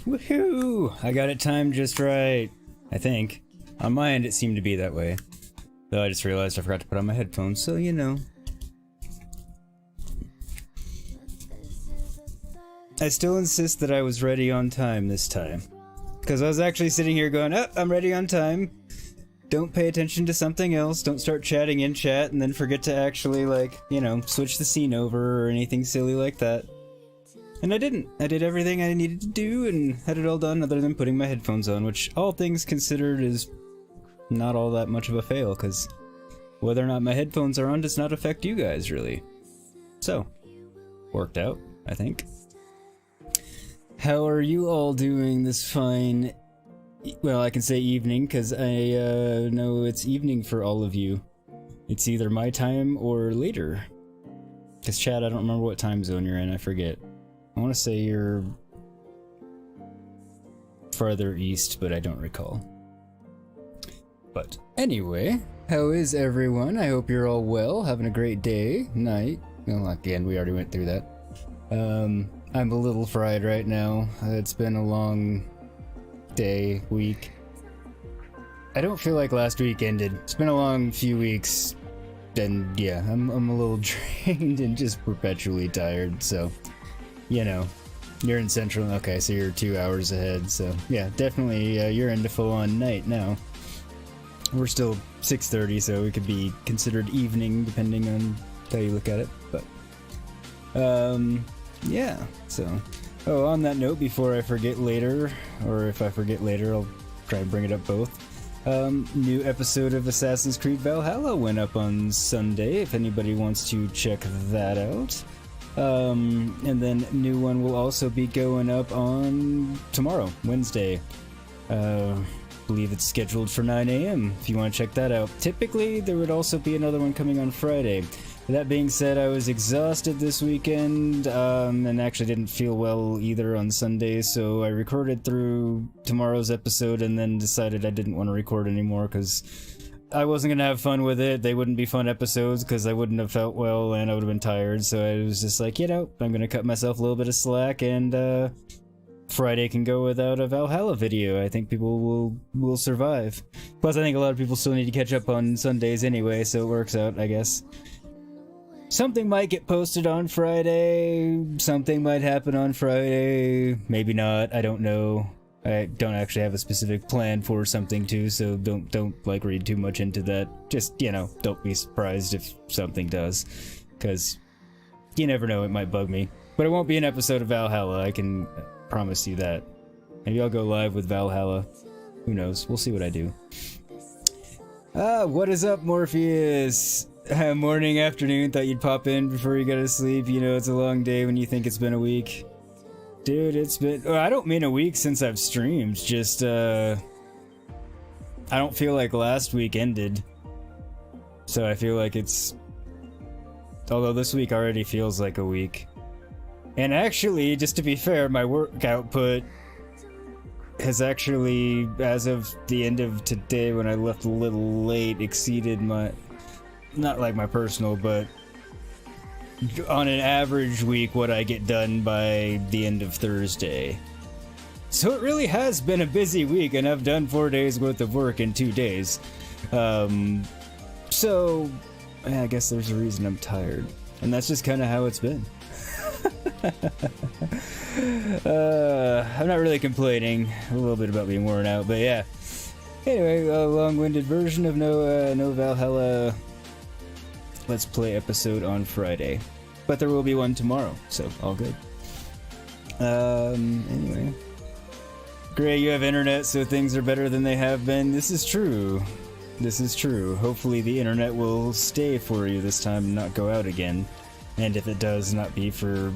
Woohoo! I got it timed just right. I think. On my end it seemed to be that way. Though I just realized I forgot to put on my headphones, so you know. I still insist that I was ready on time this time. Because I was actually sitting here going, oh, I'm ready on time. Don't pay attention to something else, don't start chatting in chat and then forget to actually, like, you know, switch the scene over or anything silly like that. And I didn't. I did everything I needed to do and had it all done other than putting my headphones on, which all things considered is not all that much of a fail, because whether or not my headphones are on does not affect you guys, really. So, worked out, I think. How are you all doing this fine, well, I can say evening, because I know it's evening for all of you. It's either my time or later. Because Chad, I don't remember what time zone you're in, I forget. I want to say you're farther east, but I don't recall. But anyway, how is everyone? I hope you're all well, having a great day, night. Well, again, we already went through that. I'm a little fried right now. It's been a long day, week. I don't feel like last week ended. It's been a long few weeks, and yeah, I'm a little drained and just perpetually tired, so, you know. You're in Central, okay, so you're 2 hours ahead, so yeah, definitely you're into full-on night now. We're still 6:30, so it could be considered evening, depending on how you look at it, but, yeah, so. Oh, on that note, before I forget later, or if I forget later, I'll try and bring it up both. New episode of Assassin's Creed Valhalla went up on Sunday, if anybody wants to check that out. And then new one will also be going up on tomorrow, Wednesday. Believe it's scheduled for 9 AM if you want to check that out. Typically, there would also be another one coming on Friday. That being said, I was exhausted this weekend, and actually didn't feel well either on Sunday, so I recorded through tomorrow's episode and then decided I didn't want to record anymore because I wasn't going to have fun with it. They wouldn't be fun episodes because I wouldn't have felt well and I would have been tired, so I was just like, you know, I'm going to cut myself a little bit of slack, and Friday can go without a Valhalla video. I think people will survive. Plus, I think a lot of people still need to catch up on Sundays anyway, so it works out, I guess. Something might get posted on Friday, something might happen on Friday, maybe not, I don't know. I don't actually have a specific plan for something too, so don't like read too much into that. Just, you know, don't be surprised if something does, because you never know, it might bug me. But it won't be an episode of Valhalla, I can promise you that. Maybe I'll go live with Valhalla. Who knows, we'll see what I do. What is up, Morpheus? Morning, afternoon, thought you'd pop in before you go to sleep. You know, it's a long day when you think it's been a week. Dude, it's been... Well, I don't mean a week since I've streamed, just, I don't feel like last week ended. So I feel like it's... Although this week already feels like a week. And actually, just to be fair, my work output has actually, as of the end of today when I left a little late, exceeded my... Not like my personal, but on an average week, what I get done by the end of Thursday. So it really has been a busy week, and I've done 4 days worth of work in 2 days. So I guess there's a reason I'm tired, and that's just kind of how it's been. I'm not really complaining. A little bit about being worn out, but yeah. Anyway, a long-winded version of no Valhalla Let's Play episode on Friday, but there will be one tomorrow, so all good. Anyway, Gray, you have internet, so things are better than they have been. This is true. This is true. Hopefully the internet will stay for you this time and not go out again, and if it does, not be for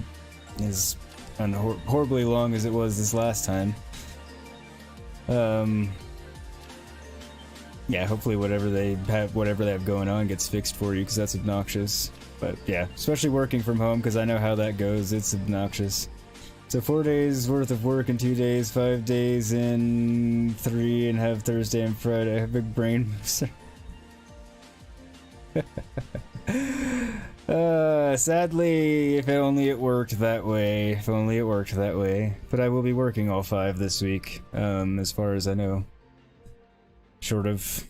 as horribly long as it was this last time. Yeah, hopefully whatever they have going on gets fixed for you, because that's obnoxious. But yeah, especially working from home, because I know how that goes. It's obnoxious. So 4 days worth of work in 2 days, 5 days in 3, and have Thursday and Friday. I have big brain. Sadly, if only it worked that way. If only it worked that way. But I will be working all 5 this week, as far as I know. Short of...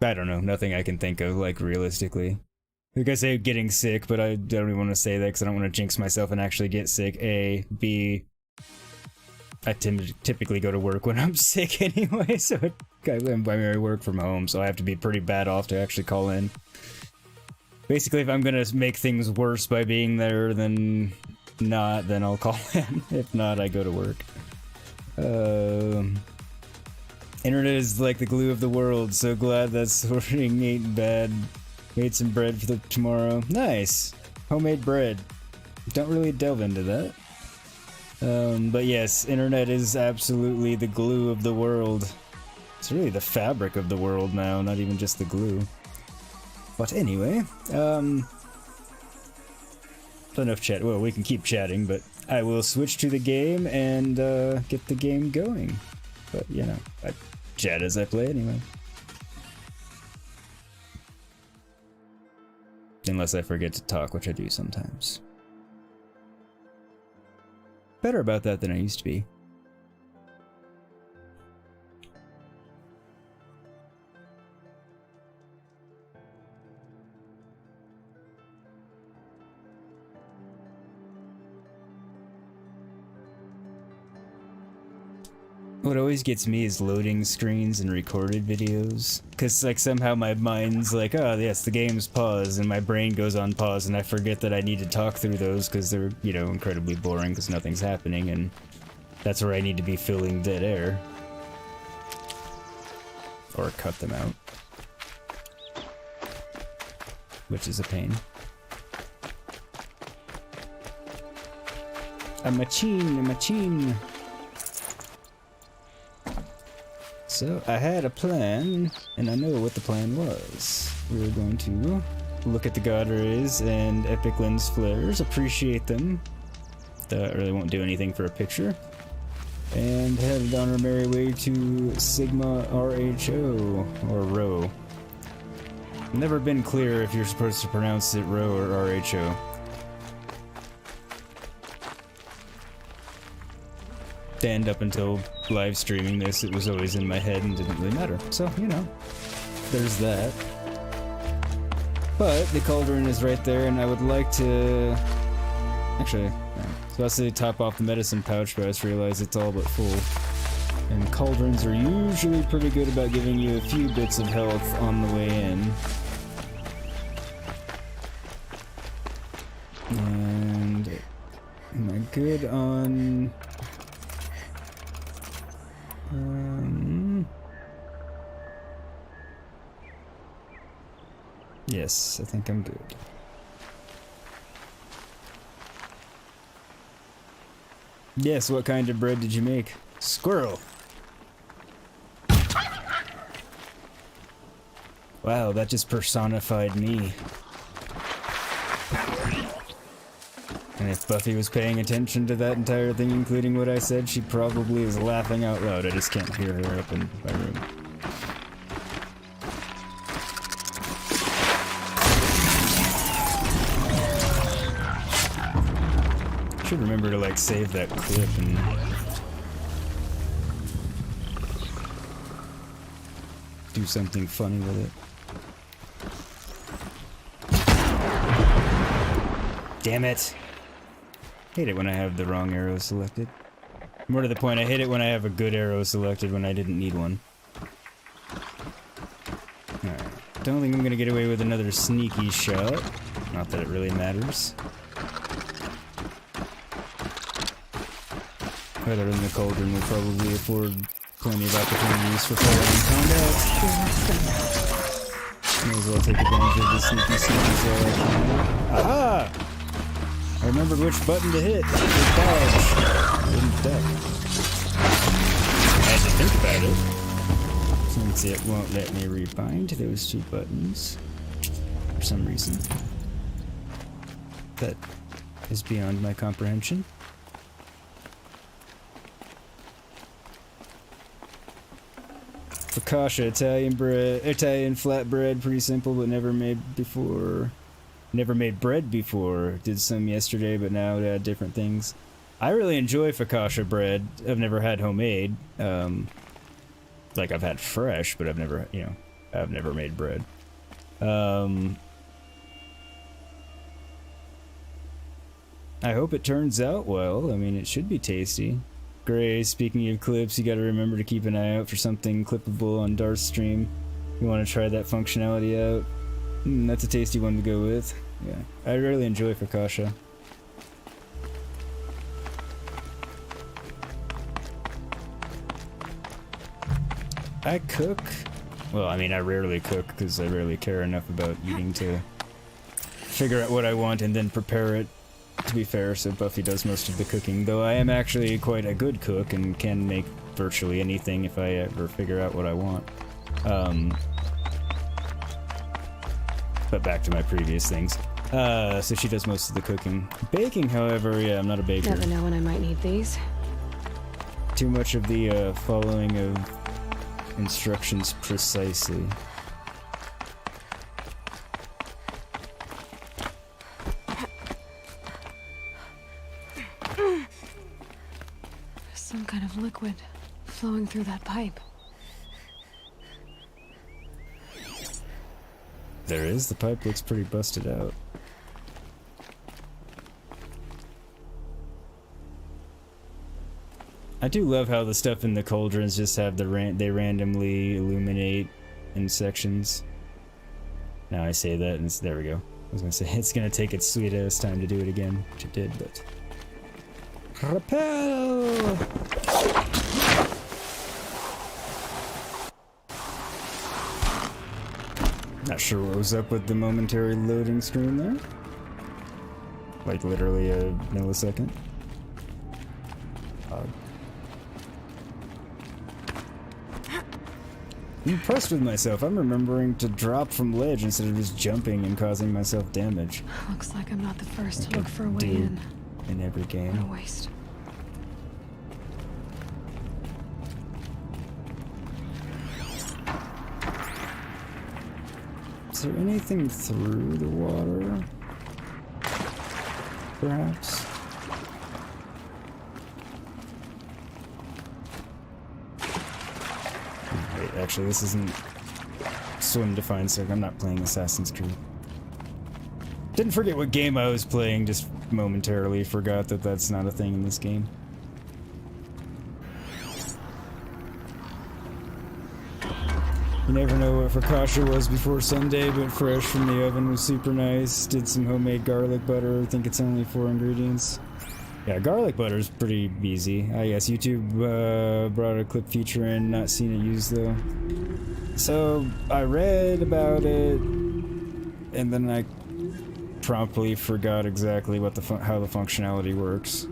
I don't know, nothing I can think of, like, realistically. Like I say, getting sick, but I don't even want to say that because I don't want to jinx myself and actually get sick. A. B. I typically go to work when I'm sick anyway, so I primarily work from home, so I have to be pretty bad off to actually call in. Basically, if I'm gonna make things worse by being there than not, then I'll call in. If not, I go to work. Internet is like the glue of the world, so glad that sorting ain't bad. Made some bread for tomorrow. Nice! Homemade bread. Don't really delve into that. But yes, internet is absolutely the glue of the world. It's really the fabric of the world now, not even just the glue. But anyway, enough chat. Well, we can keep chatting, but I will switch to the game and get the game going. But, you know, I chat as I play anyway. Unless I forget to talk, which I do sometimes. Better about that than I used to be. What always gets me is loading screens and recorded videos. Cause like somehow my mind's like, oh yes, the game's paused, and my brain goes on pause and I forget that I need to talk through those because they're, you know, incredibly boring because nothing's happening, and that's where I need to be filling dead air. Or cut them out. Which is a pain. A machine. So, I had a plan, and I know what the plan was. We were going to look at the God Rays and Epic Lens Flares, appreciate them. That really won't do anything for a picture. And head on our merry way to Sigma RHO, or RHO. Never been clear if you're supposed to pronounce it RHO or RHO. And up until live streaming this, it was always in my head and didn't really matter. So, you know, there's that. But the cauldron is right there, and I would like to... Actually, yeah. So I was going to top off the medicine pouch, but I just realized it's all but full. And cauldrons are usually pretty good about giving you a few bits of health on the way in. And... am I good on... yes, I think I'm good. Yes, what kind of bread did you make? Squirrel! Wow, that just personified me. And if Buffy was paying attention to that entire thing, including what I said, she probably is laughing out loud. I just can't hear her up in my room. Should remember to like save that clip and do something funny with it. Damn it! Hate it when I have the wrong arrow selected. More to the point, I hate it when I have a good arrow selected when I didn't need one. Alright. Don't think I'm gonna get away with another sneaky shot. Not that it really matters. Other than the cauldron will probably afford plenty of opportunities for firearm combat. May as well take advantage of the sneaky sneakies while I can. Aha! I remembered which button to hit. Good dodge. Didn't duck. I had to think about it. Since it won't let me rebind those two buttons. For some reason. That is beyond my comprehension. Focaccia, Italian flatbread, pretty simple, but never made before. Never made bread before. Did some yesterday, but now to add different things. I really enjoy focaccia bread. I've never had homemade. Like I've had fresh, but I've never, you know, I've never made bread. I hope it turns out well. I mean, it should be tasty. Gray, speaking of clips, you gotta remember to keep an eye out for something clippable on Darth's stream. You wanna try that functionality out. That's a tasty one to go with. Yeah, I really enjoy focaccia. I cook. Well, I mean, I rarely cook because I rarely care enough about eating to figure out what I want and then prepare it, to be fair, so Buffy does most of the cooking, though I am actually quite a good cook and can make virtually anything if I ever figure out what I want. But back to my previous things. So she does most of the cooking. Baking, however, yeah, I'm not a baker. Never know when I might need these. Too much of the following of instructions precisely. Some kind of liquid flowing through that pipe. There is. The pipe looks pretty busted out. I do love how the stuff in the cauldrons just have the they randomly illuminate in sections. Now I say that and there we go. I was gonna say it's gonna take its sweet ass time to do it again, which it did, but repel. Not sure what was up with the momentary loading screen there. Like literally a millisecond. I'm impressed with myself. I'm remembering to drop from ledge instead of just jumping and causing myself damage. Looks like I'm not the first to look for a way in. In every game. What a waste. Is there anything through the water? Perhaps? Wait, actually, this isn't swim defined, so I'm not playing Assassin's Creed. Didn't forget what game I was playing, just momentarily forgot that that's not a thing in this game. You never know what focaccia was before Sunday, but fresh from the oven was super nice. Did some homemade garlic butter. I think it's only 4 ingredients. Yeah, garlic butter is pretty easy. I guess YouTube brought a clip feature in, not seen it used though. So I read about it, and then I promptly forgot exactly what how the functionality works.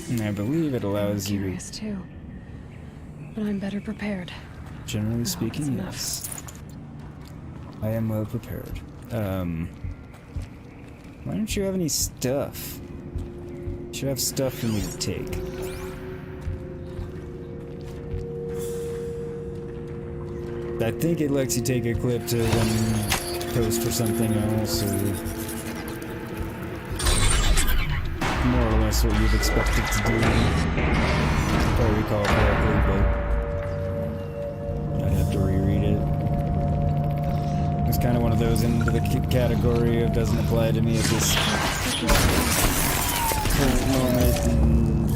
And I believe it allows you to... Curious too, but I'm better prepared. Generally speaking, yes. I am well prepared. Why don't you have any stuff? You should have stuff for me to take. I think it lets you take a clip to then post for something else, or more or less what you'd expect it to do. If I recall correctly, but I'd have to reread it. It's kind of one of those into the category of doesn't apply to me at this current moment, and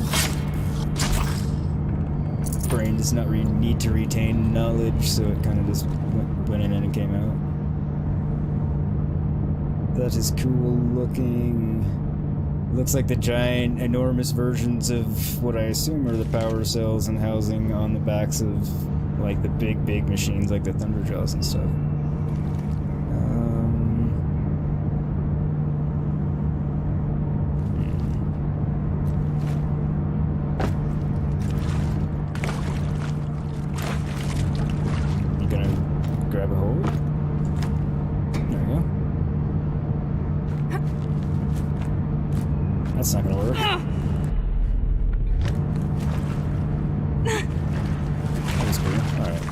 brain does not need to retain knowledge, so it kind of just went in and came out. That is cool looking. Looks like the giant, enormous versions of what I assume are the power cells and housing on the backs of like the big machines like the Thunderjaws and stuff. That's not gonna work. That was cool. Alright.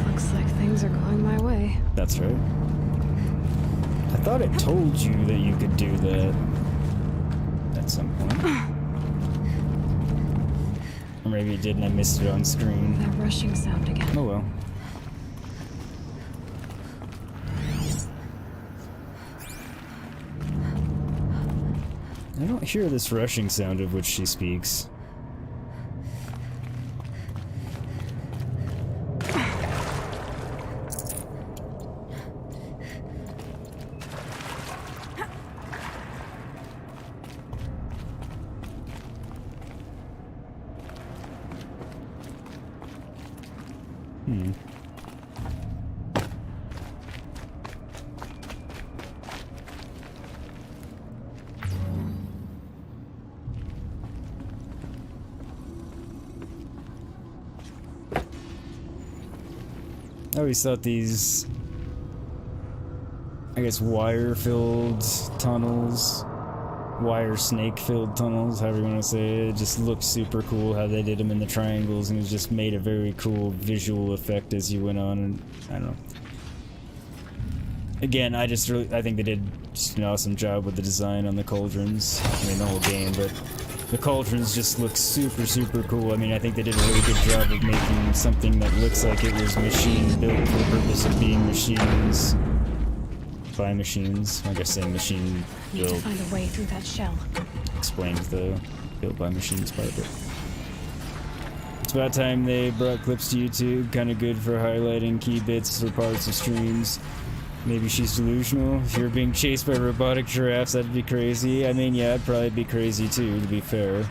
Looks like things are going my way. That's right. I thought it told you that you could do that at some point. Or maybe it did and I missed it on screen. That rushing sound again. Oh well. I don't hear this rushing sound of which she speaks. I always thought these, I guess, wire-filled tunnels, wire snake-filled tunnels, however you want to say it, just looked super cool how they did them in the triangles, and it just made a very cool visual effect as you went on, and I don't know. Again, I think they did just an awesome job with the design on the cauldrons. I mean, the whole game, but the cauldrons just look super, super cool. I mean, I think they did a really good job of making something that looks like it was machine-built for the purpose of being machines by machines. I guess saying machine Need built to find a way through that shell. explains the built by machines part of it. It's about time they brought clips to YouTube. Kind of good for highlighting key bits or parts of streams. Maybe she's delusional. If you're being chased by robotic giraffes, that'd be crazy. I mean, yeah, I'd probably be crazy too, to be fair.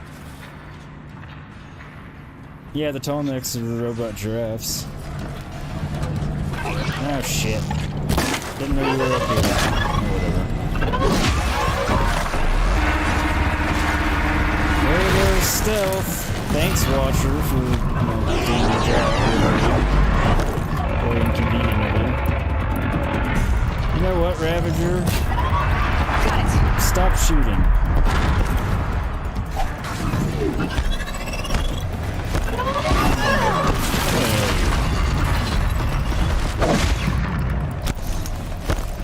Yeah, the tall necks are the robot giraffes. Oh shit. Didn't know you were up here. Oh, whatever. There goes stealth. Thanks, Watcher, for doing your job. Or inconveniencing it. You know what, Ravager? Stop shooting.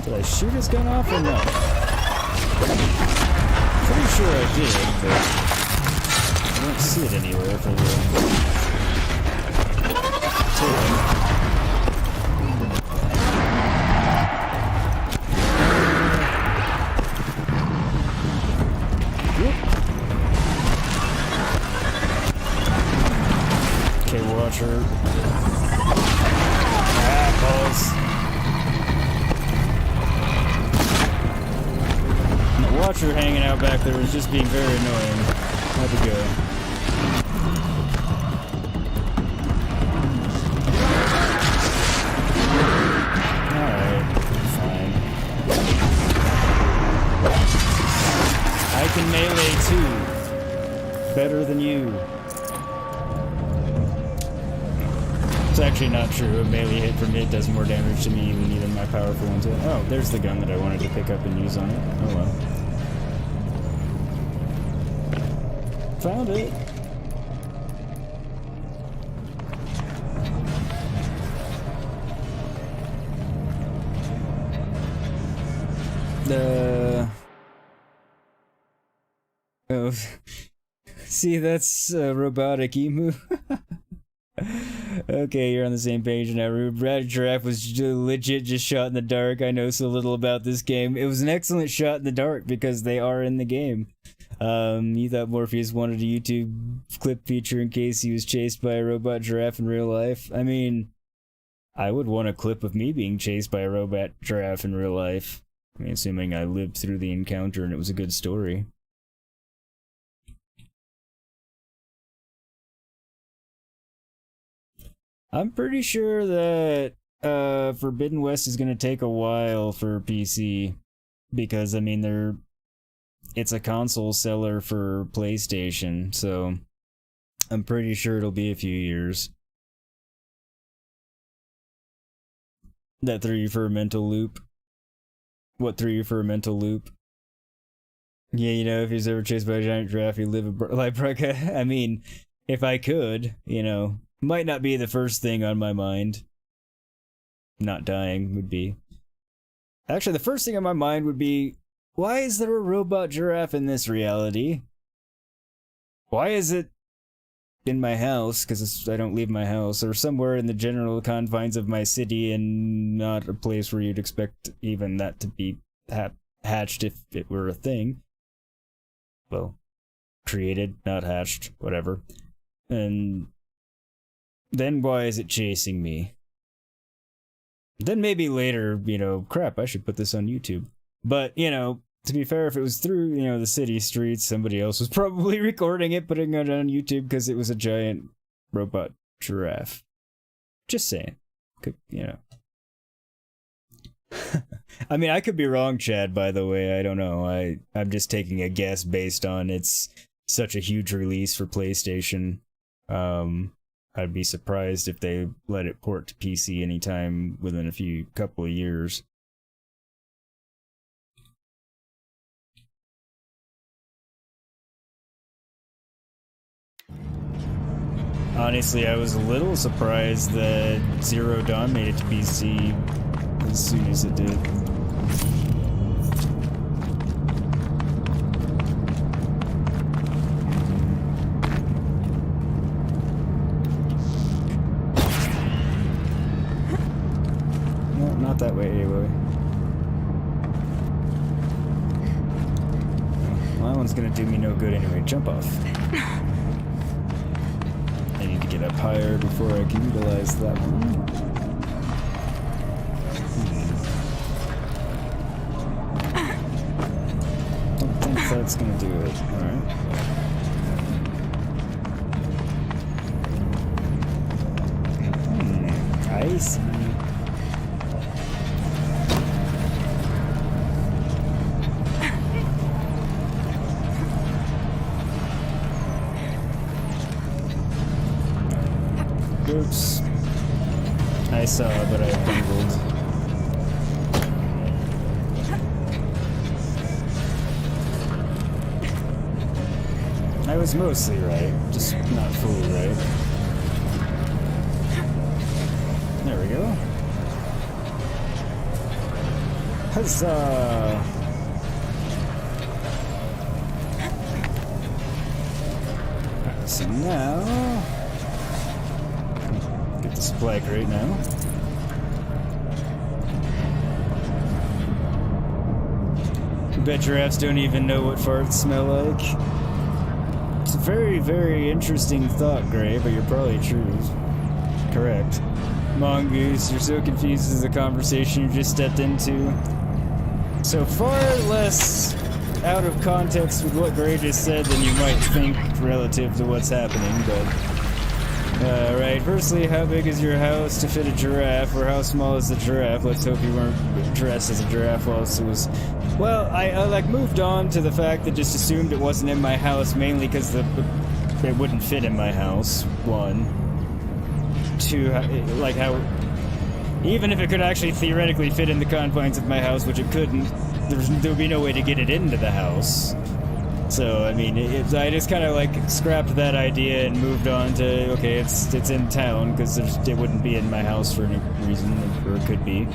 Did I shoot his gun off or no? Pretty sure I did, but I don't see it anywhere for the... Watcher. Balls. And the Watcher hanging out back there was just being very annoying. How'd it go? Alright, fine. I can melee too. Better than you. It's actually not true. A melee hit from it does more damage to me than even my powerful ones. Oh, there's the gun that I wanted to pick up and use on it. Oh well. Found it. Oh. See, that's a robotic emu. Okay, you're on the same page now. Red Giraffe was legit just shot in the dark. I know so little about this game. It was an excellent shot in the dark because they are in the game. You thought Morpheus wanted a YouTube clip feature in case he was chased by a robot giraffe in real life. I mean, I would want a clip of me being chased by a robot giraffe in real life. I mean, assuming I lived through the encounter and it was a good story. I'm pretty sure that Forbidden West is going to take a while for PC because, I mean, it's a console seller for PlayStation, so I'm pretty sure it'll be a few years. That threw you for a mental loop. What threw you for a mental loop? Yeah, you know, if he's ever chased by a giant giraffe, he'd live a life. I mean, if I could, you know. Might not be the first thing on my mind. Not dying would be. Actually, the first thing on my mind would be, why is there a robot giraffe in this reality? Why is it in my house, because I don't leave my house, or somewhere in the general confines of my city and not a place where you'd expect even that to be hatched if it were a thing? well, created, not hatched, whatever. And then why is it chasing me? Then maybe later, you know, crap, I should put this on YouTube. But, you know, to be fair, if it was through, you know, the city streets, somebody else was probably recording it, putting it on YouTube because it was a giant robot giraffe. Just saying. Could, you know. I mean, I could be wrong, Chad, by the way. I don't know. I'm just taking a guess based on it's such a huge release for PlayStation. I'd be surprised if they let it port to PC anytime within a couple of years. Honestly, I was a little surprised that Zero Dawn made it to PC as soon as it did. No, not that way, Aloy. Well, that one's gonna do me no good anyway. Jump off. I need to get up higher before I can utilize that one. Don't think that's gonna do it. Alright. I see. Oops. I saw, but I bungled. I was mostly right, just not fully right. There we go. Huzzah! Alright, so now... get the supply crate now. I bet giraffes don't even know what farts smell like. It's a very, very interesting thought, Gray, but you're probably true. Correct. Mongoose, you're so confused as the conversation you just stepped into. So far less out of context with what Gray just said than you might think relative to what's happening, but... right, firstly, how big is your house to fit a giraffe, or how small is the giraffe? Let's hope you weren't dressed as a giraffe whilst it was... Well, I like moved on to the fact that just assumed it wasn't in my house, mainly because it wouldn't fit in my house, one. Two, like how... Even if it could actually theoretically fit in the confines of my house, which it couldn't, there would be no way to get it into the house. So, I mean, I just kind of, like, scrapped that idea and moved on to, okay, it's in town, because it wouldn't be in my house for any reason, or it could be.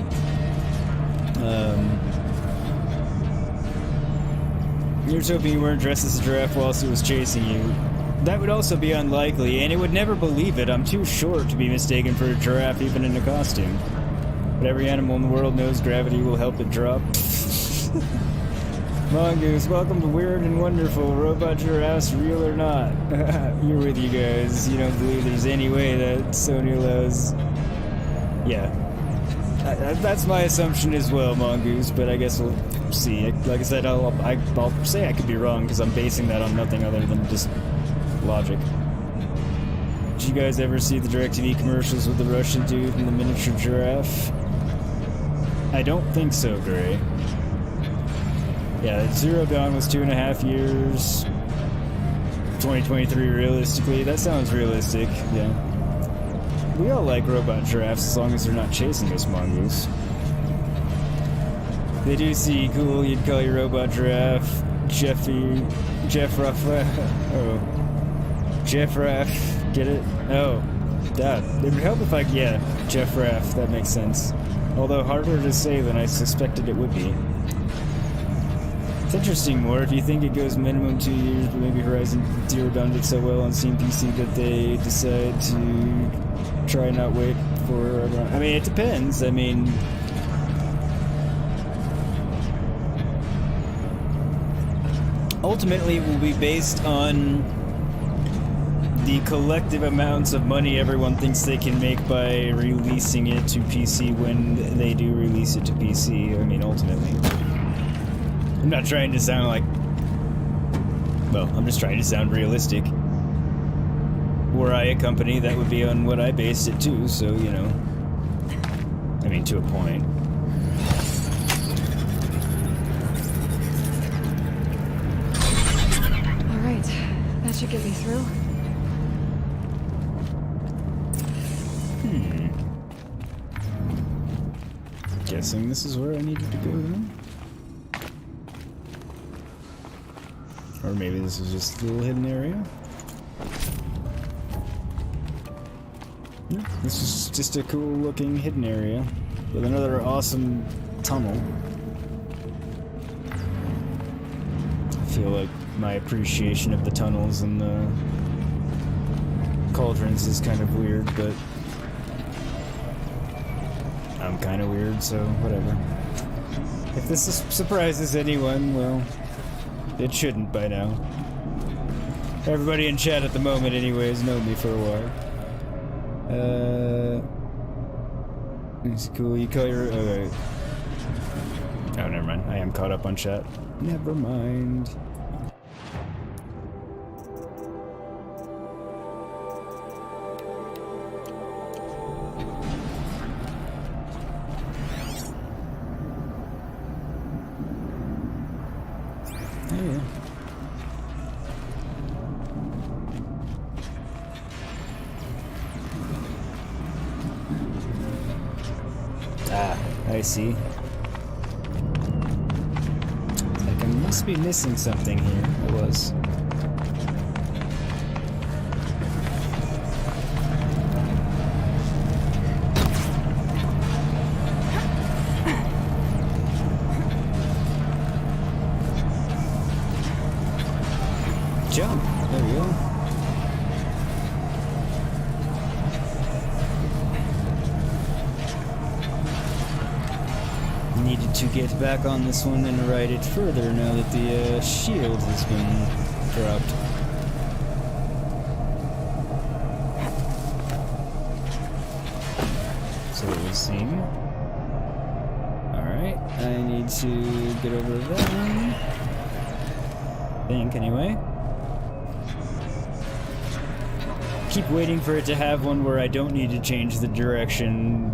You're just hoping you weren't dressed as a giraffe whilst it was chasing you. That would also be unlikely, and it would never believe it. I'm too short to be mistaken for a giraffe, even in a costume. But every animal in the world knows gravity will help it drop. Mongoose, welcome to Weird and Wonderful. Robot giraffes, real or not? You're with you guys. You don't believe there's any way that Sony allows... Yeah. That's my assumption as well, Mongoose, but I guess we'll see. Like I said, I'll say I could be wrong, because I'm basing that on nothing other than just logic. Did you guys ever see the DirecTV commercials with the Russian dude and the miniature giraffe? I don't think so, Gray. Yeah, Zero Dawn was 2.5 years. 2023, realistically. That sounds realistic, yeah. We all like robot giraffes as long as they're not chasing us, Mongoose. They do see cool, you'd call your robot giraffe Jeff Ruff. Oh. Jeff Raff. Get it? Oh. That. It would help if yeah, Jeff Raff. That makes sense. Although harder to say than I suspected it would be. It's interesting, more if you think it goes minimum 2 years, but maybe Horizon Zero Dawn did so well on Steam PC that they decide to try and not wait for... I mean, it depends. I mean... ultimately it will be based on the collective amounts of money everyone thinks they can make by releasing it to PC when they do release it to PC. I mean, ultimately. I'm not trying to sound like... Well, I'm just trying to sound realistic. Were I a company, that would be on what I based it to, so, you know. I mean, to a point. Alright, that should get me through. Guessing this is where I needed to go then? Or maybe this is just a little hidden area? No, this is just a cool looking hidden area with another awesome tunnel. I feel like my appreciation of the tunnels and the cauldrons is kind of weird, but I'm kind of weird, so whatever. If this surprises anyone, well, it shouldn't by now. Everybody in chat at the moment anyways know me for a while. It's cool, you call your... Oh, never mind. I am caught up on chat. Never mind. I see. Like I must be missing something here. I was. Jump. There we go. Needed to get back on this one and ride it further now that the shield has been dropped. So it would seem. Alright, I need to get over that one. I think, anyway. Keep waiting for it to have one where I don't need to change the direction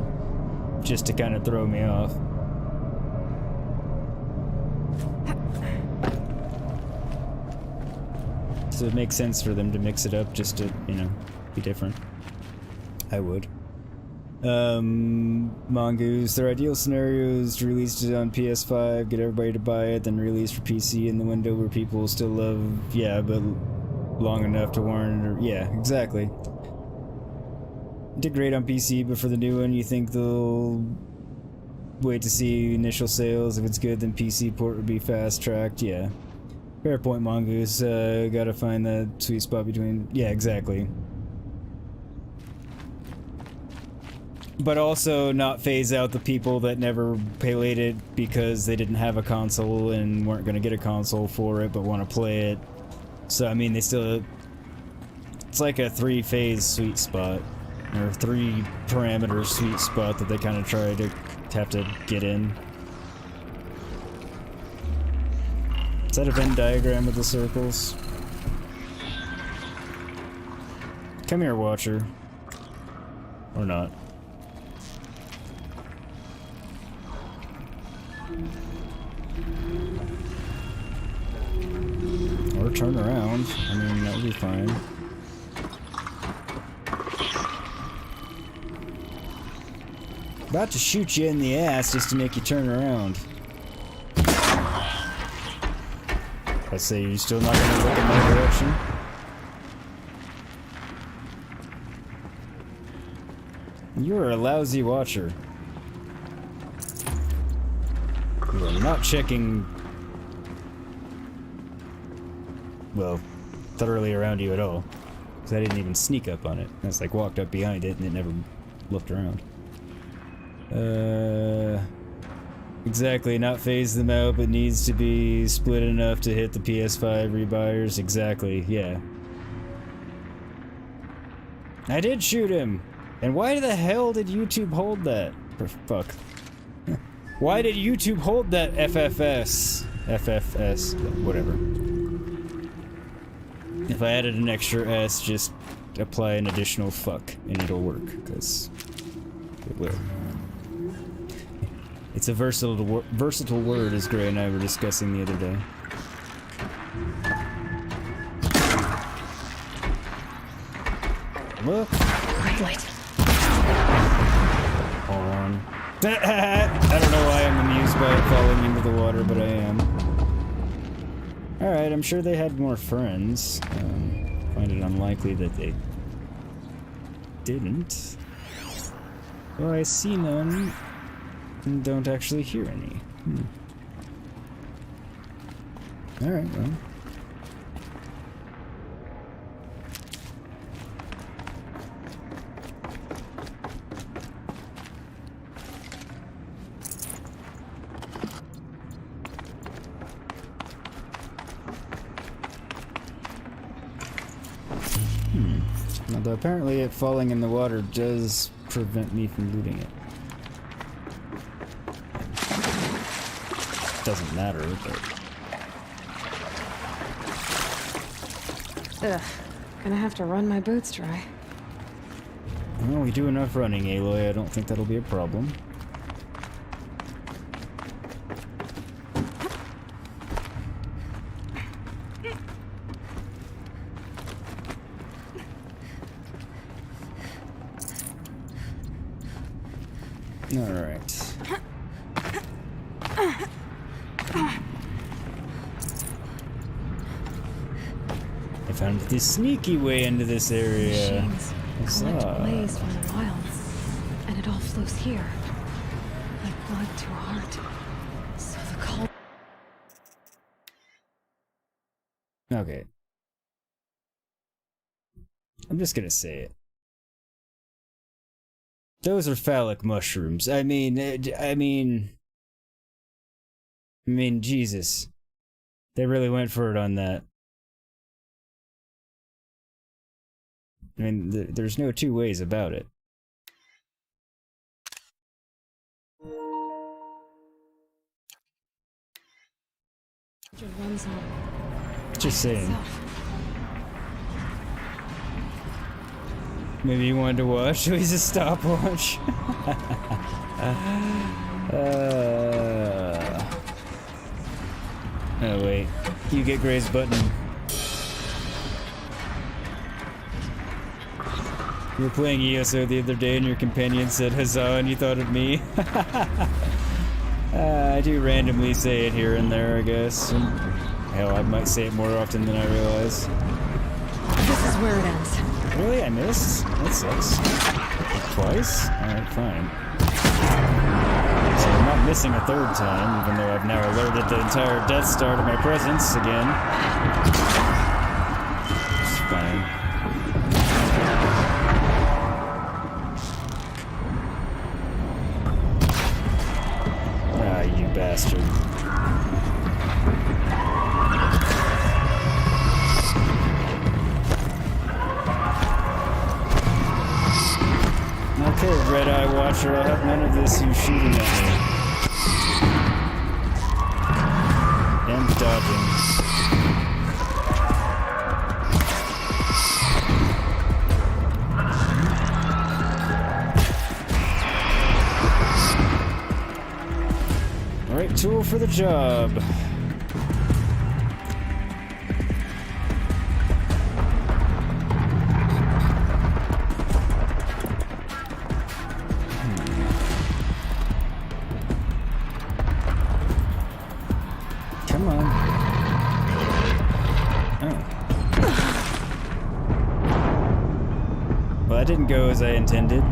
just to kind of throw me off. So it makes sense for them to mix it up just to, you know, be different. I would. Mongoose, their ideal scenario is to release it on PS5, get everybody to buy it, then release for PC in the window where people still love, yeah, but long enough to warrant it, or, yeah, exactly. Did great on PC, but for the new one, you think they'll wait to see initial sales? If it's good, then PC port would be fast-tracked, yeah. Fair point, Mongoose. Gotta find that sweet spot between... Yeah, exactly. But also not phase out the people that never played it because they didn't have a console and weren't gonna get a console for it but want to play it. So, I mean, they still... It's like a three-phase sweet spot. Or three-parameter sweet spot that they kind of try to have to get in. Is that a Venn diagram with the circles? Come here, Watcher. Or not. Or turn around. I mean, that would be fine. About to shoot you in the ass just to make you turn around. I say you're still not gonna look in my direction? You're a lousy watcher. You are not checking... well, thoroughly around you at all. Because I didn't even sneak up on it. I just like walked up behind it and it never looked around. Exactly, not phase them out, but needs to be split enough to hit the PS5 rebuyers. Exactly, yeah. I did shoot him! And why the hell did YouTube hold that? For fuck. Why did YouTube hold that FFS? FFS, whatever. If I added an extra S, just apply an additional fuck, and it'll work, because it will. It's a versatile word, as Gray and I were discussing the other day. Look! Bright light. On. I don't know why I'm amused by it falling into the water, but I am. Alright, I'm sure they had more friends. Find it unlikely that they didn't. Well, I see none and don't actually hear any. Alright, well. Although apparently it falling in the water does prevent me from looting it. Doesn't matter, but... Ugh. Gonna have to run my boots dry. Well, we do enough running, Aloy. I don't think that'll be a problem. Alright. I found the sneaky way into this area. Machines collect blaze from the wilds, and it all flows here. Like blood to a heart. So the call. Okay. I'm just gonna say it. Those are phallic mushrooms. I mean, Jesus. They really went for it on that. I mean, there's no two ways about it. Runs on Just saying. itself. Maybe you wanted to watch, so he's a stopwatch. Oh wait, you get Gray's button. You were playing ESO the other day and your companion said huzzah and you thought of me. I do randomly say it here and there, I guess. And hell, I might say it more often than I realize. This is where it ends. Really? I missed? That sucks. Twice? Alright, fine. So I'm not missing a third time, even though I've now alerted the entire Death Star to my presence again. It's fine. Ah, you bastard. Okay, Red Eye Watcher, I'll have none of this you shooting at me. And dodging. Alright, tool for the job. Come on. Oh. Well, that didn't go as I intended.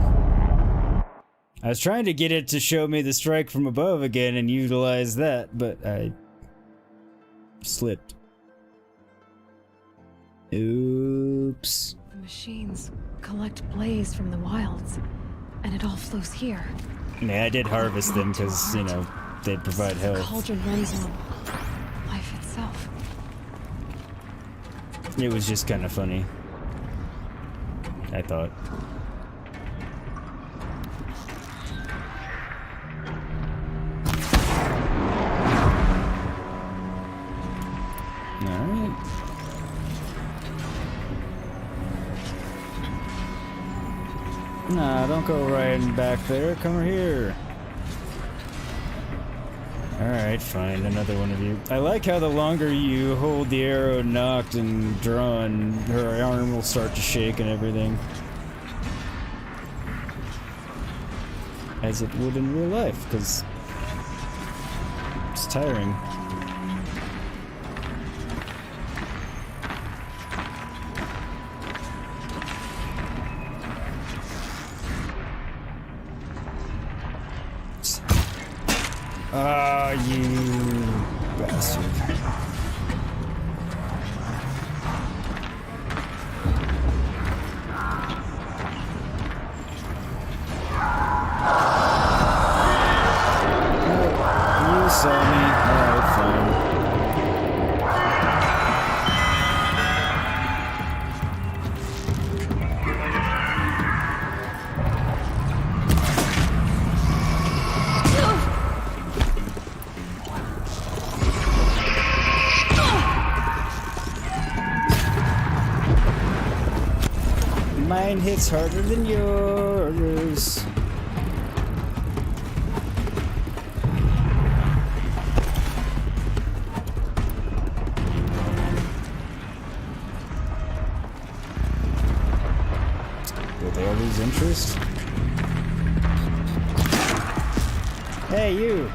I was trying to get it to show me the strike from above again and utilize that, but I slipped. Oops. The machines collect blaze from the wilds, and it all flows here. Yeah, I did harvest them because, you know, they'd provide health. Cauldron runs on life itself. It was just kind of funny, I thought. Alright. Nah, don't go riding back there. Come over here. Alright, fine. Another one of you. I like how the longer you hold the arrow knocked and drawn, her arm will start to shake and everything. As it would in real life, because it's tiring. Ah, you bastard. You saw me. Alright, fine. Mine hits harder than yours. Will they all lose interest? Hey, you!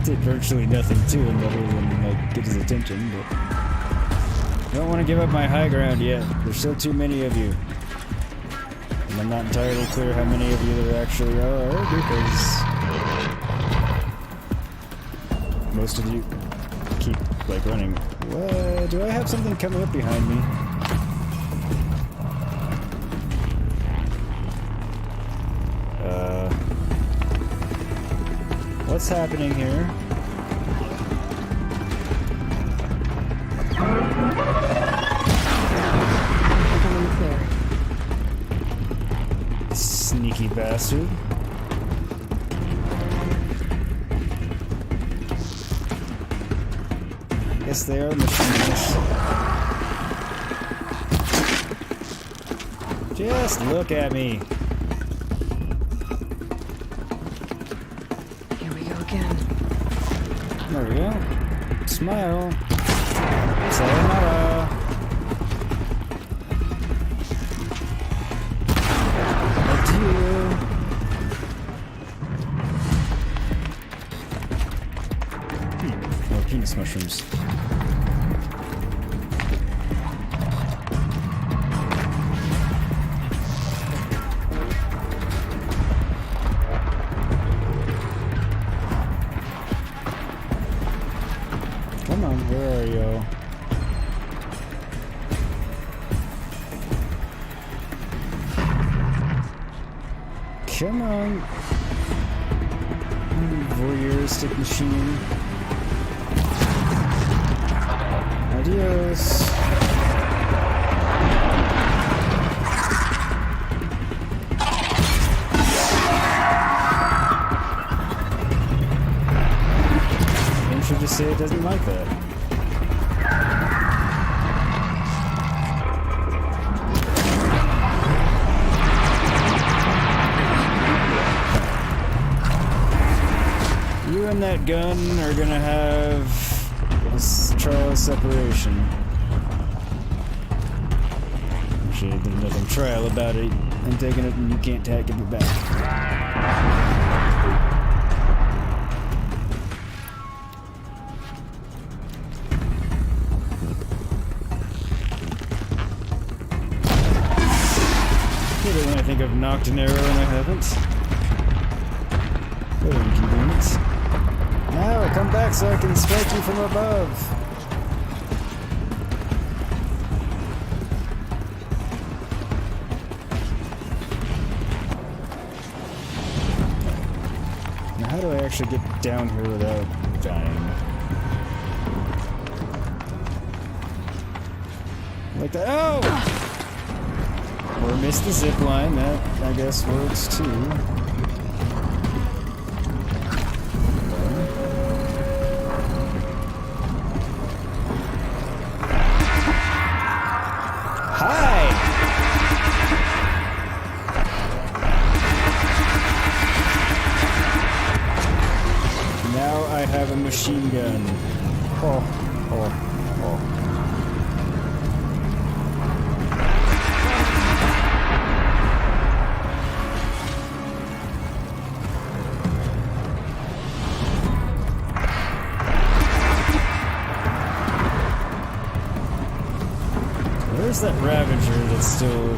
Did virtually nothing to him other than like get his attention, but I don't want to give up my high ground yet. There's still too many of you. And I'm not entirely clear how many of you there actually are, because most of you keep like running. What? Do I have something coming up behind me? What's happening here? Becoming clear. Sneaky bastard. Guess they are machines. Just look at me. There we go. Smile. Sayonara. Adieu. More penis mushrooms. Come on, where are you? Come on. Voyeuristic machine. Adios. Should just say it doesn't like that. You and that gun are gonna have this trial separation. Actually, there's nothing trial about it. I'm taking it and you can't take it back. When I think I've knocked an arrow and I haven't. What inconvenience. Now come back so I can strike you from above. actually get down here without dying. Like that. Oh! Or missed the zip line. That, I guess, works too. Machine gun. Oh. Where's that Ravager that's still a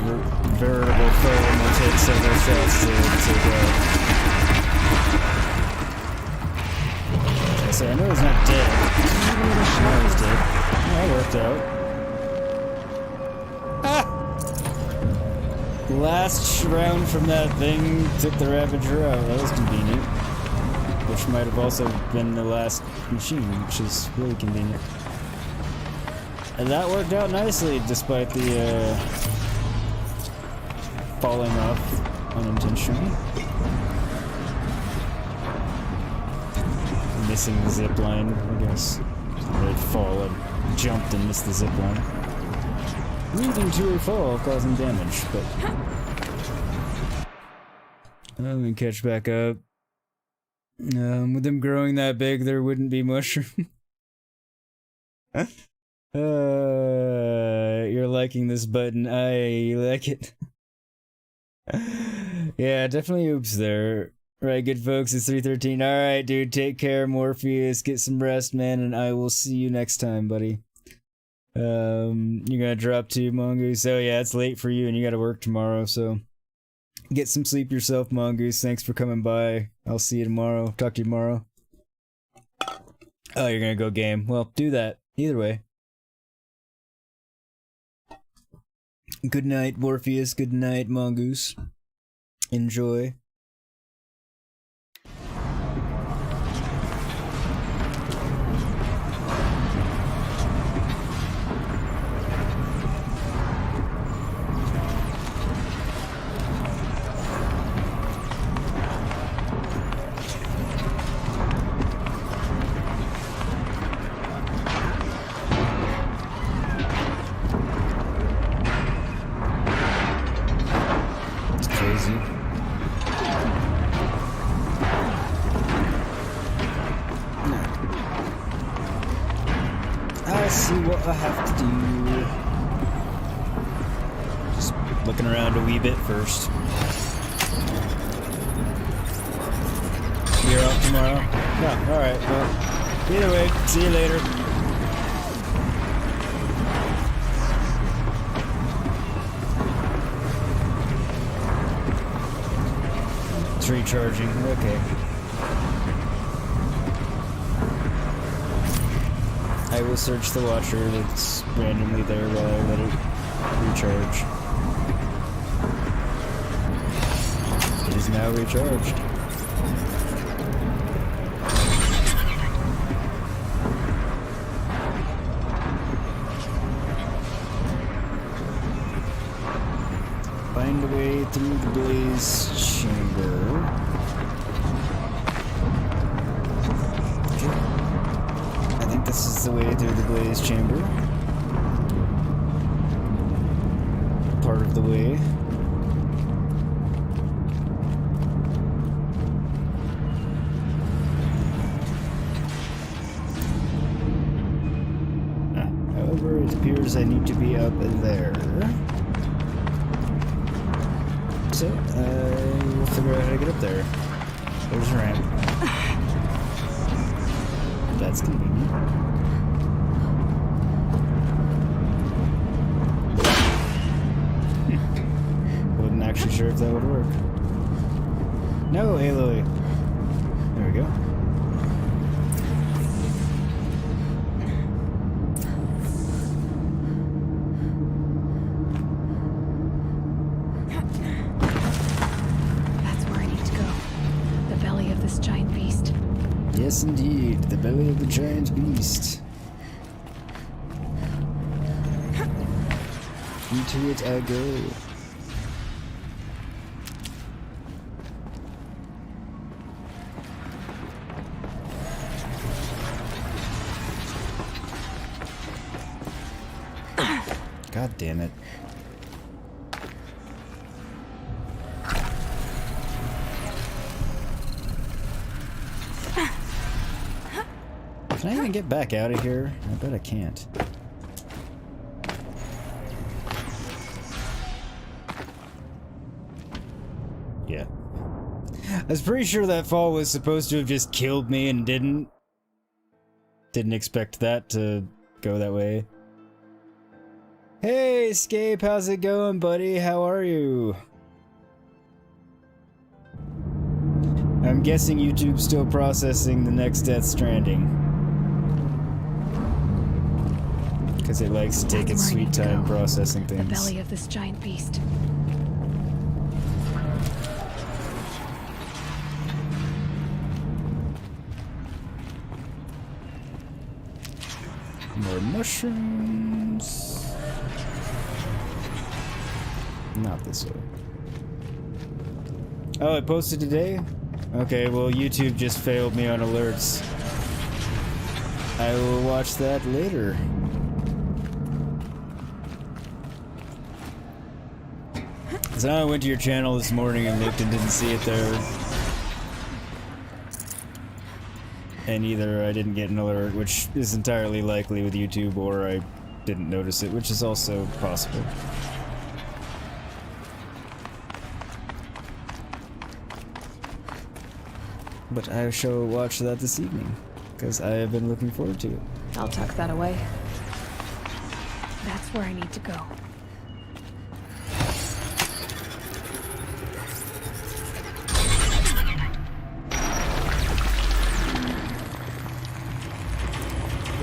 veritable foe and will take several shots to go? I know he's not dead. I know he's dead. That worked out. Ah! Last round from that thing took the Ravager out. That was convenient. Which might have also been the last machine, which is really convenient. And that worked out nicely, despite the falling off unintentionally. Missing the zip line, I guess. They'd fall and jumped and missed the zip line. Leading to a fall, causing damage, but... Let me catch back up. With them growing that big, there wouldn't be mushroom. You're liking this button. I like it. Yeah, definitely oops there. Right, good folks, it's 3:13. Alright, dude, take care, Morpheus. Get some rest, man, and I will see you next time, buddy. You're gonna drop to Mongoose. Oh, yeah, it's late for you, and you gotta work tomorrow, so... Get some sleep yourself, Mongoose. Thanks for coming by. I'll see you tomorrow. Talk to you tomorrow. Oh, you're gonna go game. Well, do that. Either way. Good night, Morpheus. Good night, Mongoose. Enjoy. I have to do. Just looking around a wee bit first. You're off tomorrow? Yeah, alright, well, either way, see you later. It's recharging, okay. I will search the watcher that's randomly there while I let it recharge. It is now recharged. Find a way through the blaze chamber. This is the way through the blaze chamber. Part of the way. However, it appears I need to be up there. So, we'll figure out how to get up there. There's a ramp. That's convenient. Wasn't actually sure if that would work. No, Aloy. There we go. That's where I need to go. The belly of this giant beast. Yes, indeed, the belly of the giant beast. Into it I go. God damn it. Can I even get back out of here? I bet I can't. Yeah. I was pretty sure that fall was supposed to have just killed me and didn't. Didn't expect that to go that way. Hey, Escape, how's it going, buddy? How are you? I'm guessing YouTube's still processing the next Death Stranding. Because it likes to take its sweet time processing things. The belly of this giant beast. More mushrooms. Not this way. Oh, it posted today? Okay, well, YouTube just failed me on alerts. I will watch that later. So I went to your channel this morning and looked and didn't see it there. And either I didn't get an alert, which is entirely likely with YouTube, or I didn't notice it, which is also possible. But I shall watch that this evening, because I have been looking forward to it. I'll tuck that away. That's where I need to go.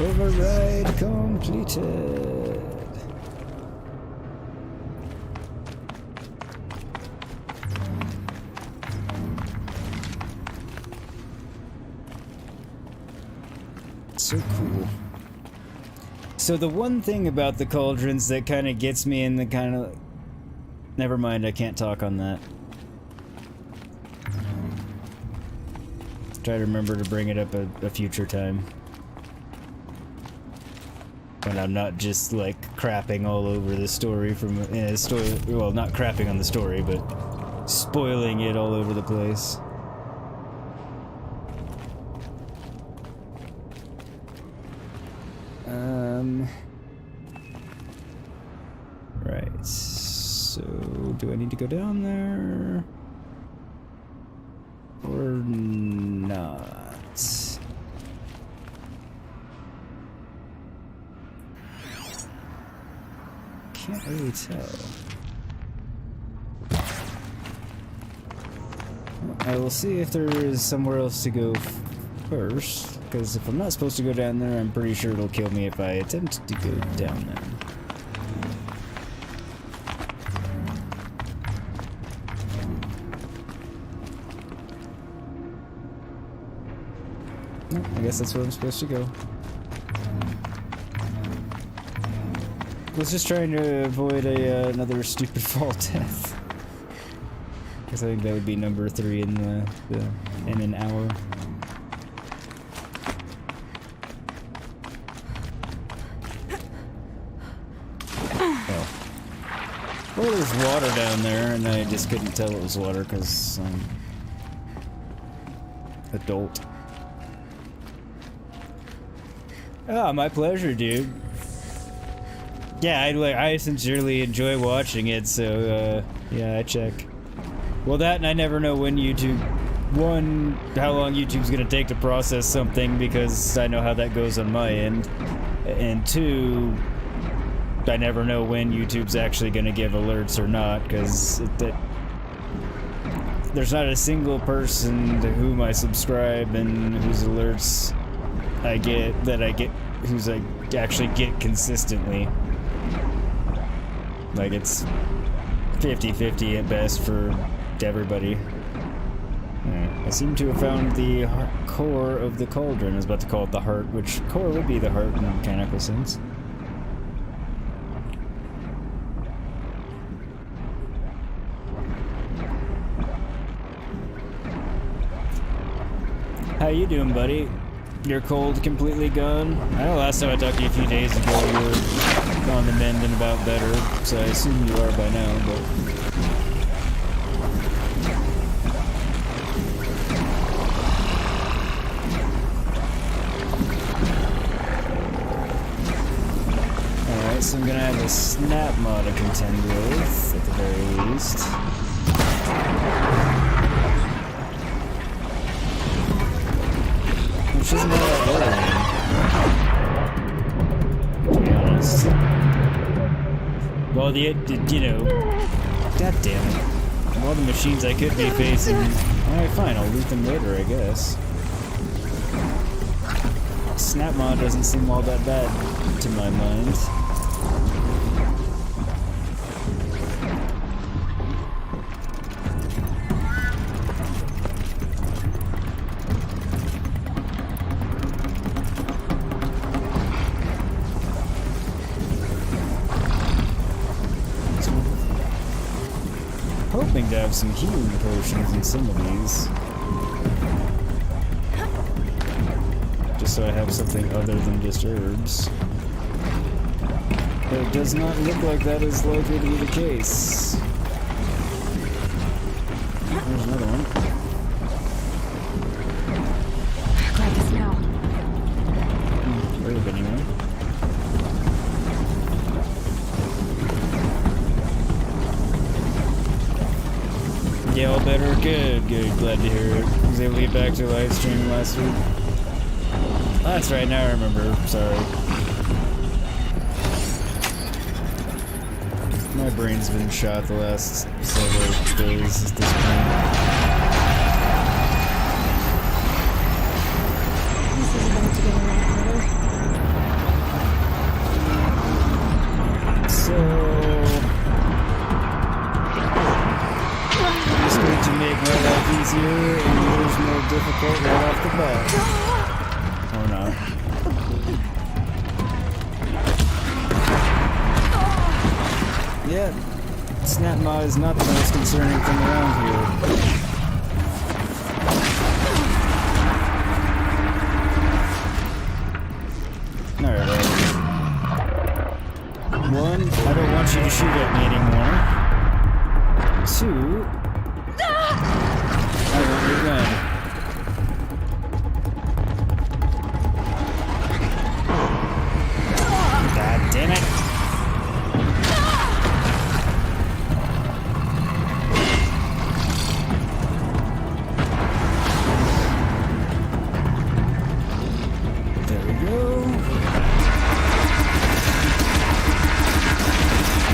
Override completed. So cool. So the one thing about the cauldrons that kind of gets me in the kind of... Never mind, I can't talk on that. Try to remember to bring it up a future time. When I'm not just like crapping all over the story from a story. Well, not crapping on the story, but spoiling it all over the place. Right. So, do I need to go down there? Or not? Can't really tell. I will see if there is somewhere else to go first, because if I'm not supposed to go down there, I'm pretty sure it'll kill me if I attempt to go down there. No, I guess that's where I'm supposed to go. I was just trying to avoid another stupid fall death. Because I think that would be number 3 in in an hour. Oh. Well, there's water down there, and I just couldn't tell it was water because I'm adult. Ah, my pleasure, dude. Yeah, I sincerely enjoy watching it, so, yeah, I check. Well, that, and I never know when YouTube... One, how long YouTube's gonna take to process something, because I know how that goes on my end. And 2, I never know when YouTube's actually gonna give alerts or not, because there's not a single person to whom I subscribe and whose alerts I get, whose I actually get consistently. Like, it's 50-50 at best for everybody. I seem to have found the core of the cauldron. I was about to call it the heart, which core would be the heart in a mechanical sense. How you doing, buddy? Your cold completely gone? I know last time I talked to you a few days ago you were on the mend and about better, so I assume you are by now, but... Alright, so I'm gonna have a snap mod to contend with, at the very least. Which isn't all that bad, to be honest. Well, you know, god damn it. Of all the machines I could be facing, alright, fine, I'll loot them later, I guess. Snap mod doesn't seem all that bad, to my mind. Hoping to have some healing potions in some of these. Just so I have something other than just herbs. But it does not look like that is likely to be the case. There's another one. Grab this now. Herb anyway. Yeah, all better. Good, good. Glad to hear it. Was able to get back to live streaming last week. Oh, that's right, now I remember. Sorry. My brain's been shot the last several days at this point. This is about to get a lot better. So... to make my life easier and yours more difficult right off the bat. Or not. Yeah, snap mod is not the most concerning thing around here. Alright. One, I don't want you to shoot at me anymore. Two, I want your gun. God damn it. There we go.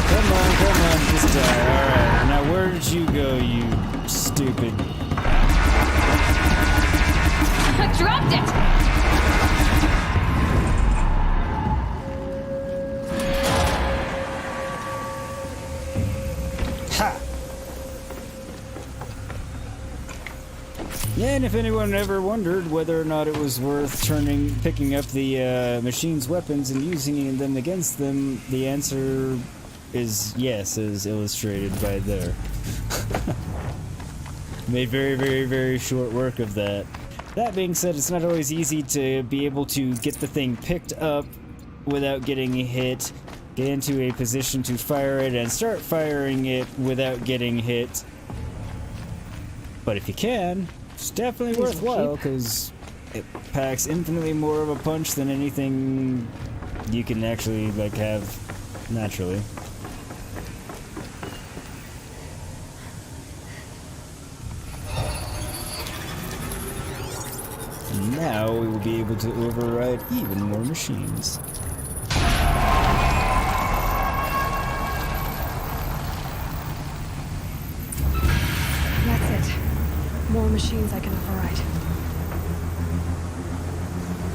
Come on, just die. Alright, now where did you go, you stupid? I dropped it! Ha! Yeah, and if anyone ever wondered whether or not it was worth picking up the machine's weapons and using them against them, the answer is yes, as illustrated by there. Made very, very, very short work of that. That being said, it's not always easy to be able to get the thing picked up without getting hit, get into a position to fire it, and start firing it without getting hit. But if you can, it's definitely worthwhile, because it packs infinitely more of a punch than anything you can actually, like, have naturally. Now we will be able to override even more machines. That's it. More machines I can override.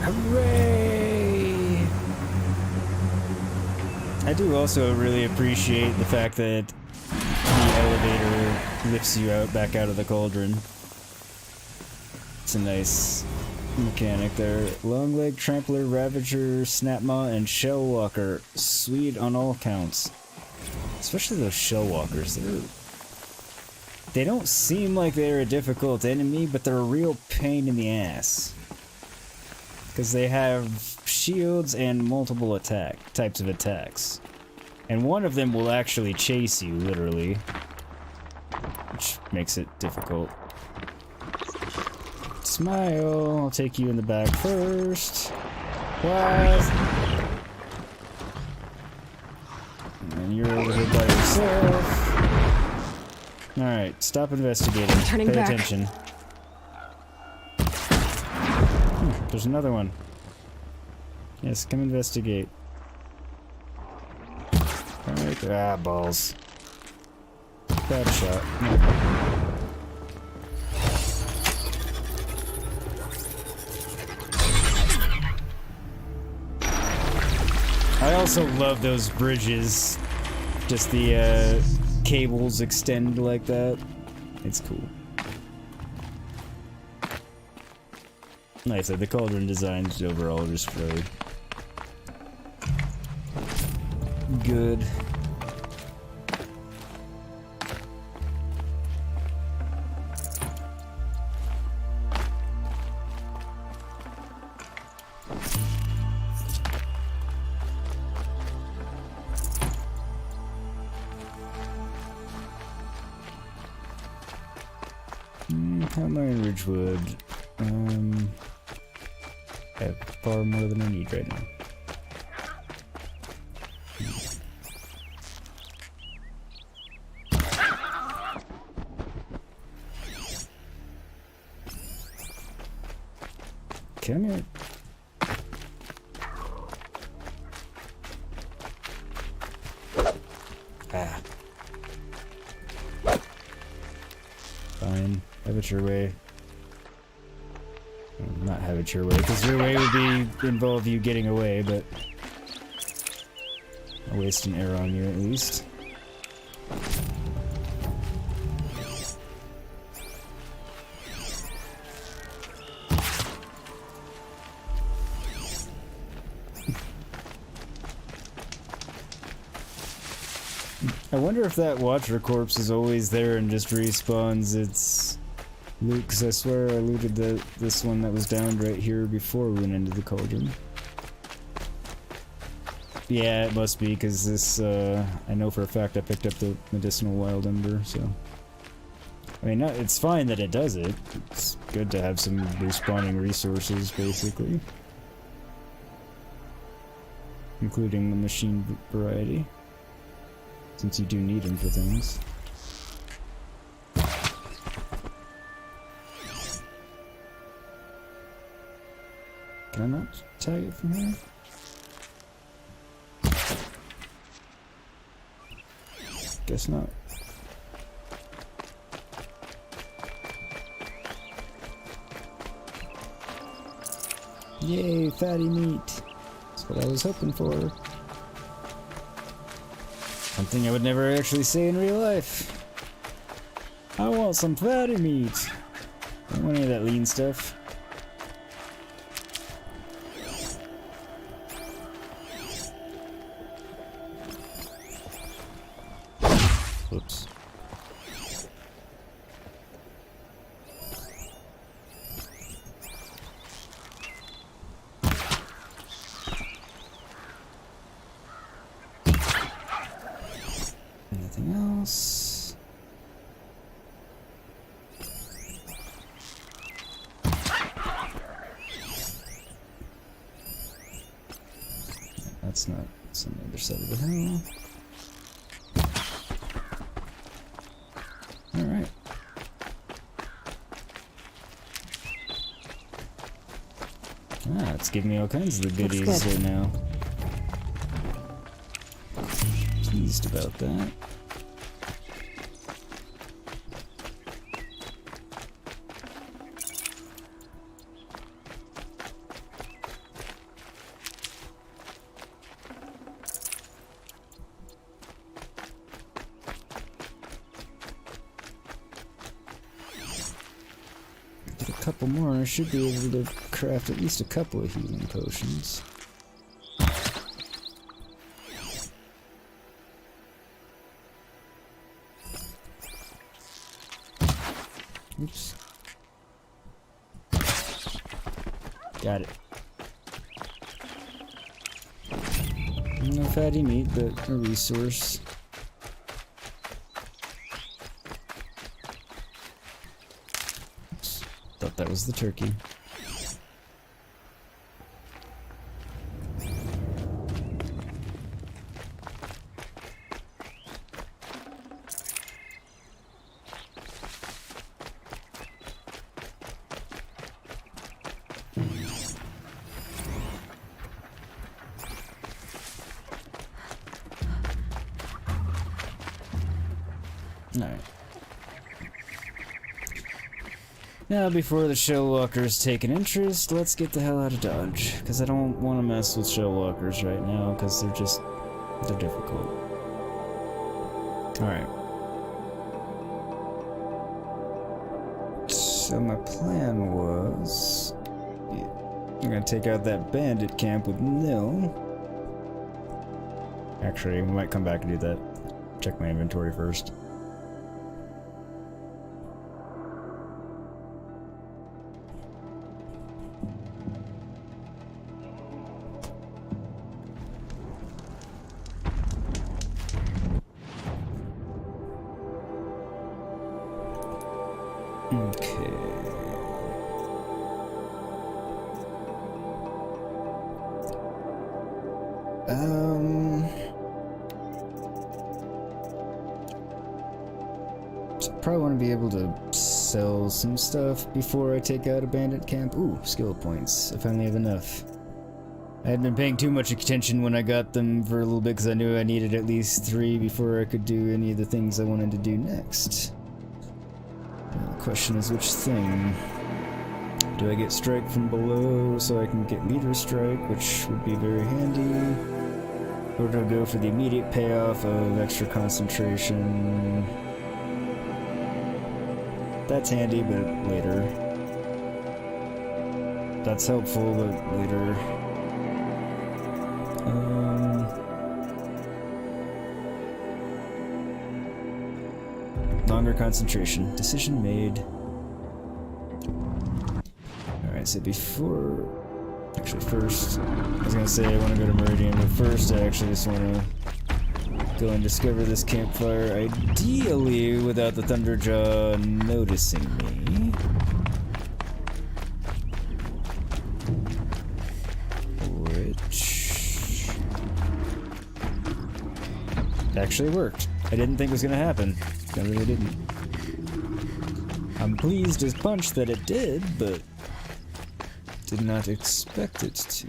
Hooray! I do also really appreciate the fact that the elevator lifts you back out of the cauldron. It's a nice mechanic there. Long leg, trampler, ravager, snapmaw, and shell walker. Sweet on all counts. Especially those shell walkers. They don't seem like they're a difficult enemy, but they're a real pain in the ass. Because they have shields and multiple types of attacks. And one of them will actually chase you, literally. Which makes it difficult. Smile, I'll take you in the back first. What? And you're over here by yourself. Alright, stop investigating. Pay attention. There's another one. Yes, come investigate. Alright, ah, balls. Bad shot. No. I also love those bridges. Just the cables extend like that. It's cool. Like I said, the Cauldron designs overall are just really good. How am I in Ridgewood? I have far more than I need right now. Come here. Ah. Fine. Have it your way. Well, not have it your way, because your way would involve you getting away, but I'll waste an arrow on you at least. I wonder if that Watcher corpse is always there and just respawns its loot, because I swear I looted this one that was downed right here before we went into the Cauldron. Yeah, it must be, because this, I know for a fact I picked up the medicinal wild ember, so... I mean, it's fine that it does it. It's good to have some respawning resources, basically. Including the machine variety. Since you do need them for things. Can I not tag it from here? Guess not. Yay, fatty meat. That's what I was hoping for. Something I would never actually say in real life. I want some fatty meat. I don't want any of that lean stuff. Whoops. Anything else? That's not. It's on the other side of the hill. Alright. Ah, it's giving me all kinds of the goodies right now. Pleased about that. a couple more, I should be able to craft at least a couple of healing potions. Oops. Got it. No fatty meat, but a resource. Oops. Thought that was the turkey. Alright. Now, before the shell walkers take an interest, let's get the hell out of Dodge. Because I don't want to mess with shell walkers right now, because they're difficult. Alright. So my plan was... I'm gonna take out that bandit camp with Nil. Actually, we might come back and do that. Check my inventory first. Okay. So probably want to be able to sell some stuff before I take out a bandit camp. Ooh, skill points. I finally have enough. I had been paying too much attention when I got them for a little bit because I knew I needed at least 3 before I could do any of the things I wanted to do next. Now the question is which thing? Do I get strike from below so I can get meter strike, which would be very handy? Or do I go for the immediate payoff of extra concentration? That's handy, but later. That's helpful, but later. Longer concentration. Decision made. Alright, so before... Actually, first... I was gonna say I want to go to Meridian, but first I actually just want to go and discover this campfire, ideally without the Thunderjaw noticing me. Which... actually worked. I didn't think it was gonna happen. I really didn't. I'm pleased as punch that it did, but did not expect it to.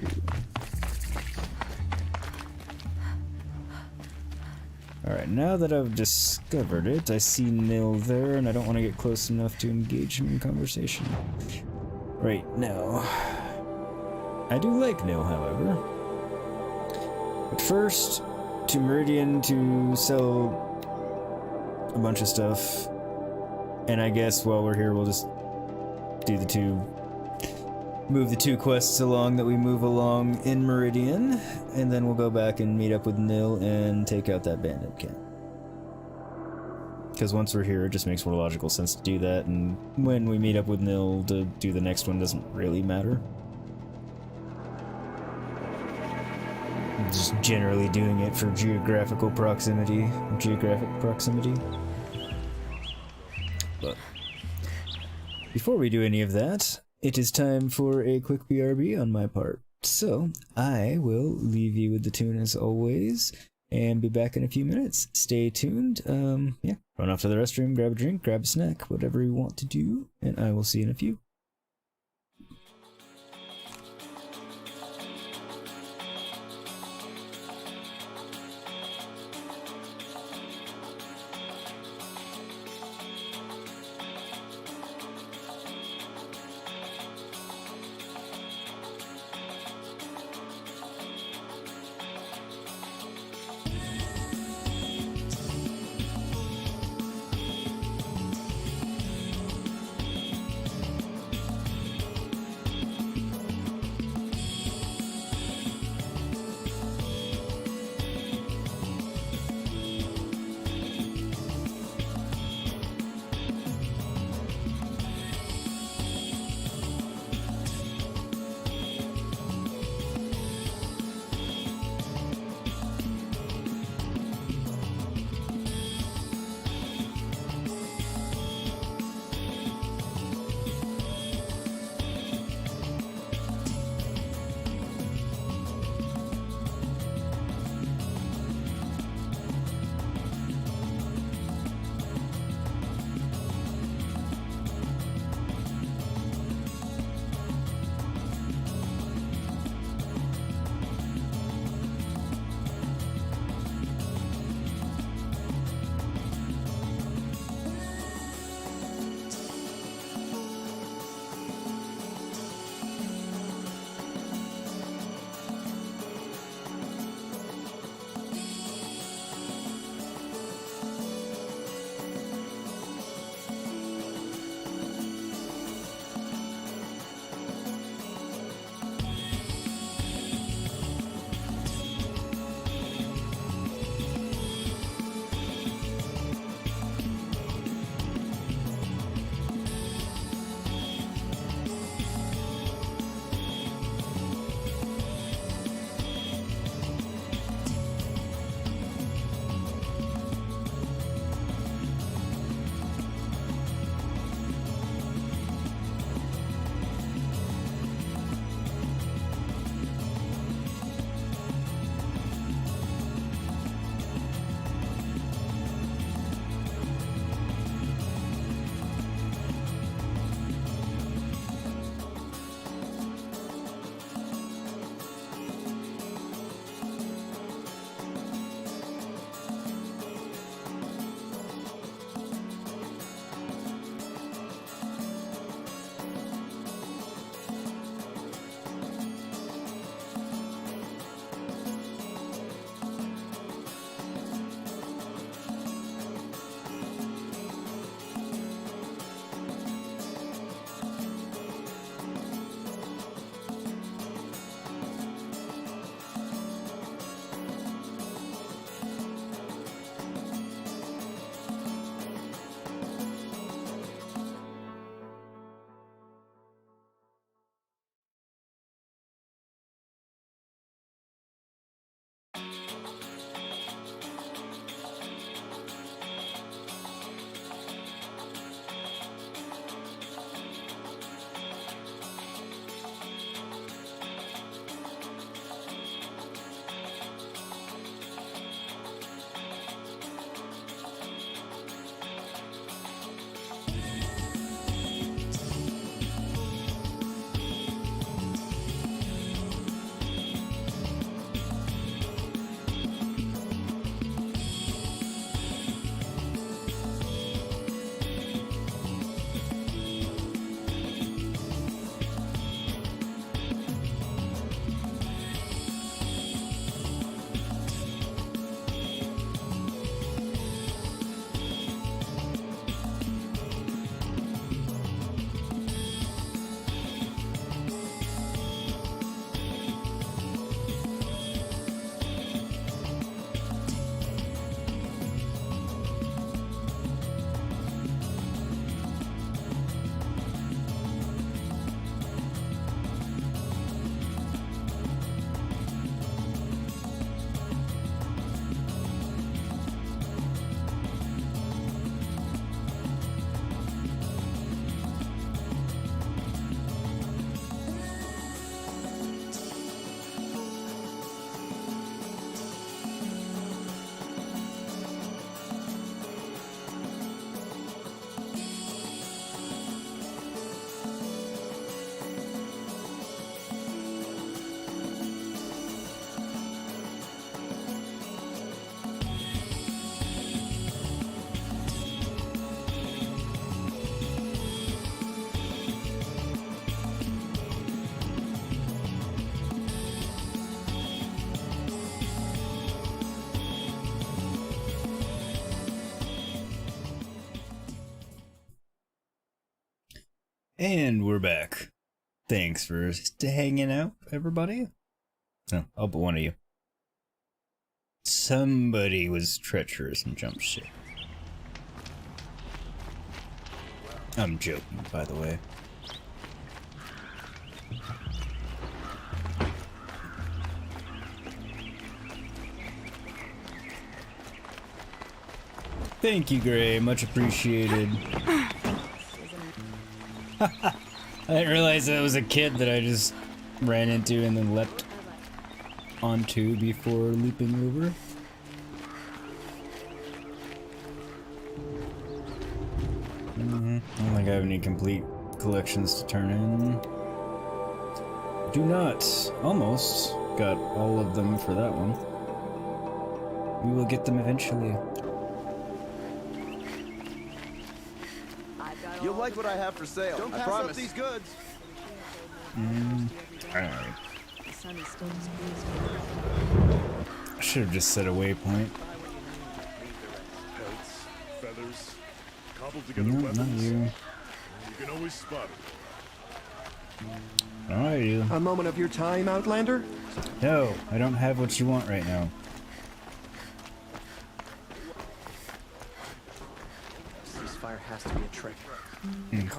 Alright, now that I've discovered it, I see Nil there, and I don't want to get close enough to engage him in conversation. Right now. I do like Nil, however. But first, to Meridian to sell a bunch of stuff, and I guess while we're here we'll just do move the 2 quests along that we move along in Meridian, and then we'll go back and meet up with Nil and take out that bandit camp. Because once we're here it just makes more logical sense to do that, and when we meet up with Nil to do the next one doesn't really matter. Just generally doing it for geographic proximity. But before we do any of that, it is time for a quick BRB on my part. So I will leave you with the tune as always, and be back in a few minutes. Stay tuned. Yeah, run off to the restroom, grab a drink, grab a snack, whatever you want to do, and I will see you in a few. And we're back. Thanks for hanging out, everybody. No, all but one of you. Somebody was treacherous and jumped ship. I'm joking, by the way. Thank you, Gray. Much appreciated. I didn't realize that was a kid that I just ran into and then leapt onto before leaping over. I don't think I have any complete collections to turn in. Do not. Almost got all of them for that one. We will get them eventually. You'll like what I have for sale. Don't pass up these goods. Alright. I should have just set a waypoint. Pelts, feathers, cobbled together No, weapons. not you. You can always spot it. Alright, you. A moment of your time, Outlander? No, I don't have what you want right now. This fire has to be a trick. Okay.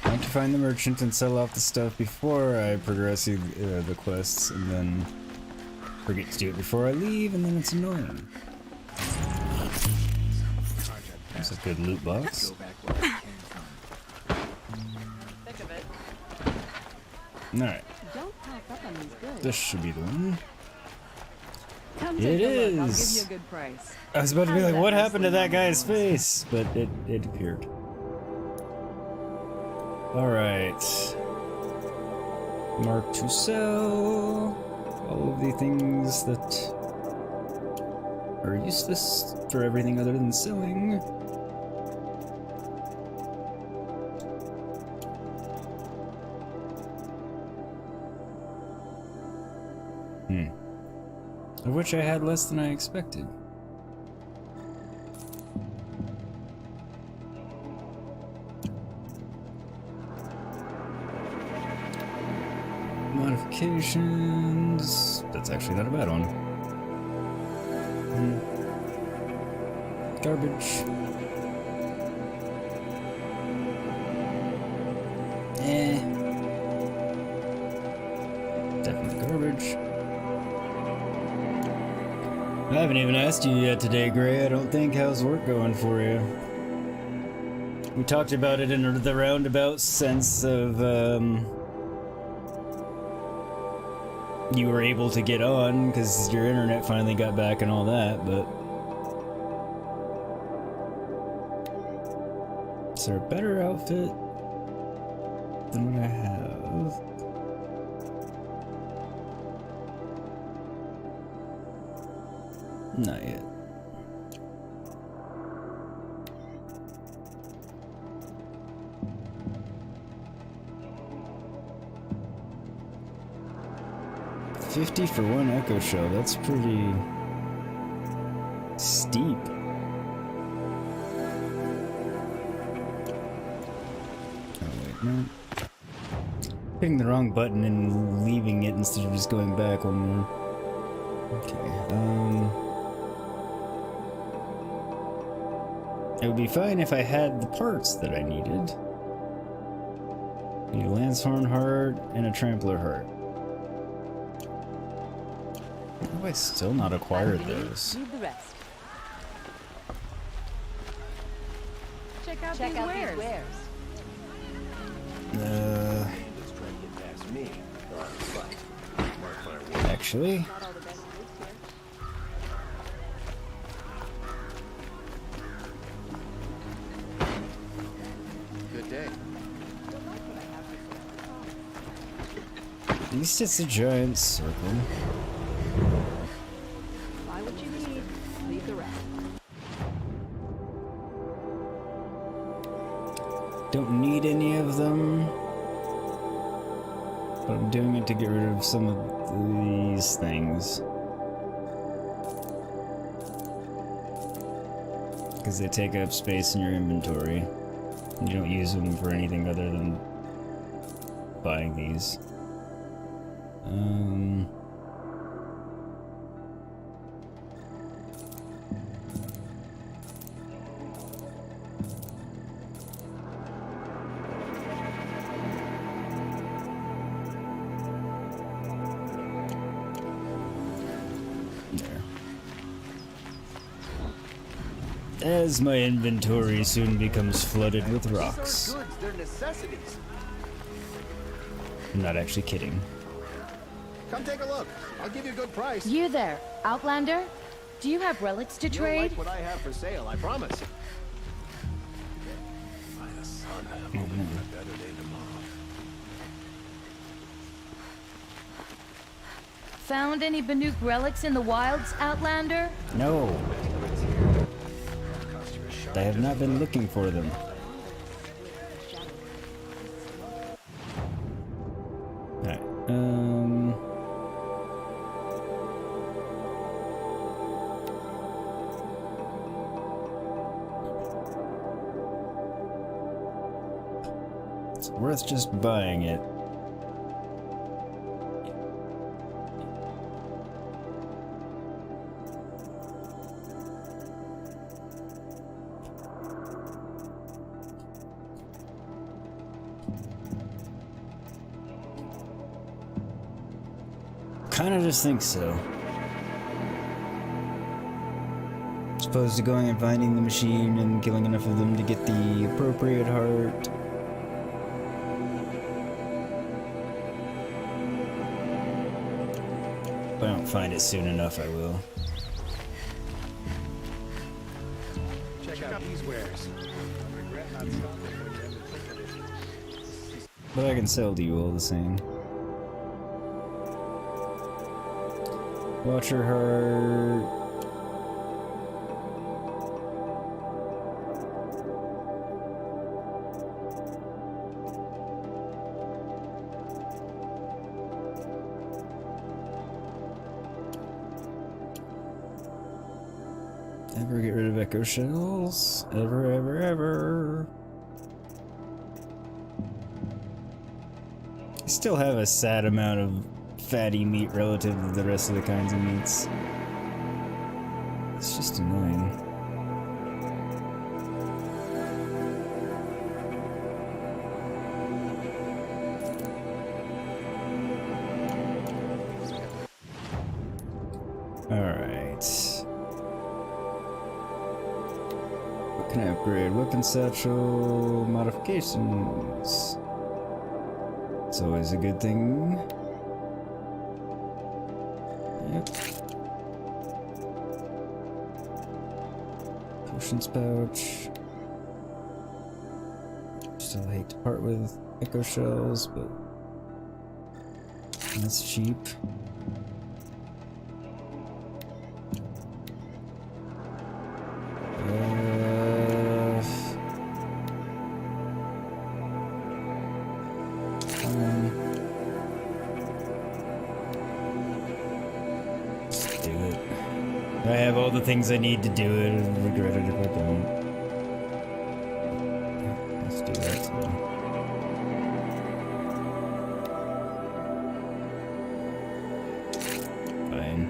I want to find the merchant and sell off the stuff before I progress the quests, and then forget to do it before I leave, and then it's annoying. That's a good loot box. Alright. This should be the one. It is! I'll give you a good price. I was about to be like, what happened to that guy's face? But it appeared. Alright. Mark to sell. All of the things that are useless for everything other than selling. Of which I had less than I expected. Modifications. That's actually not a bad one. Garbage. Definitely garbage. I haven't even asked you yet today, Gray. I don't think. How's work going for you? We talked about it in the roundabout sense of, you were able to get on because your internet finally got back and all that, but... Is there a better outfit than what I have? Not yet. $50 for one echo shell. That's pretty steep. Oh wait, no. Hitting the wrong button and leaving it instead of just going back one more. Okay. It would be fine if I had the parts that I needed. Need a Lancehorn heart and a Trampler heart. How have I still not acquired those? Need the rest. Check out these wares. Actually. Good day. At least it's a giant circle. Buy what you need, leave the rest. Don't need any of them. But I'm doing it to get rid of some of these things. Because they take up space in your inventory. And you don't use them for anything other than buying these. As my inventory soon becomes flooded with rocks. These aren't goods, they're necessities. I'm not actually kidding. Come take a look. I'll give you a good price. You there, Outlander? Do you have relics to You'll trade? like what I have for sale, I promise. Found any Banuk relics in the wilds, Outlander? No. I have not been looking for them. Alright, it's worth just buying it. Kinda just think so. As opposed to going and finding the machine and killing enough of them to get the appropriate heart. If I don't find it soon enough, I will. Check out these wares. But I can sell to you all the same. Watcher heart. Ever get rid of echo shells? Ever, ever, ever. I still have a sad amount of fatty meat relative to the rest of the kinds of meats. It's just annoying. Alright. What can I upgrade? Weapon satchel modifications. It's always a good thing. Yep. Potions pouch. Still hate to part with echo shells, but that's cheap. I have all the things I need to do it, and regret it if I don't. Let's do that too. Fine.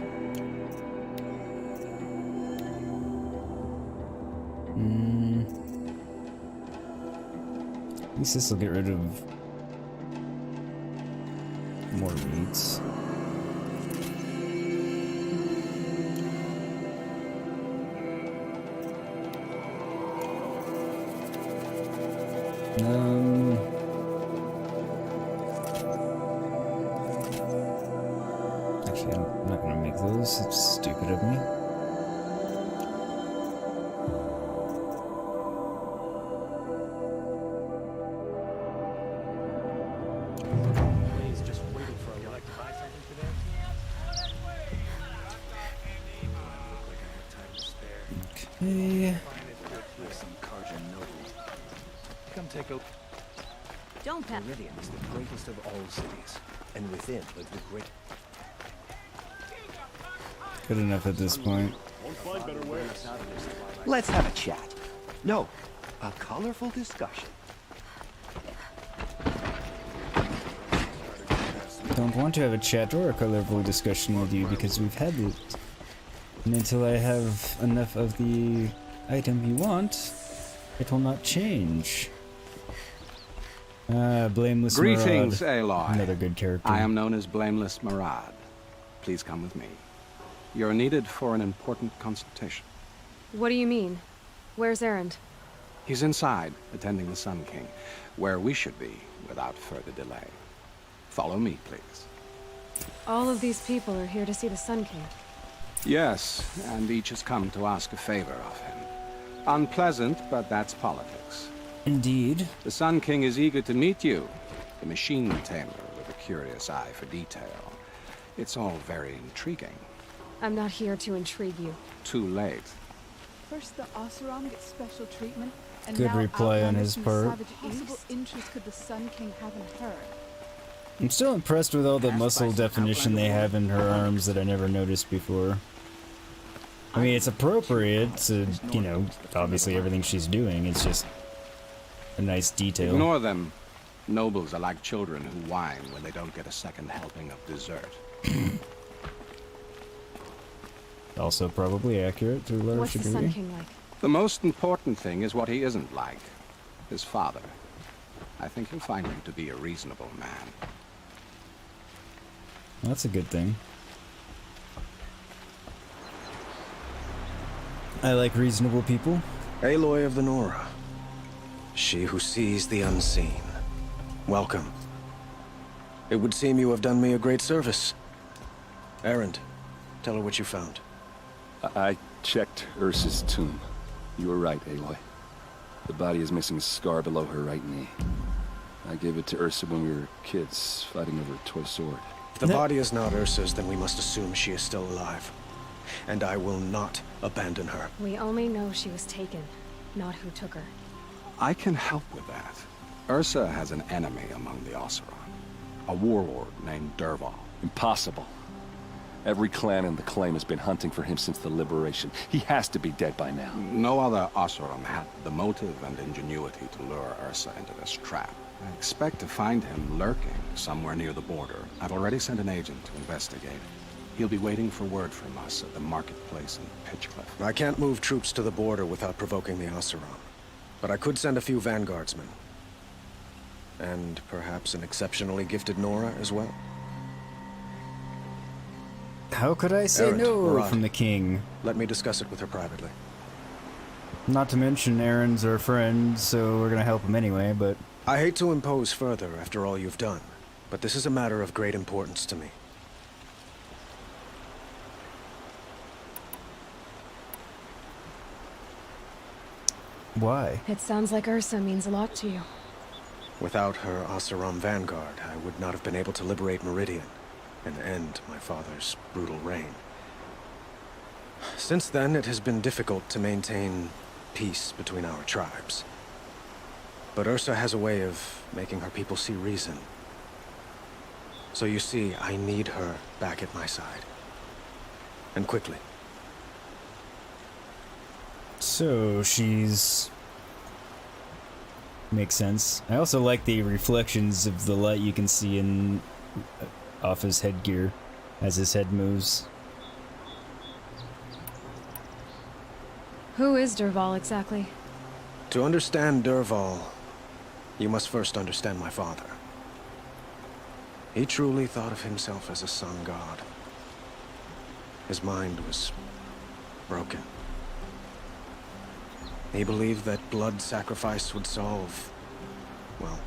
At least this will get rid of more meats. Actually, I'm not gonna make those. It's stupid of me. He's just waiting for a like to buy something today. Look like I have time to spare. Okay. Like some Cauldron noble. Come take a. Don't pass. Meridian is the greatest of all cities, and within live the great. Good enough at this point. Won't find better ways. Out of this while I Let's have a chat. No, a colorful discussion. Don't want to have a chat or a colorful discussion with you because we've had it. And until I have enough of the item you want, it will not change. Blameless Greetings, Marad. Aloy. Another good character. I am known as Blameless Marad. Please come with me. You're needed for an important consultation. What do you mean? Where's Erend? He's inside, attending the Sun King, where we should be without further delay. Follow me, please. All of these people are here to see the Sun King. Yes, and each has come to ask a favor of him. Unpleasant, but that's politics. Indeed. The Sun King is eager to meet you, the machine tamer with a curious eye for detail. It's all very intriguing. I'm not here to intrigue you. Too late. First the Oseram gets special treatment, and Good now reply on outlanders his from part. the savage possible interest could the Sun King have in her? I'm still impressed with all the muscle definition they have in her arms that I never noticed before. I mean, it's appropriate to, you know, obviously everything she's doing. It's just a nice detail. Ignore them. Nobles are like children who whine when they don't get a second helping of dessert. Also probably accurate to a large What's the degree. Sun King like? The most important thing is what he isn't like. His father. I think you'll find him to be a reasonable man. That's a good thing. I like reasonable people. Aloy of the Nora. She who sees the unseen. Welcome. It would seem you have done me a great service. Erend, tell her what you found. I checked Ursa's tomb. You were right, Aloy. The body is missing a scar below her right knee. I gave it to Ursa when we were kids, fighting over a toy sword. If the body is not Ursa's, then we must assume she is still alive. And I will not abandon her. We only know she was taken, not who took her. I can help with that. Ursa has an enemy among the Oseram. A warlord named Dervahl. Impossible. Every clan in the claim has been hunting for him since the liberation. He has to be dead by now. No other Oseram had the motive and ingenuity to lure Ursa into this trap. I expect to find him lurking somewhere near the border. I've already sent an agent to investigate. He'll be waiting for word from us at the marketplace in Pitchcliff. I can't move troops to the border without provoking the Oseram. But I could send a few vanguardsmen. And perhaps an exceptionally gifted Nora as well. How could I say Erend, no Marad. from the king? Let me discuss it with her privately. Not to mention Erend's our friend, so we're gonna help him anyway, but... I hate to impose further after all you've done, but this is a matter of great importance to me. Why? It sounds like Ursa means a lot to you. Without her Oseram vanguard, I would not have been able to liberate Meridian and end my father's brutal reign. Since then, it has been difficult to maintain peace between our tribes. But Ursa has a way of making her people see reason. So you see, I need her back at my side. And quickly. So, she's... Makes sense. I also like the reflections of the light you can see in off his headgear as his head moves. Who is Dervahl exactly? To understand Dervahl, you must first understand my father. He truly thought of himself as a sun god. His mind was broken. He believed that blood sacrifice would solve, well,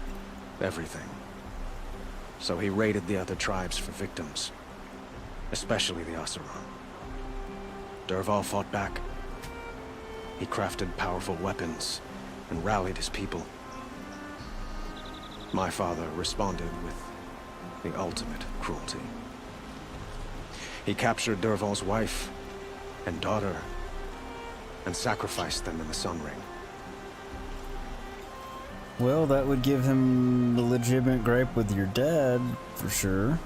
everything. So he raided the other tribes for victims, especially the Oseram. Dervahl fought back. He crafted powerful weapons and rallied his people. My father responded with the ultimate cruelty. He captured Dervahl's wife and daughter and sacrificed them in the Sun Ring. Well, that would give him a legitimate gripe with your dad, for sure.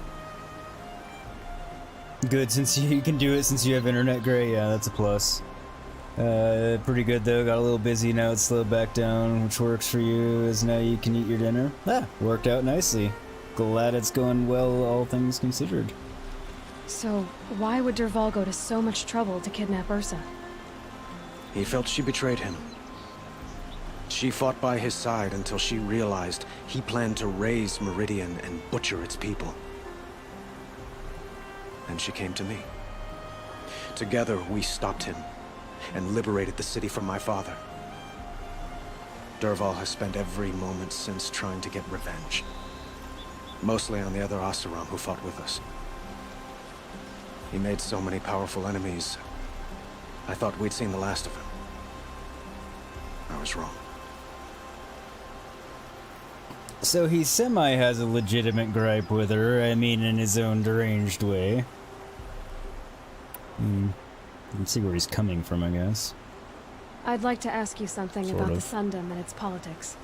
Good, since you can do it since you have internet gray, yeah, that's a plus. Pretty good though, got a little busy, now it's slowed back down, which works for you, as now you can eat your dinner. Ah, worked out nicely. Glad it's going well, all things considered. So, why would Dervahl go to so much trouble to kidnap Ursa? He felt she betrayed him. She fought by his side until she realized he planned to raise Meridian and butcher its people. And she came to me. Together, we stopped him and liberated the city from my father. Dervahl has spent every moment since trying to get revenge. Mostly on the other Oseram who fought with us. He made so many powerful enemies, I thought we'd seen the last of him. I was wrong. So he semi has a legitimate gripe with her, I mean in his own deranged way. Let's see where he's coming from, I guess. I'd like to ask you something Sort about of. the Sundom and its politics.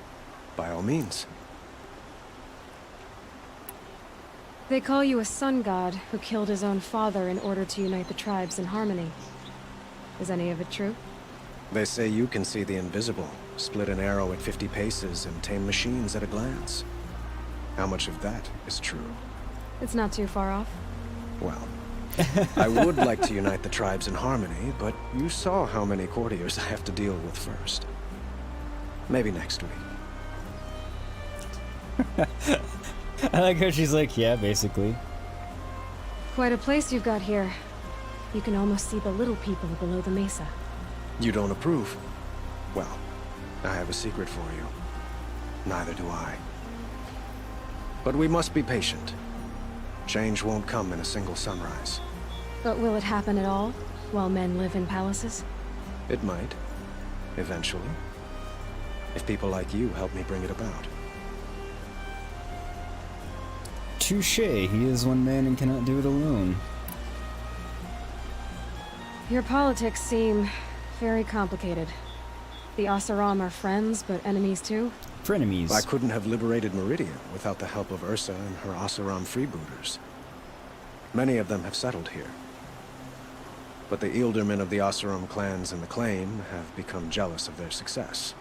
By all means. They call you a sun god who killed his own father in order to unite the tribes in harmony. Is any of it true? They say you can see the invisible, split an arrow at 50 paces, and tame machines at a glance. How much of that is true? It's not too far off. Well, I would like to unite the tribes in harmony, but you saw how many courtiers I have to deal with first. Maybe next week. I like how she's like, yeah, basically. Quite a place you've got here. You can almost see the little people below the mesa. You don't approve? Well, I have a secret for you. Neither do I. But we must be patient. Change won't come in a single sunrise. But will it happen at all, while men live in palaces? It might. Eventually. If people like you help me bring it about. Touche, he is one man and cannot do it alone. Your politics seem very complicated. The Oseram are friends, but enemies too? Frenemies. I couldn't have liberated Meridian without the help of Ursa and her Oseram freebooters. Many of them have settled here. But the ealdormen of the Oseram clans in the Claim have become jealous of their success.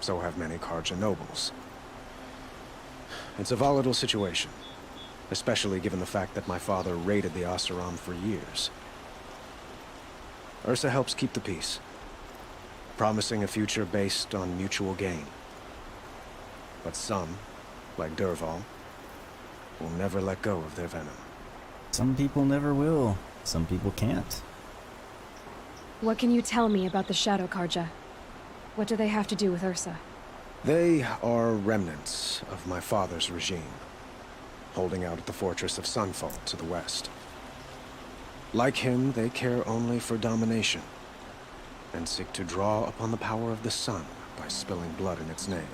So have many Carja nobles. It's a volatile situation, especially given the fact that my father raided the Oseram for years. Ursa helps keep the peace, promising a future based on mutual gain. But some, like Dervahl, will never let go of their venom. Some people never will. Some people can't. What can you tell me about the Shadow Carja? What do they have to do with Ursa? They are remnants of my father's regime, holding out at the fortress of Sunfall to the west. Like him, they care only for domination, and seek to draw upon the power of the sun by spilling blood in its name.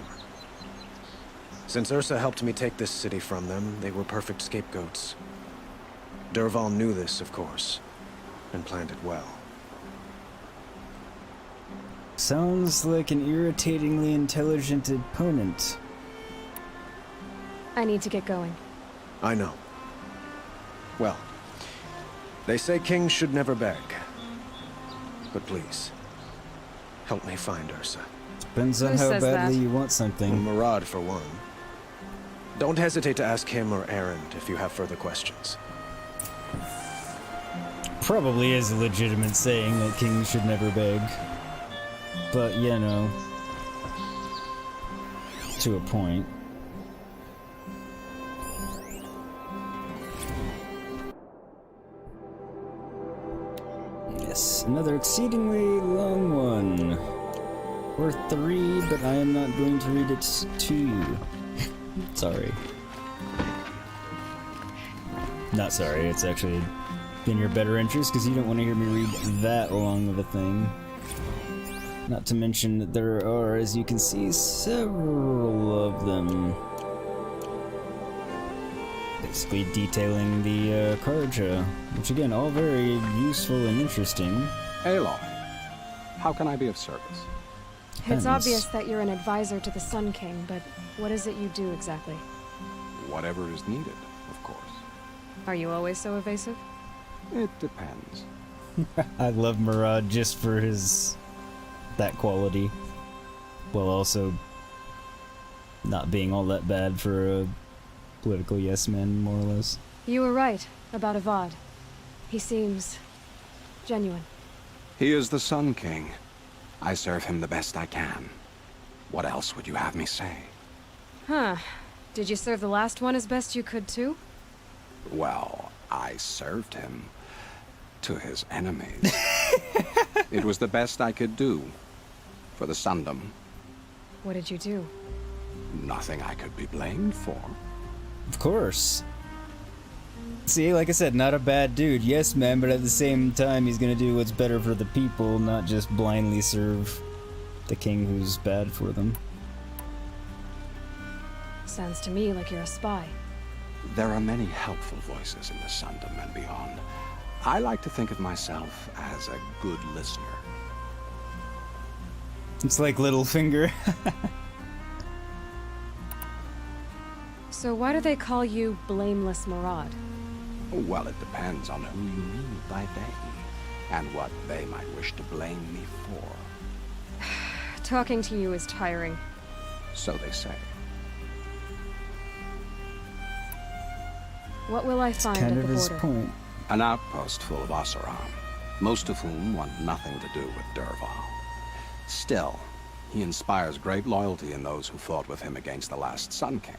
Since Ursa helped me take this city from them, they were perfect scapegoats. Dervahl knew this, of course, and planned it well. Sounds like an irritatingly intelligent opponent. I need to get going. I know. Well, they say kings should never beg. But please, help me find Ursa. Depends on Who how says badly that? you want something. Murad, for one. Don't hesitate to ask him or Erend if you have further questions. Probably is a legitimate saying that kings should never beg. But, you know, to a point. Yes, another exceedingly long one. Worth 3, but I am not going to read it to you. Sorry. Not sorry, it's actually in your better interest because you don't want to hear me read that long of a thing. Not to mention that there are, as you can see, several of them. Basically detailing the Carja, which again, all very useful and interesting. Aloy, how can I be of service? It's Depends. obvious that you're an advisor to the Sun King, but what is it you do exactly? Whatever is needed, of course. Are you always so evasive? It depends. I love Murad just for that quality, while also not being all that bad for a political yes man, more or less. You were right about Avad. He seems genuine. He is the Sun King. I serve him the best I can. What else would you have me say? Huh. Did you serve the last one as best you could too? Well, I served him to his enemies. It was the best I could do for the Sundom. What did you do? Nothing I could be blamed for. Of course. See, like I said, not a bad dude, yes man, but at the same time he's gonna do what's better for the people, not just blindly serve the king who's bad for them. Sounds to me like you're a spy. There are many helpful voices in the Sundom and beyond. I like to think of myself as a good listener. It's like Littlefinger. So why do they call you Blameless Murad? Well, it depends on who you mean by they, and what they might wish to blame me for. Talking to you is tiring. So they say. What will I find Kind at of the his border? point. An outpost full of Oseram, most of whom want nothing to do with Dervahl. Still, he inspires great loyalty in those who fought with him against the last Sun King.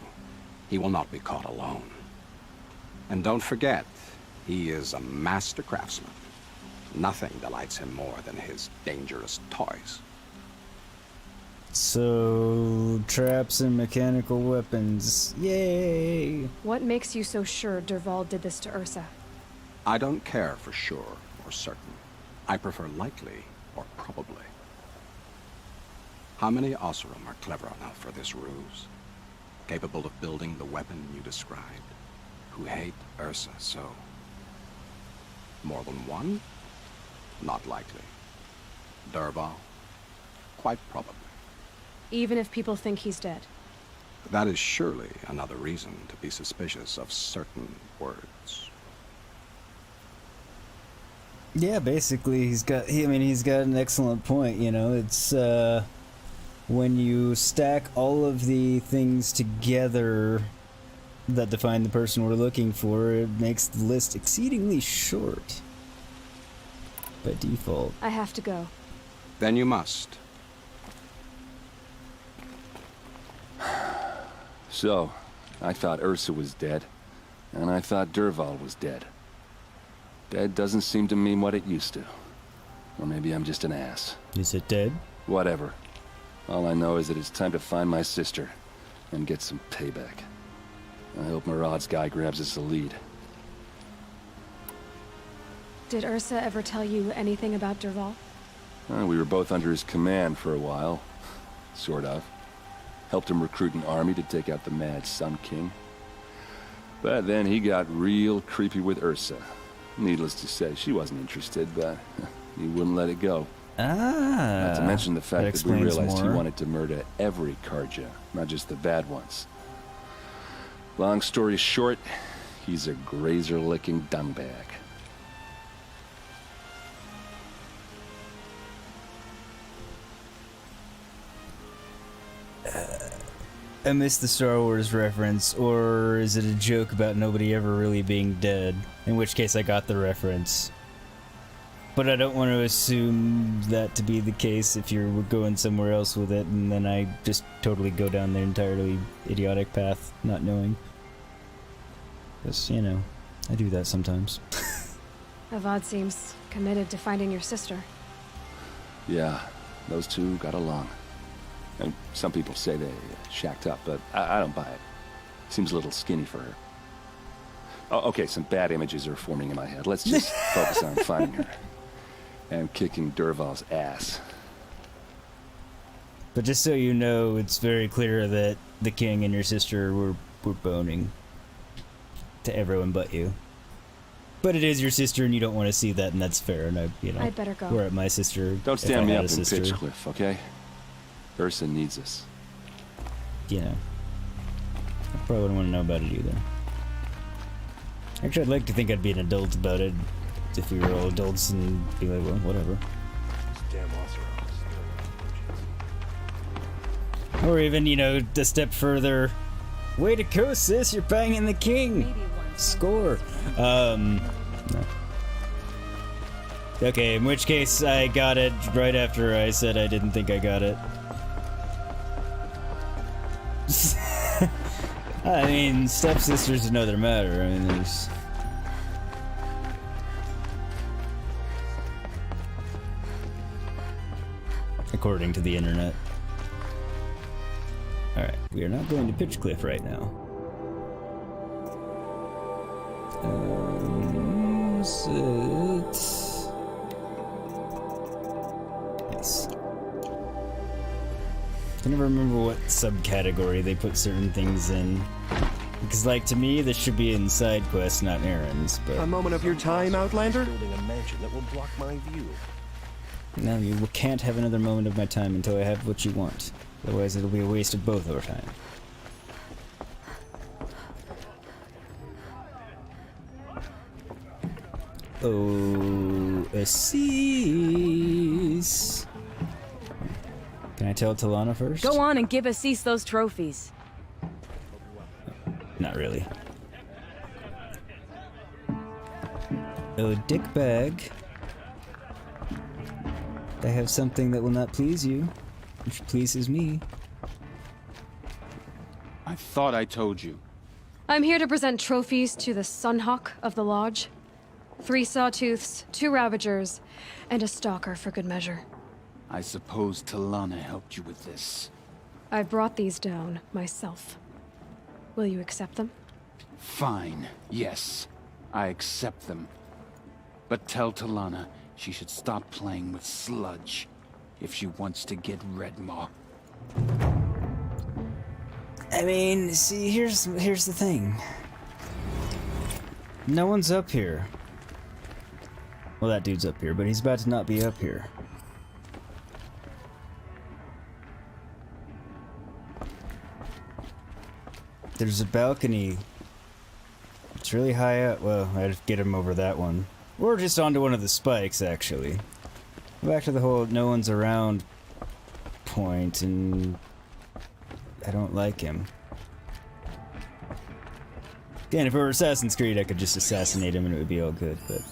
He will not be caught alone. And don't forget, he is a master craftsman. Nothing delights him more than his dangerous toys. So, traps and mechanical weapons. Yay! What makes you so sure Dervahl did this to Ursa? I don't care for sure or certain. I prefer likely or probably. How many Oseram are clever enough for this ruse? Capable of building the weapon you described? Who hate Ursa so? More than one? Not likely. Dervahl? Quite probably. Even if people think he's dead? That is surely another reason to be suspicious of certain words. Yeah, basically he's got an excellent point, you know. It's when you stack all of the things together that define the person we're looking for, it makes the list exceedingly short by default. I have to go. Then you must. So, I thought Ursa was dead, and I thought Dervahl was dead. Dead doesn't seem to mean what it used to. Or maybe I'm just an ass. Is it dead? Whatever. All I know is that it's time to find my sister and get some payback. I hope Murad's guy grabs us a lead. Did Ursa ever tell you anything about Dervahl? We were both under his command for a while. Sort of. Helped him recruit an army to take out the mad Sun King. But then he got real creepy with Ursa. Needless to say, she wasn't interested, but he wouldn't let it go. Not to mention the fact that we realized he wanted to murder every Karja, not just the bad ones. Long story short, he's a grazer-licking dungbag. I missed the Star Wars reference, or is it a joke about nobody ever really being dead? In which case I got the reference. But I don't want to assume that to be the case if you're going somewhere else with it, and then I just totally go down the entirely idiotic path, not knowing. Because, you know, I do that sometimes. Avad seems committed to finding your sister. Yeah, those two got along. And some people say they shacked up, but I don't buy it. Seems a little skinny for her. Oh, okay, some bad images are forming in my head. Let's just focus on finding her. And kicking Dervahl's ass. But just so you know, it's very clear that the king and your sister were boning. To everyone but you. But it is your sister and you don't want to see that, and that's fair, and I'd better go. We're at my sister. Don't stand me up in Pitchcliff, okay? Ursa needs us. You know. I probably wouldn't want to know about it either. Actually, I'd like to think I'd be an adult about it. if we were all adults and be like, well, whatever. Damn Oseram. Or even, you know, a step further. Way to go, sis! You're banging the king. Score. No. Okay, in which case I got it right after I said I didn't think I got it. I mean, stepsister's another matter. I mean, there's... according to the internet. Alright, we are not going to Pitchcliff right now. Is it... Yes. I never remember what subcategory they put certain things in. Because, like, to me, this should be in side quests, not errands, but... A moment of your time, Outlander? Building a mansion that will block my view. No, you can't have another moment of my time until I have what you want. Otherwise, it'll be a waste of both our time. Oh, Ahsis. Can I tell Telanah first? Go on and give Ahsis those trophies. Not really. Oh, dick bag. I have something that will not please you, which pleases me. I thought I told you. I'm here to present trophies to the Sunhawk of the Lodge. 3 Sawtooths, 2 Ravagers, and a Stalker for good measure. I suppose Telanah helped you with this. I brought these down myself. Will you accept them? Fine, yes. I accept them. But tell Telanah she should stop playing with sludge if she wants to get Redmaw. I mean, see, here's the thing. No one's up here. Well, that dude's up here, but he's about to not be up here. There's a balcony. It's really high up. Well, I'd get him over that one. Or just onto one of the spikes, actually. Back to the whole no one's around point, and I don't like him. Again, if it were Assassin's Creed, I could just assassinate him and it would be all good, but...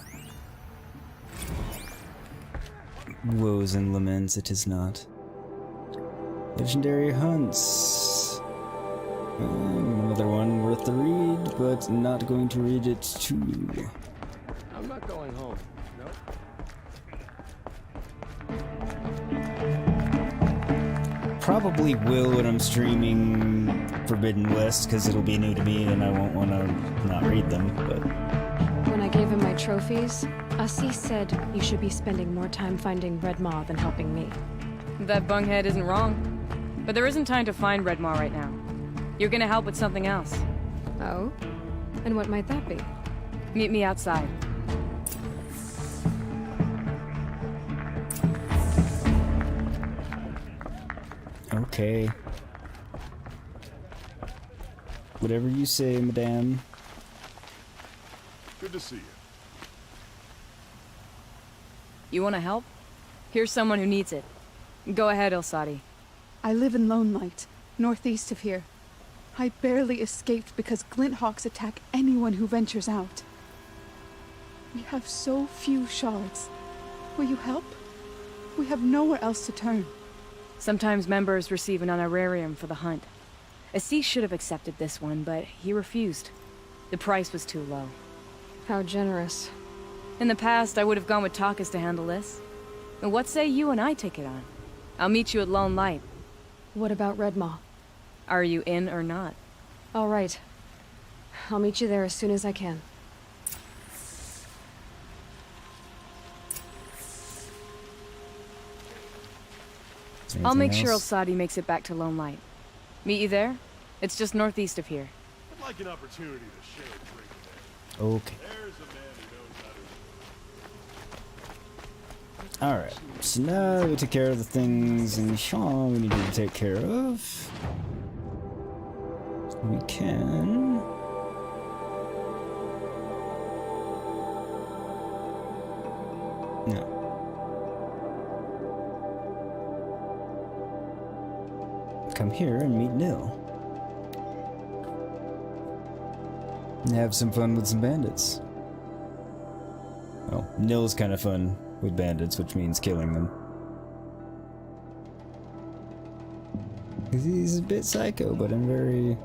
woes and laments, it is not. Legendary hunts. Another one worth the read, but not going to read it too. I'm not going home. Nope. Probably will when I'm streaming Forbidden West, because it'll be new to me and I won't want to not read them, but... When I gave him my trophies, Ahsis said you should be spending more time finding Redmaw than helping me. That bunghead isn't wrong. But there isn't time to find Redmaw right now. You're gonna help with something else. Oh? And what might that be? Meet me outside. Okay. Whatever you say, madame. Good to see you. You wanna help? Here's someone who needs it. Go ahead, Elsadi. I live in Lone Light, northeast of here. I barely escaped because Glinthawks attack anyone who ventures out. We have so few shards. Will you help? We have nowhere else to turn. Sometimes members receive an honorarium for the hunt. Ahsis should have accepted this one, but he refused. The price was too low. How generous. In the past, I would have gone with Takas to handle this. But what say you and I take it on? I'll meet you at Lone Light. What about Redmaw? Are you in or not? All right. I'll meet you there as soon as I can. I'll make sure Elsadi makes it back to Lone Light. Meet you there? It's just northeast of here. I'd like an opportunity to share a drink with him. Okay. There's a man who knows how to... Alright, so now that we took care of the things in Sean we needed to take care of. We can... No. Come here and meet Nil. And have some fun with some bandits. Well, Nil's kind of fun with bandits, which means killing them. He's a bit psycho, but in a very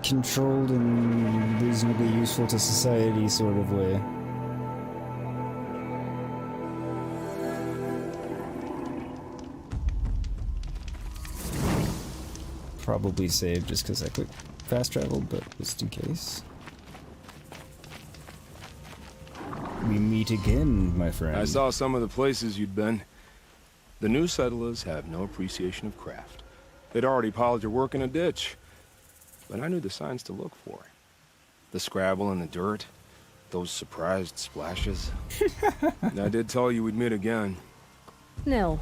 controlled and reasonably useful to society sort of way. Probably saved just because I quick fast traveled, but just in case. We meet again, my friend. I saw some of the places you'd been. The new settlers have no appreciation of craft. They'd already piled your work in a ditch. But I knew the signs to look for. The scrabble in the dirt, those surprised splashes. And I did tell you we'd meet again. Nil.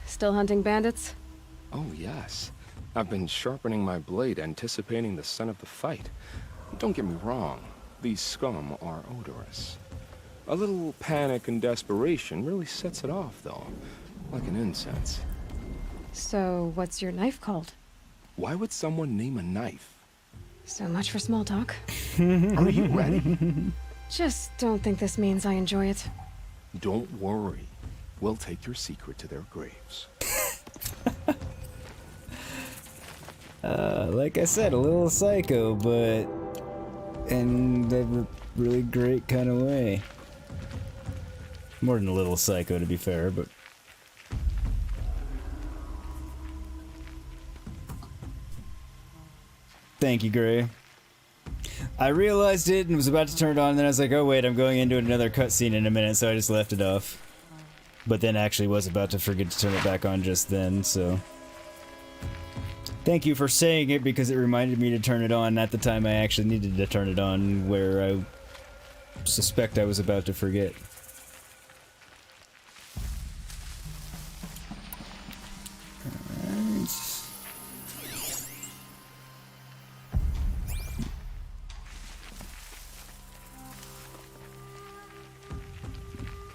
Still hunting bandits? Oh, yes. I've been sharpening my blade, anticipating the scent of the fight. Don't get me wrong, these scum are odorous. A little panic and desperation really sets it off, though. Like an incense. So, what's your knife called? Why would someone name a knife? So much for small talk. Are you ready? Just don't think this means I enjoy it. Don't worry. We'll take your secret to their graves. Like I said, a little psycho, but in a really great kind of way. More than a little psycho, to be fair, but... Thank you, Gray. I realized it and was about to turn it on, and then I was like, oh wait, I'm going into another cutscene in a minute, so I just left it off. But then actually was about to forget to turn it back on just then, so... Thank you for saying it, because it reminded me to turn it on at the time I actually needed to turn it on, where I suspect I was about to forget. Alright.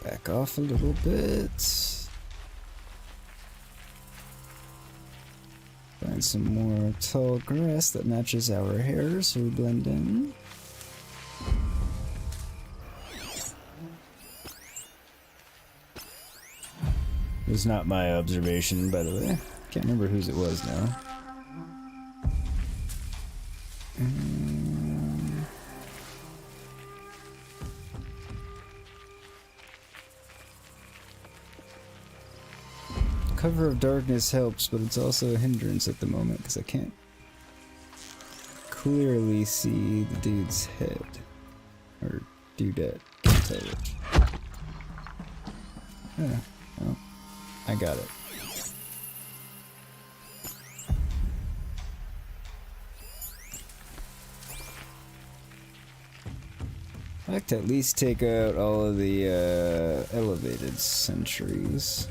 Back off a little bit. Find some more tall grass that matches our hair so we blend in. It was not my observation, by the way. Can't remember whose it was now. Cover of darkness helps, but it's also a hindrance at the moment because I can't clearly see the dude's head. Or dudette. Can't tell which. Yeah, well, I got it. I'd like to at least take out all of the elevated sentries.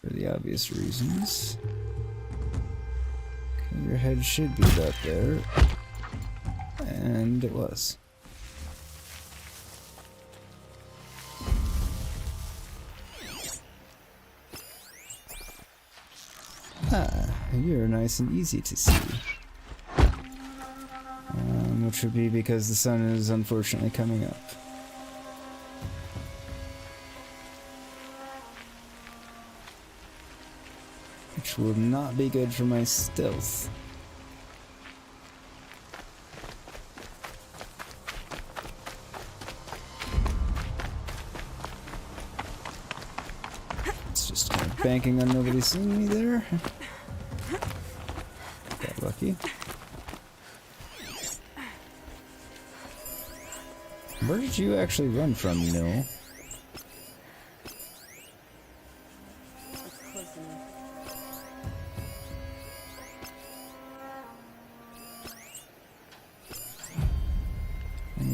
For the obvious reasons. Okay, your head should be about there. And it was. Ah, you're nice and easy to see. Which would be because the sun is unfortunately coming up. Which will not be good for my stealth. It's just kind of banking on nobody seeing me there. Got lucky. Where did you actually run from, Nil?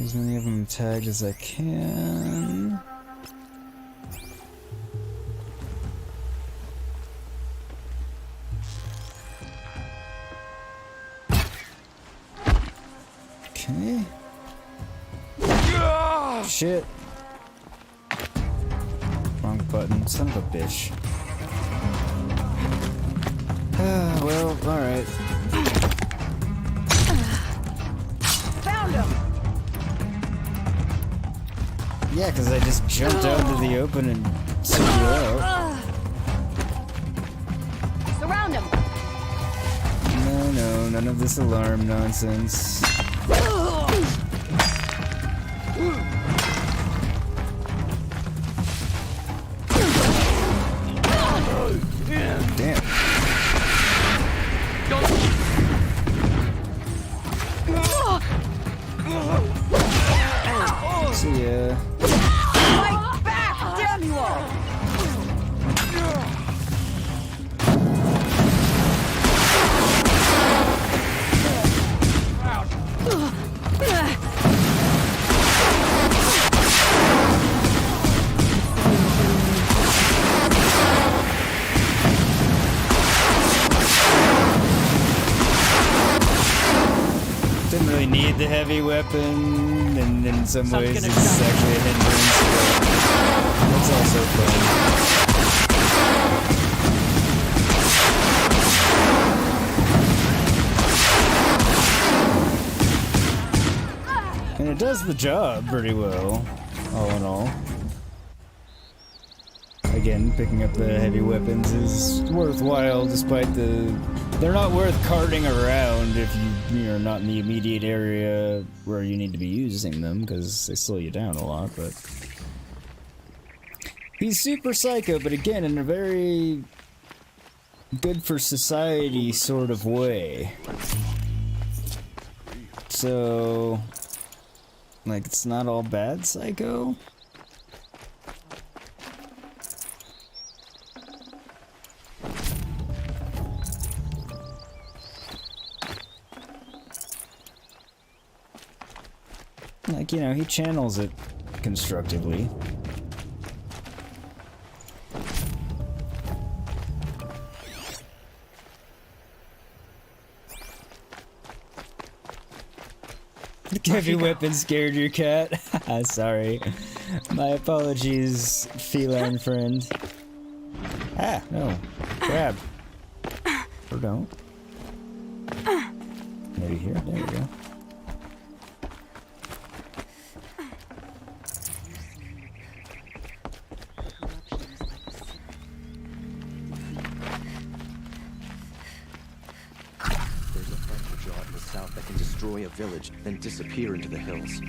As many of them tagged as I can. Okay. shit. Wrong button, son of a bitch. Well, alright. Found him! Yeah, because I just jumped out into the open and took you out. Surround him! No, none of this alarm nonsense. Damn. See ya. Fight back! Damn you all! Didn't really need the heavy weapon, and in some ways it's actually a hindrance, but it's also fun. And it does the job pretty well, all in all. Again, picking up the heavy weapons is worthwhile, despite the... They're not worth carting around if you're not in the immediate area where you need to be using them, because they slow you down a lot, but... He's super psycho, but again, in a very... good for society sort of way. So... like, it's not all bad psycho? Like, you know, he channels it constructively. The heavy weapon scared your cat? Sorry. My apologies, feline friend. Ah, no. Grab. Or don't. Maybe here. There we go. A village, then disappear into the hills.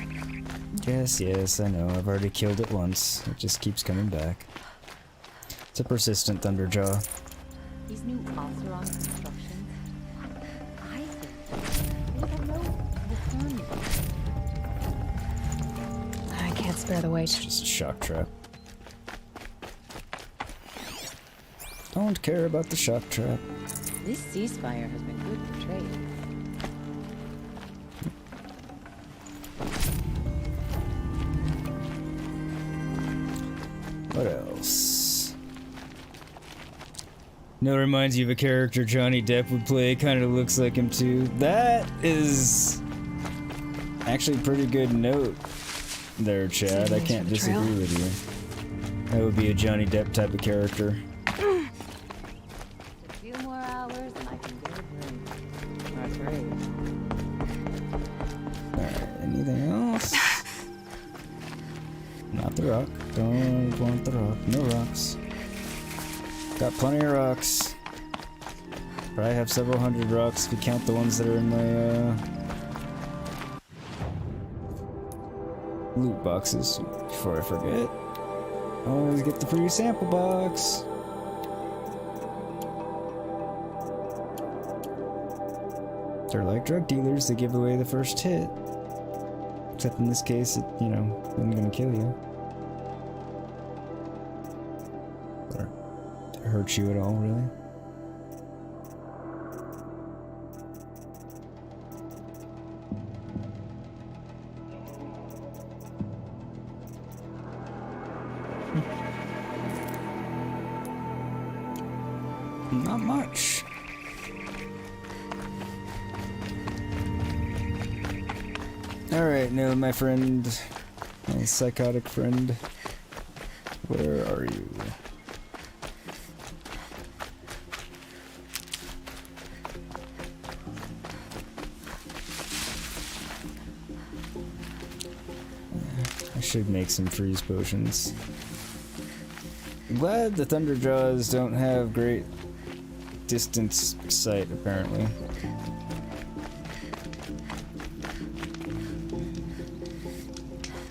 Yes, I know. I've already killed it once. It just keeps coming back. It's a persistent Thunderjaw. These new Oseron constructions, I think they have no return. I can't spare the weight. It's just a shock trap. Don't care about the shock trap. This ceasefire has been good for trade. What else? No, reminds you of a character Johnny Depp would play. Kind of looks like him too. That is actually a pretty good note there, Chad. I can't disagree with you. That would be a Johnny Depp type of character. A few more hours and I can get a drink. That's right. Alright, anything else? Not the rock. Don't want the rock. No rocks. Got plenty of rocks. Probably have several hundred rocks if you count the ones that are in my loot boxes. Before I forget, always get the free sample box. They're like drug dealers, they give away the first hit. Except in this case, it, you know, isn't gonna kill you. Or hurt you at all, really. Not much. Alright, now my friend, My psychotic friend. Where are you? I should make some freeze potions. I'm glad the Thunderjaws don't have great distance sight, apparently.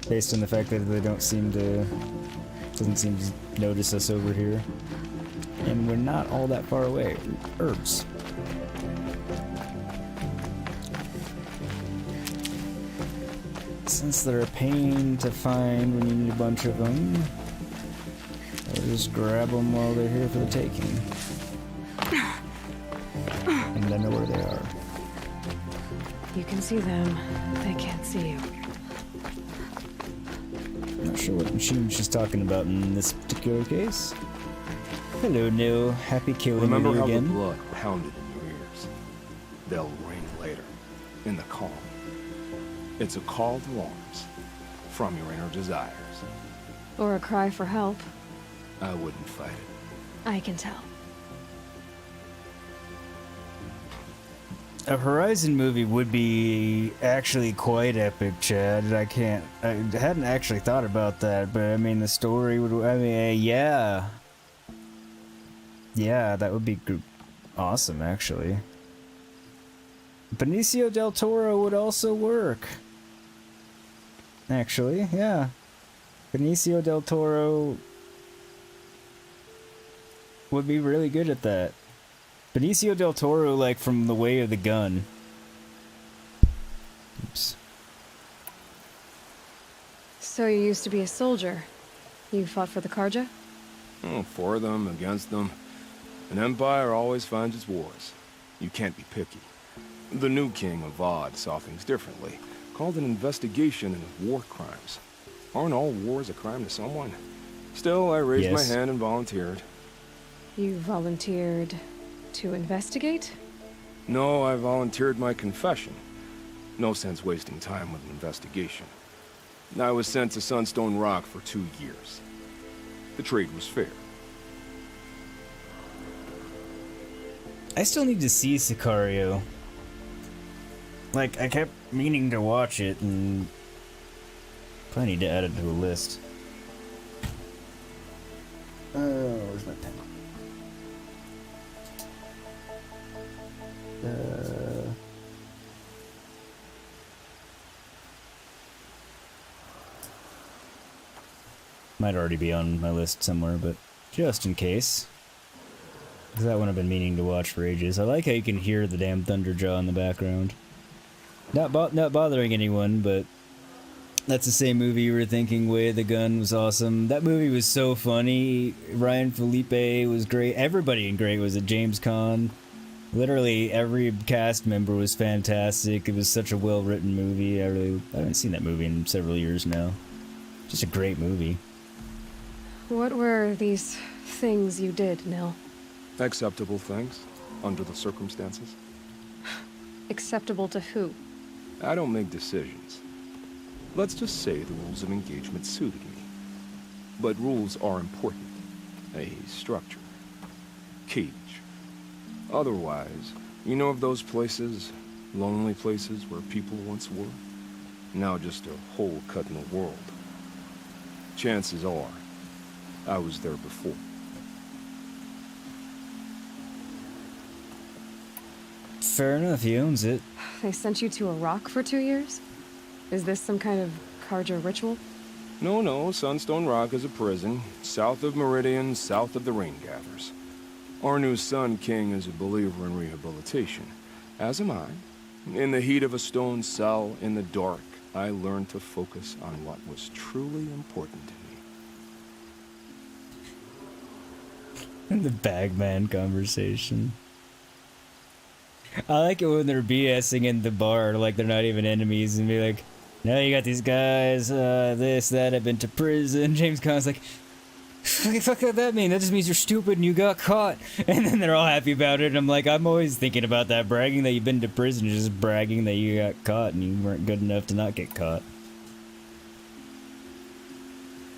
Based on the fact that they doesn't seem to notice us over here. And we're not all that far away. Herbs. Since they're a pain to find when you need a bunch of them, I'll just grab them while they're here for the taking. And I know where they are. You can see them. They can't see you. Not sure what machine she's talking about in this particular case. Hello, Nil. Happy killing Remember you how again. the blood pounded in your ears? They'll ring later, in the calm. It's a call to arms, from your inner desires. Or a cry for help. I wouldn't fight it. I can tell. A Horizon movie would be actually quite epic, Chad. I hadn't actually thought about that, but I mean, the story would, yeah. Yeah, that would be awesome, actually. Benicio del Toro would also work. Actually, yeah. Benicio del Toro would be really good at that. Benicio del Toro, like, from The Way of the Gun. Oops. So you used to be a soldier. You fought for the Karja? Oh, for them, against them. An empire always finds its wars. You can't be picky. The new king of Vod saw things differently. Called an investigation into war crimes. Aren't all wars a crime to someone? Still, I raised my hand and volunteered. You volunteered to investigate? No, I volunteered my confession. No sense wasting time with an investigation. I was sent to Sunstone Rock for 2 years. The trade was fair. I still need to see Sicario. Like, I kept meaning to watch it, and probably need to add it to the list. Where's my pen? Might already be on my list somewhere, but just in case. Because that one I've been meaning to watch for ages. I like how you can hear the damn Thunderjaw in the background. Not bothering anyone, but that's the same movie you were thinking. Way of the Gun was awesome. That movie was so funny. Ryan Felipe was great. Everybody in great was it. James Caan. Literally every cast member was fantastic. It was such a well-written movie. I haven't seen that movie in several years now. Just a great movie. What were these things you did, Nil? Acceptable things, under the circumstances. Acceptable to who? I don't make decisions. Let's just say the rules of engagement suited me. But rules are important. A structure. Cage. Otherwise, you know of those places, lonely places where people once were? Now just a hole cut in the world. Chances are, I was there before. Fair enough, he owns it. They sent you to a rock for 2 years? Is this some kind of Karja ritual? No, Sunstone Rock is a prison, south of Meridian, south of the Rain Gathers. Our new Sun King is a believer in rehabilitation, as am I. In the heat of a stone cell, in the dark, I learned to focus on what was truly important to me. The bagman conversation. I like it when they're BSing in the bar, like they're not even enemies, and be like, no, you got these guys, this, that, I've been to prison. James Caan's like, what the fuck does that mean? That just means you're stupid and you got caught. And then they're all happy about it. And I'm like, I'm always thinking about that. Bragging that you've been to prison is just bragging that you got caught and you weren't good enough to not get caught.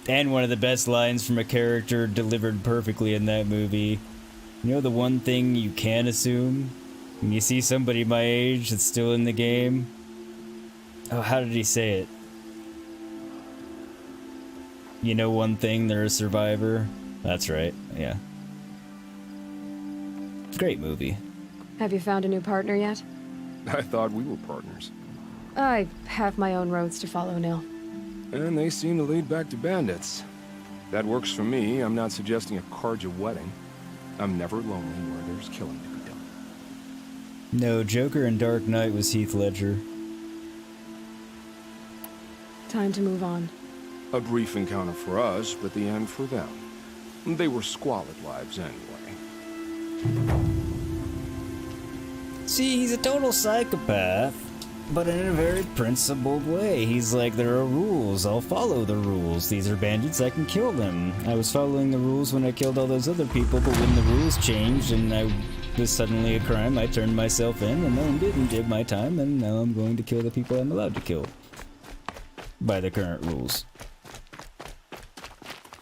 And one of the best lines from a character delivered perfectly in that movie. You know the one thing you can assume when you see somebody my age that's still in the game? Oh, how did he say it? You know one thing, they're a survivor. That's right, yeah. Great movie. Have you found a new partner yet? I thought we were partners. I have my own roads to follow now. And they seem to lead back to bandits. That works for me. I'm not suggesting a Carja wedding. I'm never lonely where there's killing to be done. No, Joker in Dark Knight was Heath Ledger. Time to move on. A brief encounter for us, but the end for them. They were squalid lives anyway. See, he's a total psychopath, but in a very principled way. He's like, there are rules, I'll follow the rules. These are bandits, I can kill them. I was following the rules when I killed all those other people, but when the rules changed and I was suddenly a crime, I turned myself in and no one did my time, and now I'm going to kill the people I'm allowed to kill. By the current rules.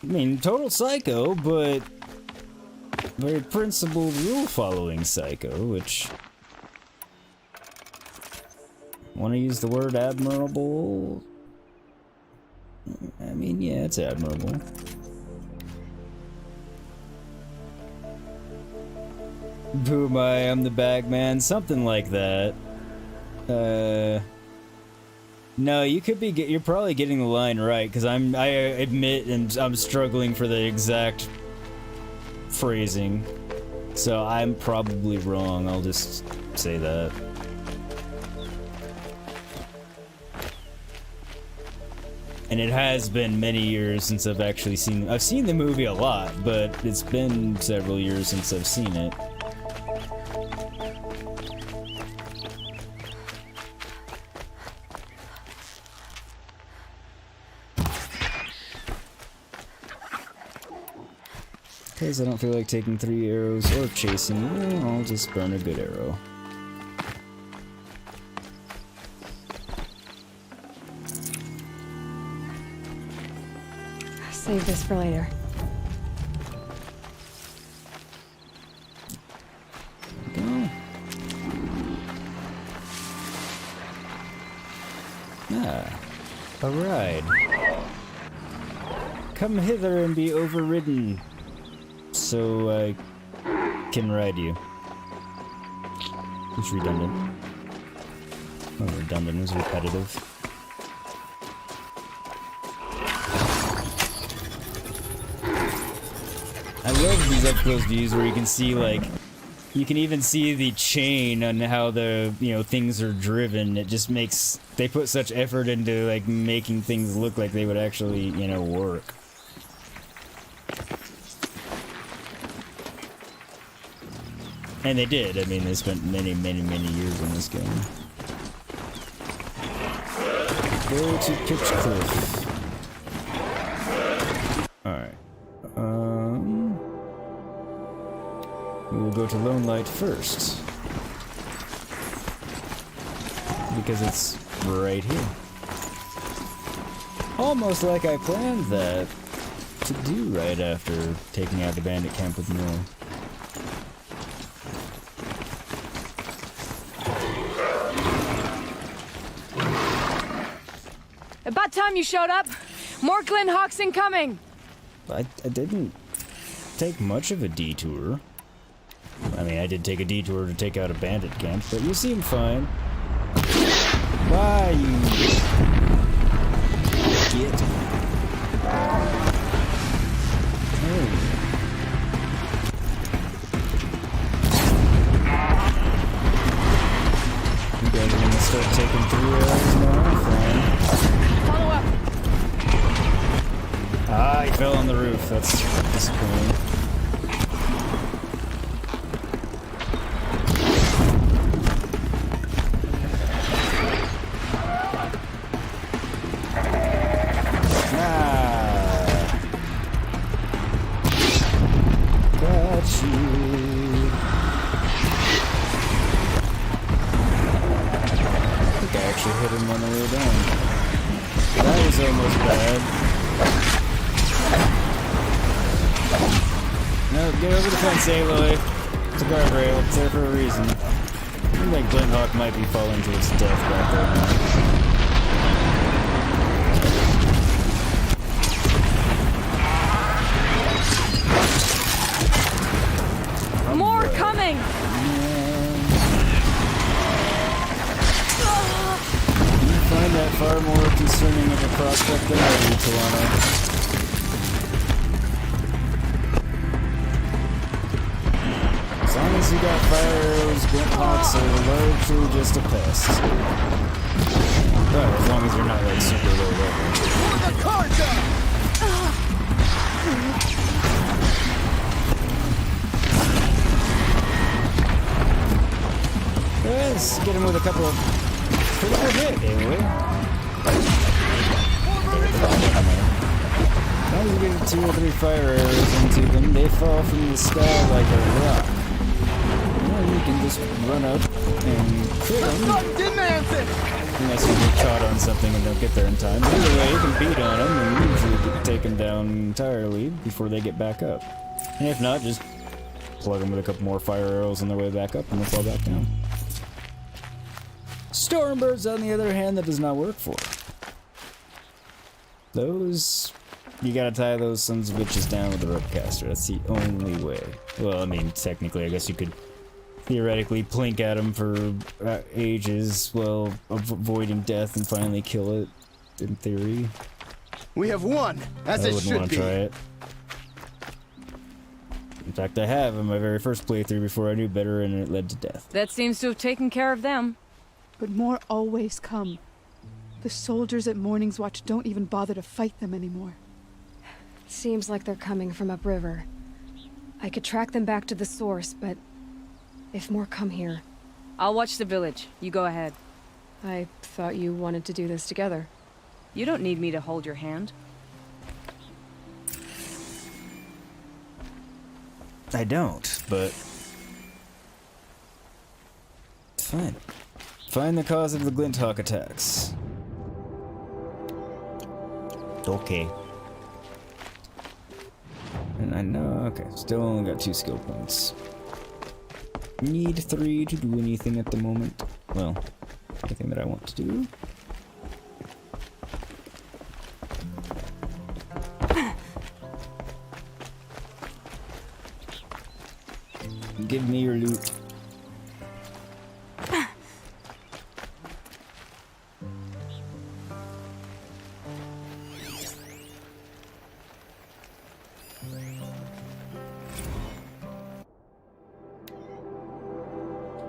I mean, total psycho, but very principled, rule-following psycho, which... Want to use the word admirable? I mean, yeah, it's admirable. Who am I? I'm the bagman. Something like that. No, you could be. You're probably getting the line right, because I admit, and I'm struggling for the exact phrasing. So I'm probably wrong. I'll just say that. And it has been many years since I've actually seen... I've seen the movie a lot, but it's been several years since I've seen it. Because I don't feel like taking 3 arrows or chasing, I'll just burn a good arrow. Save this for later. Go. Ah, a ride. Come hither and be overridden, so I can ride you. It's redundant. Not redundant, it was repetitive. I love these up-close views where you can see, like, you can even see the chain on how the, things are driven. It just makes, they put such effort into, like, making things look like they would actually, work. And they did. I mean, they spent many, many, many years on this game. Go to Pitch Cliff. Alright. We will go to Lone Light first. Because it's right here. Almost like I planned that to do right after taking out the Bandit Camp with Mill. About time you showed up. More Glen Hawks incoming. I didn't take much of a detour. I mean, I did take a detour to take out a bandit camp, but you seem fine. Why, you get? Oh. You guys are gonna start taking 3 arrows now? Fine. Follow up. Ah, he fell on the roof. That's disappointing. Hit him on the way down. That was almost bad. Get over the fence, Aloy. It's a guardrail. It's there for a reason. I think like Glinthawk might be falling to its death back there now. More coming! You find that far more concerning of a prospect than I do, Telanah. As long as you got fire arrows, Glinthawks are largely just a pest. Well, as long as you're not like super low level. Let's get him with a couple of critical hit, anyway. As long as you get 2 or 3 fire arrows into them, they fall from the sky like a rock. Or you can just run up and crit them. Unless you get caught on something and don't get there in time. Either way, you can beat on them and usually take them down entirely before they get back up. And if not, just plug them with a couple more fire arrows on their way back up and they'll fall back down. Stormbirds, on the other hand, that does not work for. Those... You gotta tie those sons of bitches down with a rope caster. That's the only way. Well, I mean, technically, I guess you could theoretically plink at them for ages while avoiding death and finally kill it, in theory. We have won, as I it wouldn't should want be. to try it. In fact, I have in my very first playthrough before I knew better, and it led to death. That seems to have taken care of them. But more always come. The soldiers at Morning's Watch don't even bother to fight them anymore. Seems like they're coming from upriver. I could track them back to the source, but if more come here... I'll watch the village. You go ahead. I thought you wanted to do this together. You don't need me to hold your hand. I don't, but... It's fine. Find the cause of the Glinthawk attacks. Okay. And I know, okay, still only got 2 skill points. Need 3 to do anything at the moment. Well, anything that I want to do. Give me your loot.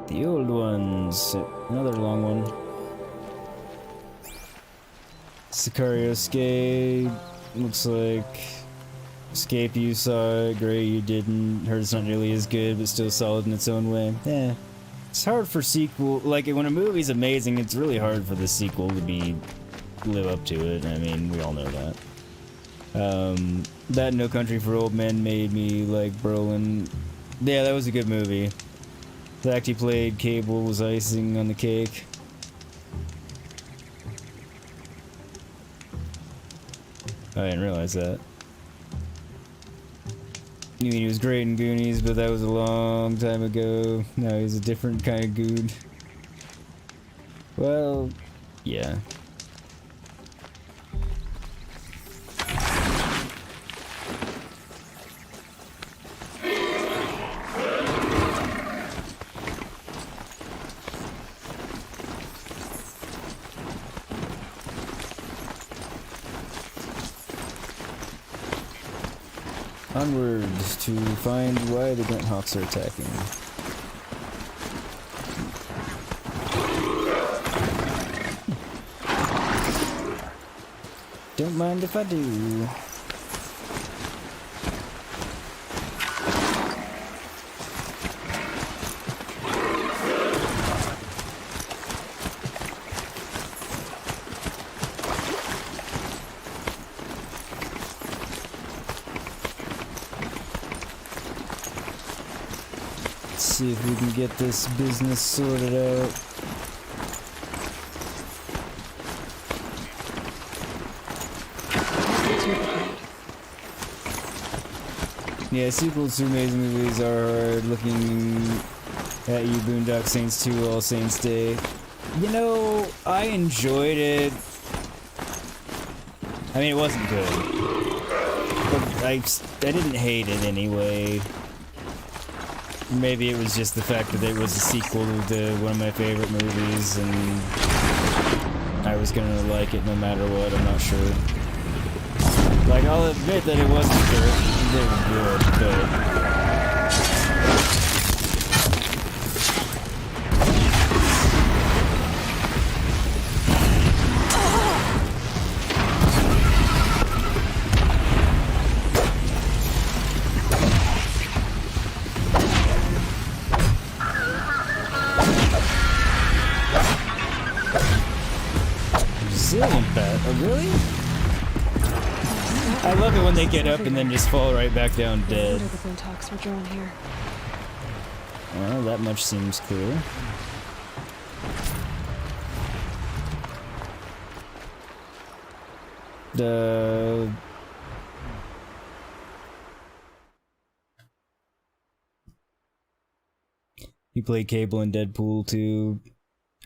The old ones. Another long one. Sicario Escape. Looks like Escape you saw it, Gray you didn't. Heard it's not nearly as good, but still solid in its own way. Eh. It's hard for sequel. Like, when a movie's amazing, it's really hard for the sequel to live up to it. I mean, we all know that. That No Country for Old Men made me like Brolin. Yeah, that was a good movie. The fact he played Cable was icing on the cake. I didn't realize that. I mean, he was great in Goonies, but that was a long time ago. Now he's a different kind of goon. Well, yeah. Onward to find why the Glinthawks are attacking. Don't mind if I do. See if we can get this business sorted out. Yeah, sequels to amazing movies are hard. Looking at you, Boondock Saints 2, All Saints Day. You know, I enjoyed it. I mean, it wasn't good. But I didn't hate it anyway. Maybe it was just the fact that it was a sequel to one of my favorite movies, and I was gonna like it no matter what, I'm not sure. Like, I'll admit that it wasn't good, but... Really? I love it when they get up and then just fall right back down dead. The Glinthawks were drawn here. Well, that much seems clear. You played Cable in Deadpool 2.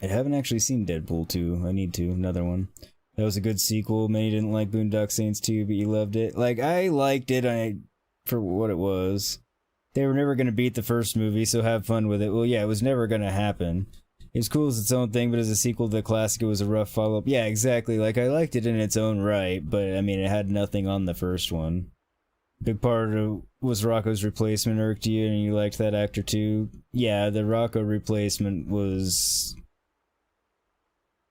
I haven't actually seen Deadpool 2. I need to. Another one. That was a good sequel. Many didn't like Boondock Saints 2, but you loved it. Like, I liked it for what it was. They were never going to beat the first movie, so have fun with it. Well, yeah, it was never going to happen. It was cool as its own thing, but as a sequel to the classic, it was a rough follow-up. Yeah, exactly. Like, I liked it in its own right, but, I mean, it had nothing on the first one. Big part of it was Rocco's replacement irked you, and you liked that actor too. Yeah, the Rocco replacement was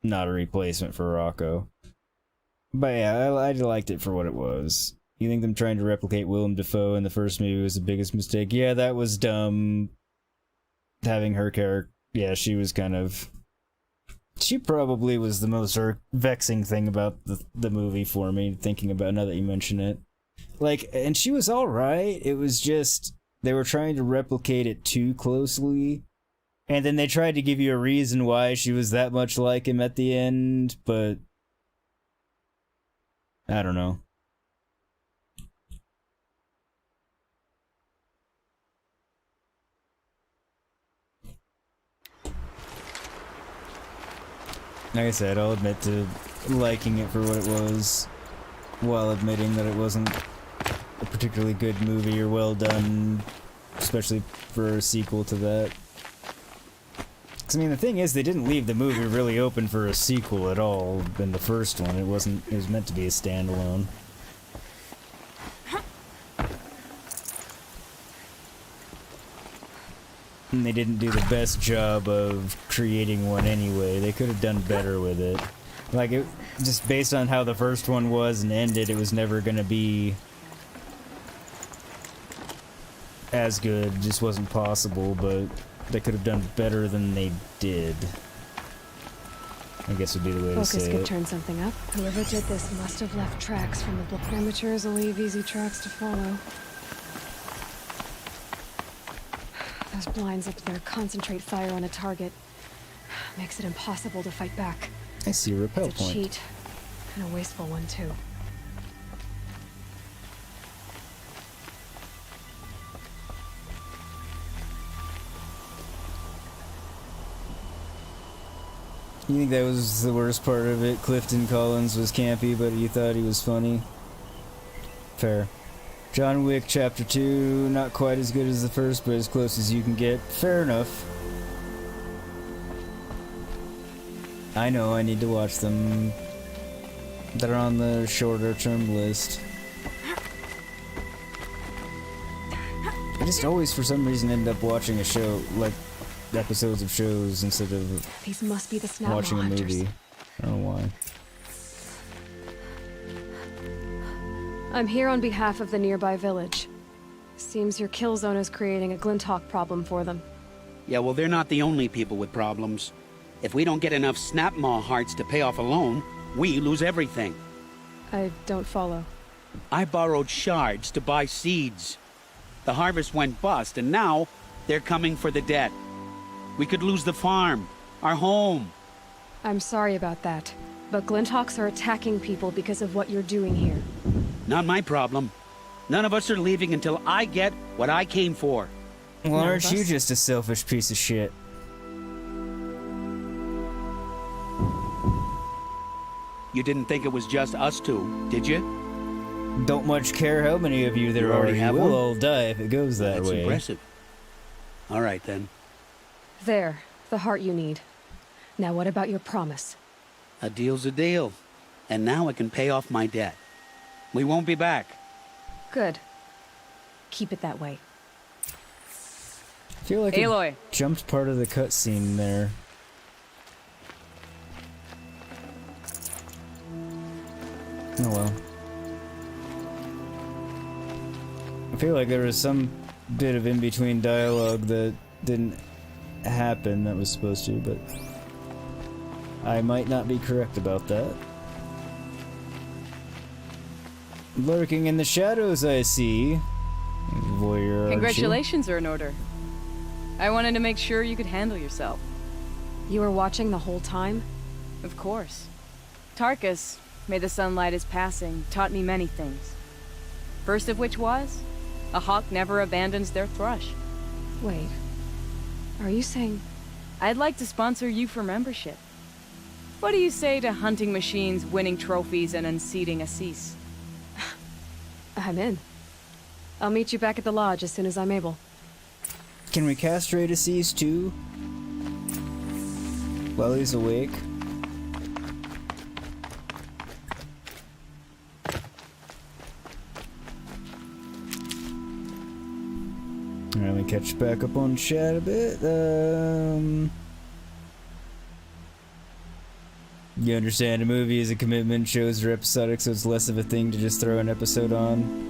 not a replacement for Rocco. But yeah, I liked it for what it was. You think them trying to replicate Willem Dafoe in the first movie was the biggest mistake? Yeah, that was dumb. Having her character... Yeah, she was kind of... She probably was the most vexing thing about the movie for me, thinking about now that you mention it. Like, and she was alright, it was just... They were trying to replicate it too closely. And then they tried to give you a reason why she was that much like him at the end, but... I don't know. Like I said, I'll admit to liking it for what it was, while admitting that it wasn't a particularly good movie or well done, especially for a sequel to that. Because, I mean, the thing is, they didn't leave the movie really open for a sequel at all in the first one. It was meant to be a standalone. And they didn't do the best job of creating one anyway. They could have done better with it. Like, just based on how the first one was and ended, it was never gonna be as good. It just wasn't possible, but they could have done better than they did. I guess would be the way to say it. Focus could turn something up. Whoever did this must have left tracks from the book. Amateurs will leave easy tracks to follow. Those blinds up there concentrate fire on a target. Makes it impossible to fight back. I see a repel point. It's a cheat. And a wasteful one, too. You think that was the worst part of it? Clifton Collins was campy, but you thought he was funny? Fair. John Wick Chapter 2, not quite as good as the first, but as close as you can get. Fair enough. I know, I need to watch them. They're on the shorter term list. I just always, for some reason, end up watching a show, like, episodes of shows instead of These must be the Snapmaw watching a hunters. movie. I don't know why. I'm here on behalf of the nearby village. Seems your kill zone is creating a Glinthawk problem for them. Yeah, well, they're not the only people with problems. If we don't get enough Snapmaw hearts to pay off a loan, we lose everything. I don't follow. I borrowed shards to buy seeds. The harvest went bust, and now they're coming for the debt. We could lose the farm, our home. I'm sorry about that, but Glinthawks are attacking people because of what you're doing here. Not my problem. None of us are leaving until I get what I came for. Well, None of aren't you us? just a selfish piece of shit? You didn't think it was just us two, did you? Don't much care how many of you there You are. already You have will one? all die if it goes that That's way. impressive. All right, then. There, the heart you need. Now what about your promise? A deal's a deal. And now I can pay off my debt. We won't be back. Good. Keep it that way. I feel like Aloy. I jumped part of the cutscene there. Oh well. I feel like there was some bit of in-between dialogue that didn't happen that was supposed to, but I might not be correct about that. Lurking in the shadows, I see. Voyeur, aren't you? Congratulations are in order. I wanted to make sure you could handle yourself. You were watching the whole time? Of course. Tarkus, may the sunlight is passing, taught me many things. First of which was, a hawk never abandons their thrush. Wait. Are you saying... I'd like to sponsor you for membership. What do you say to hunting machines, winning trophies, and unseating Ahsis? I'm in. I'll meet you back at the lodge as soon as I'm able. Can we castrate Ahsis too? While he's awake? Alright, let me catch back up on chat a bit. You understand, a movie is a commitment, shows are episodic, so it's less of a thing to just throw an episode on.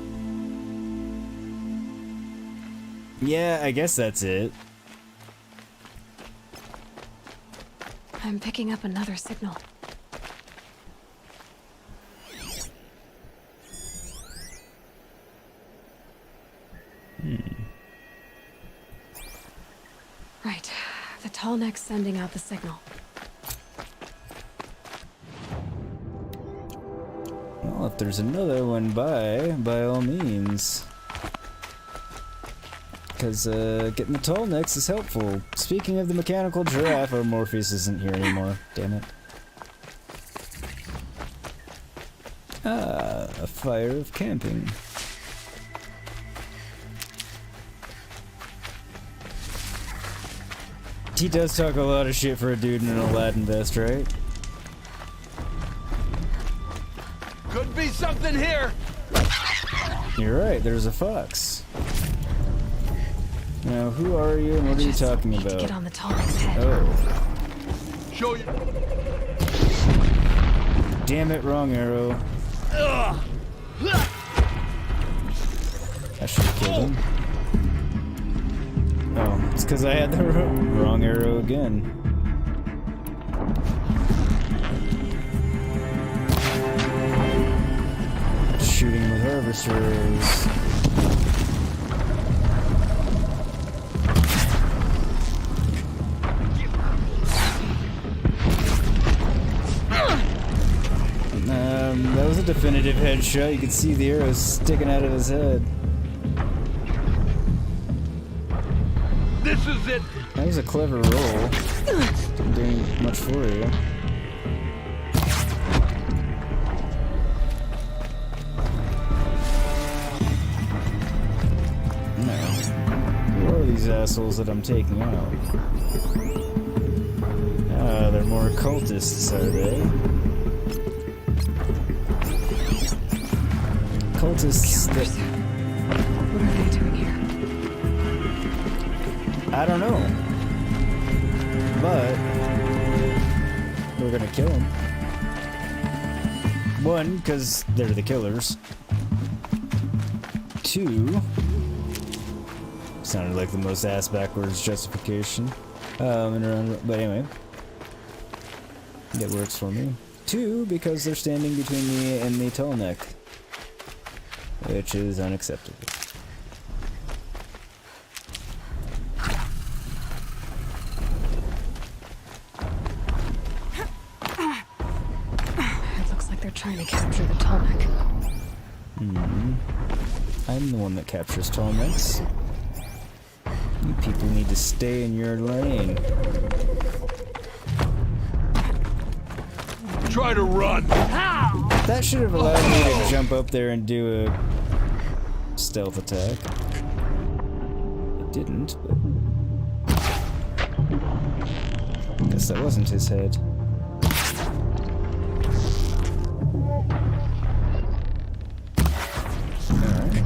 Yeah, I guess that's it. I'm picking up another signal. Right. The tall neck's sending out the signal. Well, if there's another one by all means. Because getting the tall necks is helpful. Speaking of the mechanical giraffe, our Morpheus isn't here anymore. Damn it. Ah, a fire of camping. He does talk a lot of shit for a dude in an Aladdin vest, right? Could be something here. You're right, there's a fox. Now, who are you and what are you talking Need to about? get on the tall neck's head. Oh. Show you. Damn it, wrong arrow. I should have killed him. Oh, it's because I had the wrong arrow again. Shooting with harvesters. That was a definitive headshot. You could see the arrows sticking out of his head. This is it. That was a clever roll. Didn't do much for you. No. Who are these assholes that I'm taking out? Ah, they're more cultists, are they? Cultists that... What are they doing here? I don't know. But we're gonna kill them. One, because they're the killers. Two, sounded like the most ass-backwards justification. But anyway. It works for me. Two, because they're standing between me and the tall neck. Which is unacceptable. It looks like they're trying to capture the tall neck. I'm the one that captures torments. You people need to stay in your lane. Try to run! That should have allowed me to jump up there and do a stealth attack. It didn't, but... Guess that wasn't his head. Alright.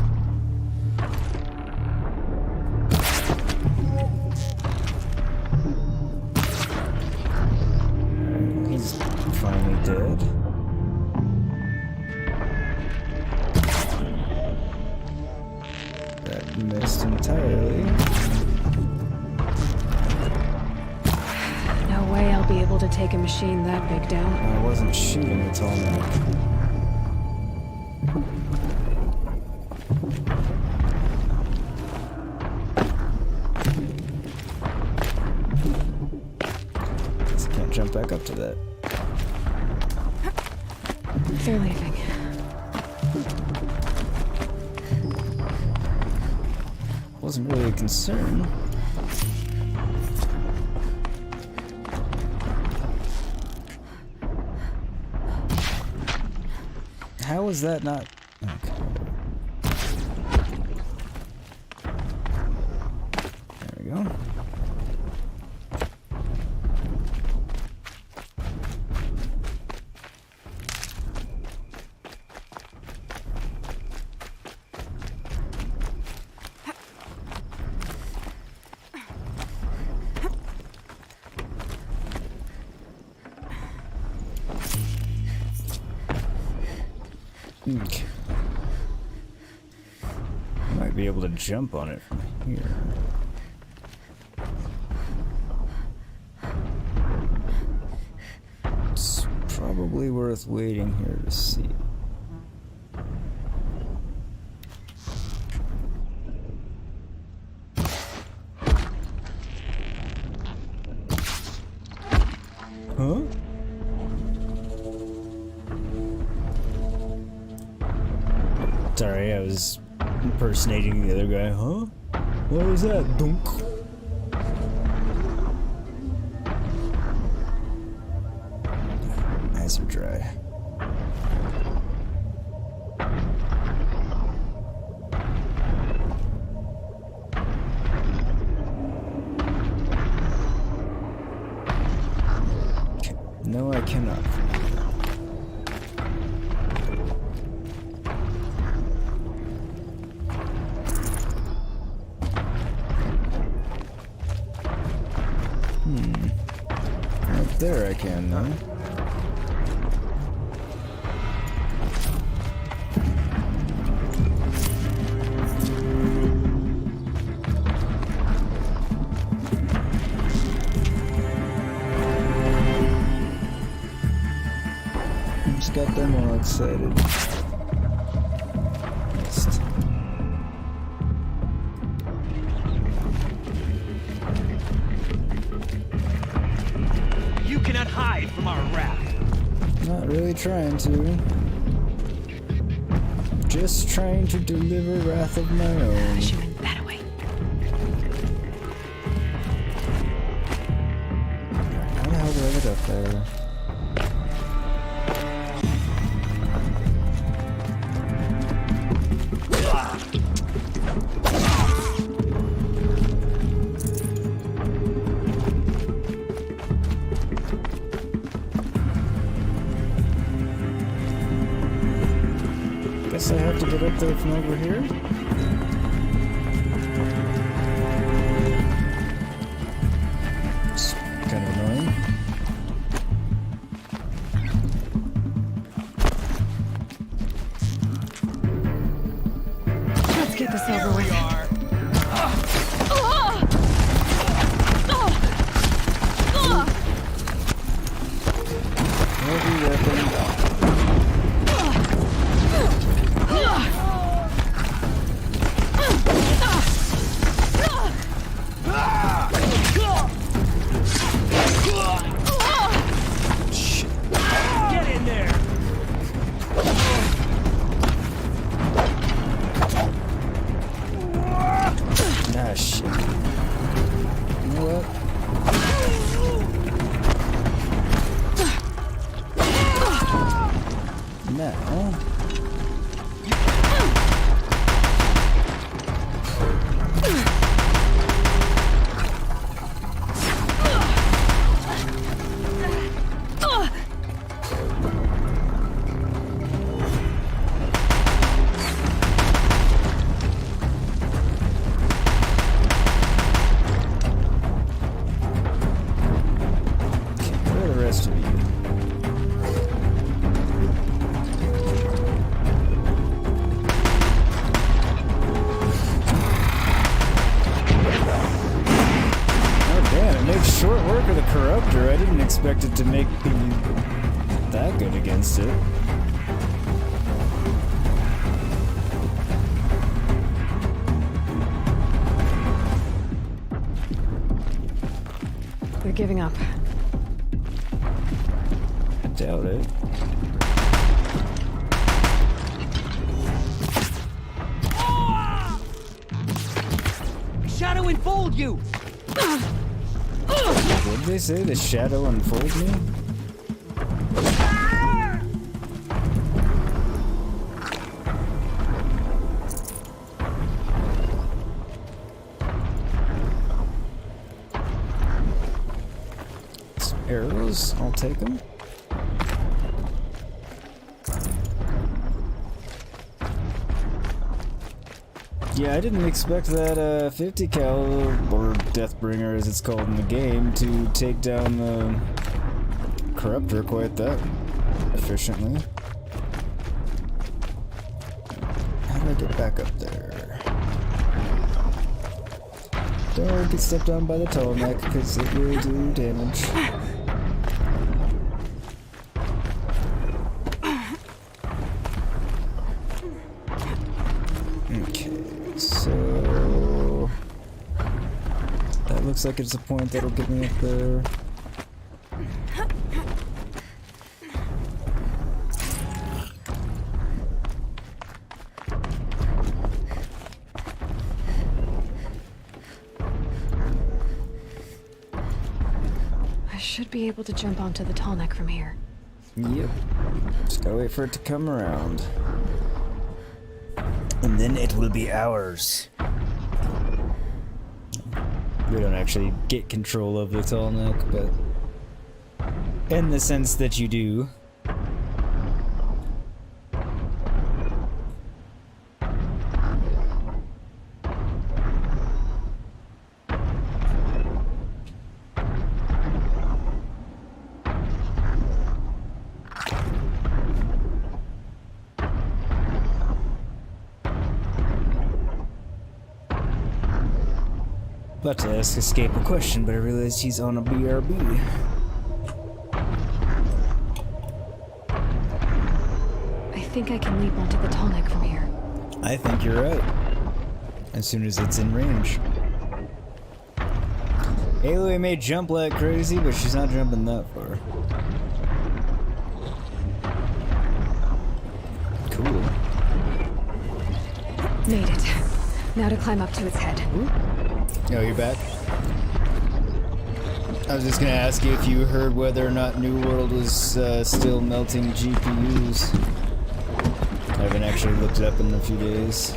He's finally dead. That missed entirely. No way I'll be able to take a machine that big down. I wasn't shooting at all now. Guess I can't jump back up to that. They're leaving. Wasn't really a concern. How is that not... Okay. There we go. Okay. Might be able to jump on it from here. It's probably worth waiting here to see. Huh? Sorry, I was impersonating the other guy. Huh? What was that? Dunk. Eyes are dry. No, I cannot. Right there I can, though. Just got them all excited. Missed. You cannot hide from our wrath. Not really trying to. Just trying to deliver wrath of my own. Shooting that away. How the hell did I get up there? Guess I have to get up there from over here? It's kind of annoying. Let's get this over with. Heavy weapon. Get in there! disruptor. I didn't expect it to make me that good against it. They're giving up. I doubt it. Shadow enfold you! What did they say? The shadow unfolds me? Some arrows, I'll take them. Yeah, I didn't expect that 50 cal, or Deathbringer as it's called in the game, to take down the Corruptor quite that efficiently. How do I get back up there? Don't get stepped on by the tall neck, because it will do damage. So that looks like it's a point that'll get me up there. I should be able to jump onto the tall neck from here. Yep. Just gotta wait for it to come around. And then it will be ours. We don't actually get control of the tall neck, but in the sense that you do. About to ask Escape a question, but I realized he's on a BRB. I think I can leap onto the tall neck from here. I think you're right. As soon as it's in range. Aloy may jump like crazy, but she's not jumping that far. Cool. Made it. Now to climb up to its head. Oh, you're back? I was just gonna ask you if you heard whether or not New World was still melting GPUs. I haven't actually looked it up in a few days.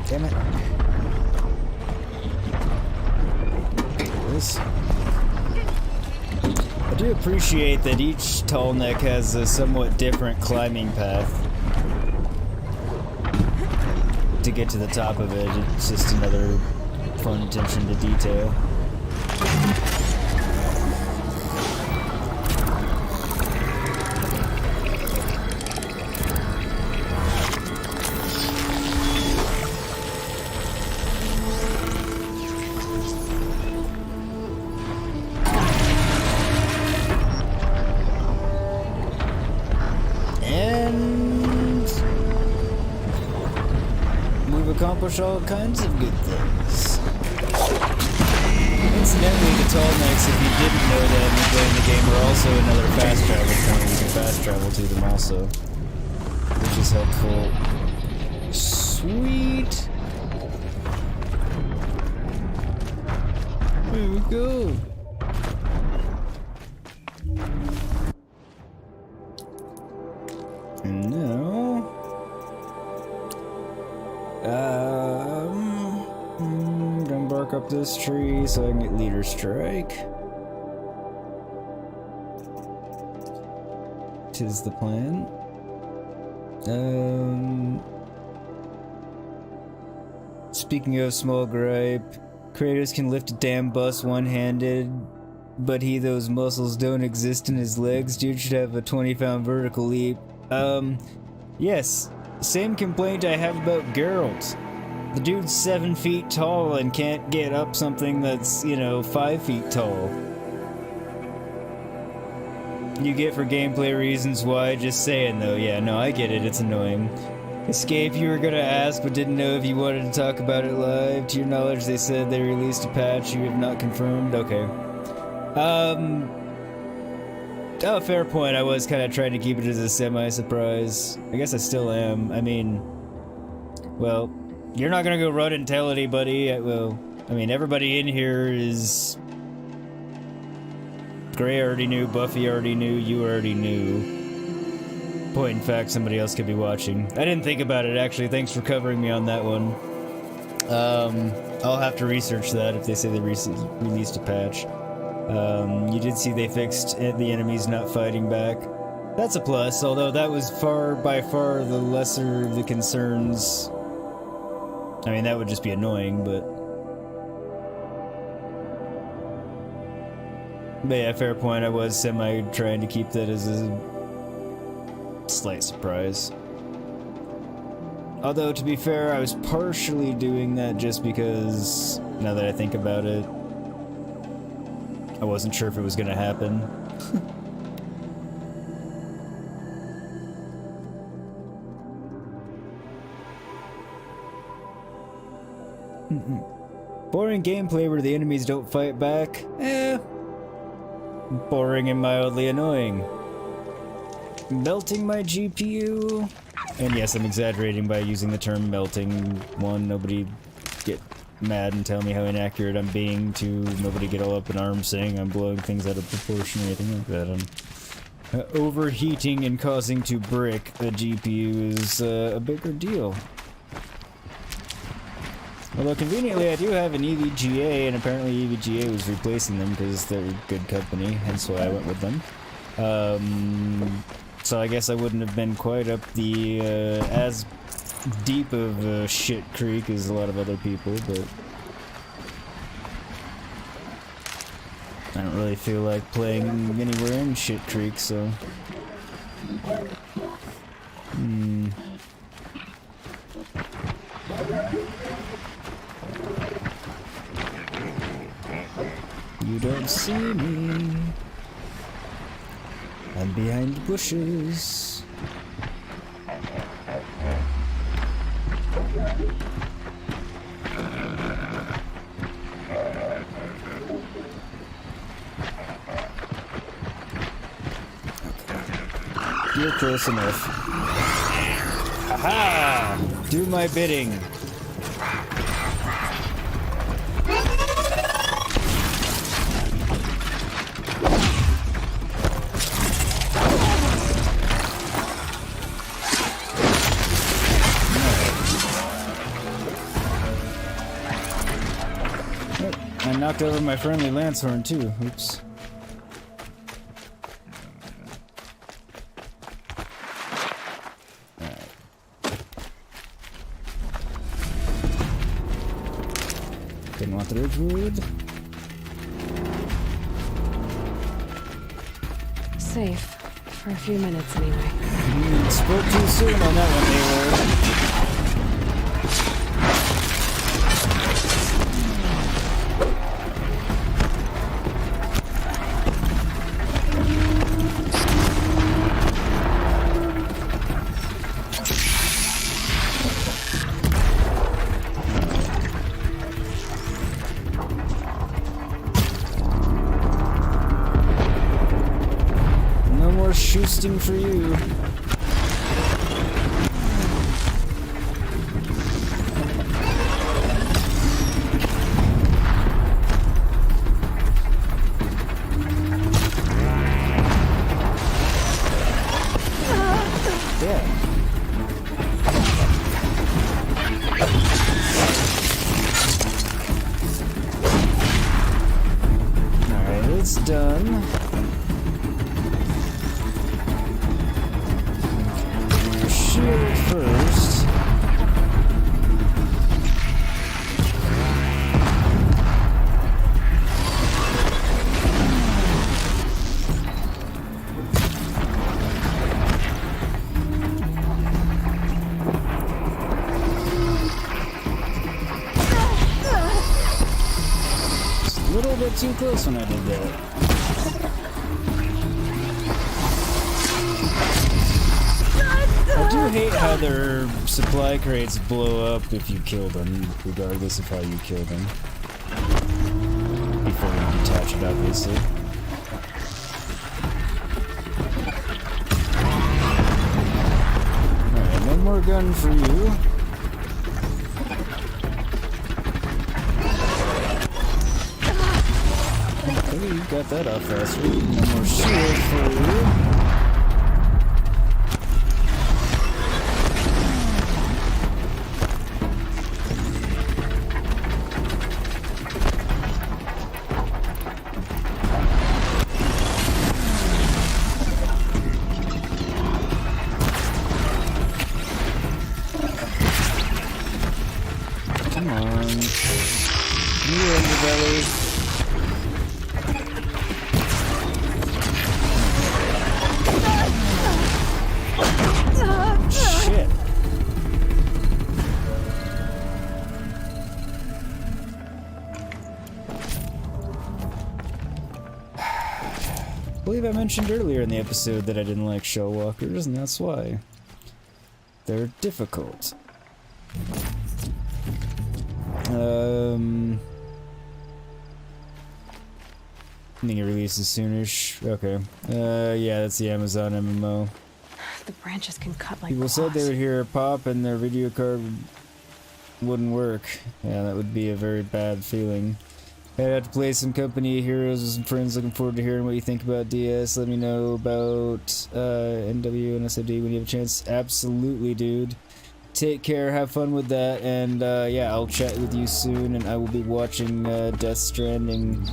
Damn it. There it is. I do appreciate that each tall neck has a somewhat different climbing path. To get to the top of it, it's just another fun attention to detail. Accomplish all kinds of good things. Incidentally, the tall necks, if you didn't know that when playing the game, are also another fast travel point. You can fast travel to them also, which is helpful. Sweet. There we go. And now. Gonna bark up this tree so I can get leader strike. Tis the plan. Speaking of small gripe, Kratos can lift a damn bus one-handed, but those muscles don't exist in his legs. Dude should have a 20-pound vertical leap. Yes. Same complaint I have about Geralt. The dude's 7 feet tall and can't get up something that's, you know, 5 feet tall. You get for gameplay reasons why, just saying though. Yeah, no, I get it, it's annoying. Escape, you were gonna ask, but didn't know if you wanted to talk about it live. To your knowledge, they said they released a patch you have not confirmed. Okay. Oh, fair point. I was kind of trying to keep it as a semi-surprise. I guess I still am. I mean, well, you're not gonna go run and tell anybody. Well, I mean, everybody in here is... Gray already knew, Buffy already knew, you already knew. Point in fact, somebody else could be watching. I didn't think about it, actually. Thanks for covering me on that one. I'll have to research that if they say they released a patch. You did see they fixed the enemies not fighting back. That's a plus, although that was by far the lesser of the concerns. I mean, that would just be annoying, but yeah, fair point. I was trying to keep that as a slight surprise. Although, to be fair, I was partially doing that just because, now that I think about it, I wasn't sure if it was gonna happen. Boring gameplay where the enemies don't fight back? Boring and mildly annoying. Melting my GPU? And yes, I'm exaggerating by using the term melting. One, nobody get mad and tell me how inaccurate I'm being. Two, nobody get all up in arms saying I'm blowing things out of proportion or anything like that. Overheating and causing to brick a GPU is a bigger deal. Although conveniently I do have an EVGA, and apparently EVGA was replacing them because they're a good company, hence why I went with them. So I guess I wouldn't have been quite up the as deep of a shit creek as a lot of other people, but I don't really feel like playing anywhere in shit creek, so You don't see me. I'm behind the bushes. You're close enough. Aha! Do my bidding. I knocked over my friendly Lancehorn too. Oops. Alright. Didn't want the Ridgewood. Safe. For a few minutes, anyway. Spoke too soon on that one, Aloy. Shoosting for you. Yeah. Alright, it's done. too close when I did that. I do hate how their supply crates blow up if you kill them, regardless of how you kill them. Before you detach it, obviously. Alright, one more gun for you. Okay, you got that off faster. One more shield for you. Come on. Knee in the belly. Shit. I believe I mentioned earlier in the episode that I didn't like shell walkers, and that's why. They're difficult. I think it releases soonish. Okay. Yeah, that's the Amazon MMO. The branches can cut like People said they would hear a pop and their video card wouldn't work. Yeah, that would be a very bad feeling. I'd have to play some company heroes with some friends. Looking forward to hearing what you think about DS. Let me know about NW and SOD when you have a chance. Absolutely, dude. Take care, have fun with that, and yeah, I'll chat with you soon, and I will be watching Death Stranding.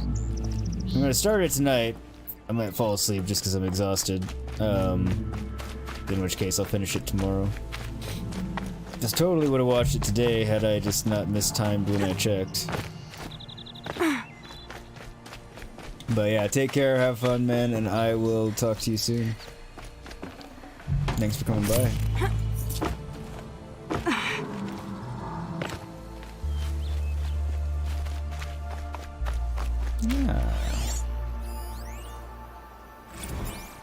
I'm gonna start it tonight. I might fall asleep just because I'm exhausted. In which case I'll finish it tomorrow. Just totally would have watched it today had I just not mistimed when I checked. But yeah, take care, have fun, man, and I will talk to you soon. Thanks for coming by. Yeah.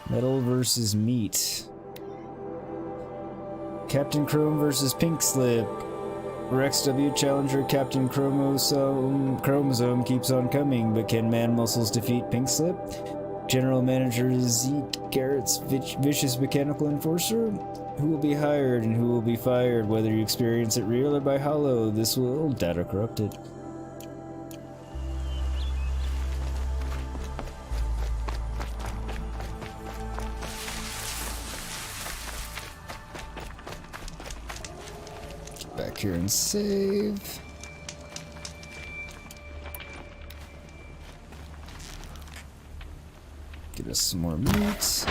Metal versus meat. Captain Chrome versus Pink Slip. Rex W Challenger Captain Chromosome keeps on coming, but can Man Muscles defeat Pink Slip? General Manager Zeke Garrett's Vicious Mechanical Enforcer? Who will be hired and who will be fired, whether you experience it real or by hollow? This will data corrupted. Back here and save. Get us some more meat.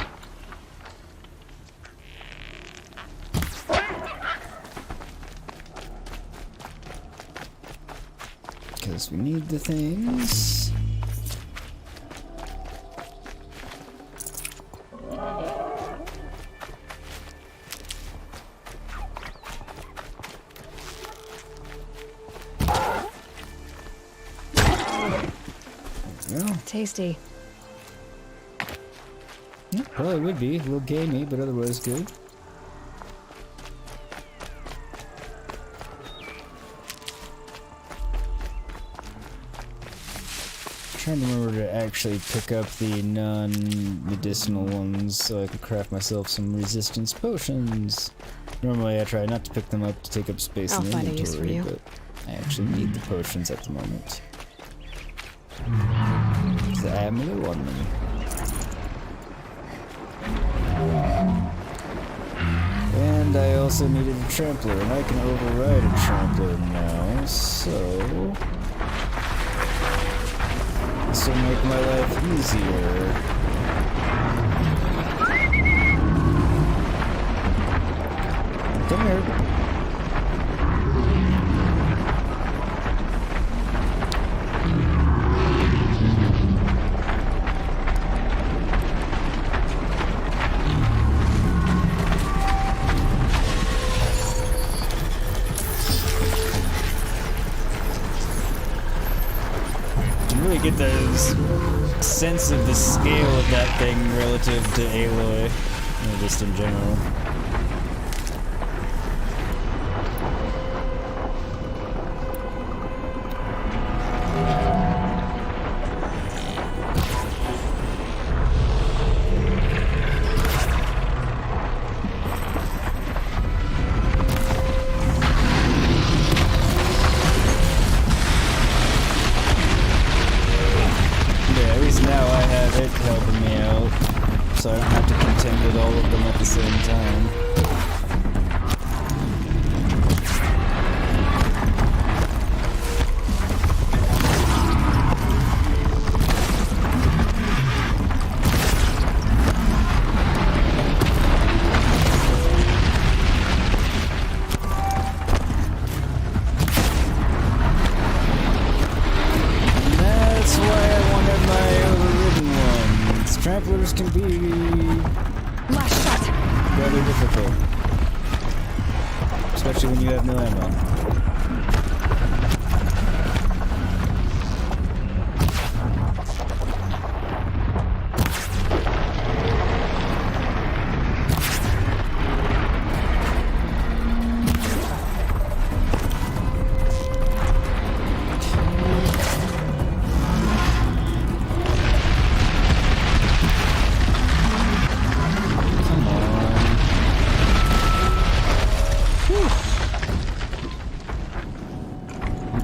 Because we need the things. Tasty. Yeah, probably would be. A little gamey, but otherwise good. Trying to remember to actually pick up the non-medicinal ones so I can craft myself some resistance potions. Normally I try not to pick them up to take up space in the inventory, but I actually need the potions at the moment. So I'm low on them. And I also needed a trampler, and I can override a trampler now, so this will make my life easier. Come here. get the sense of the scale of that thing relative to Aloy, or just in general. So I don't have to contend with all of them at the same time. And that's why I wanted my overridden ones. Tramplers can be rather difficult, especially when you have no ammo.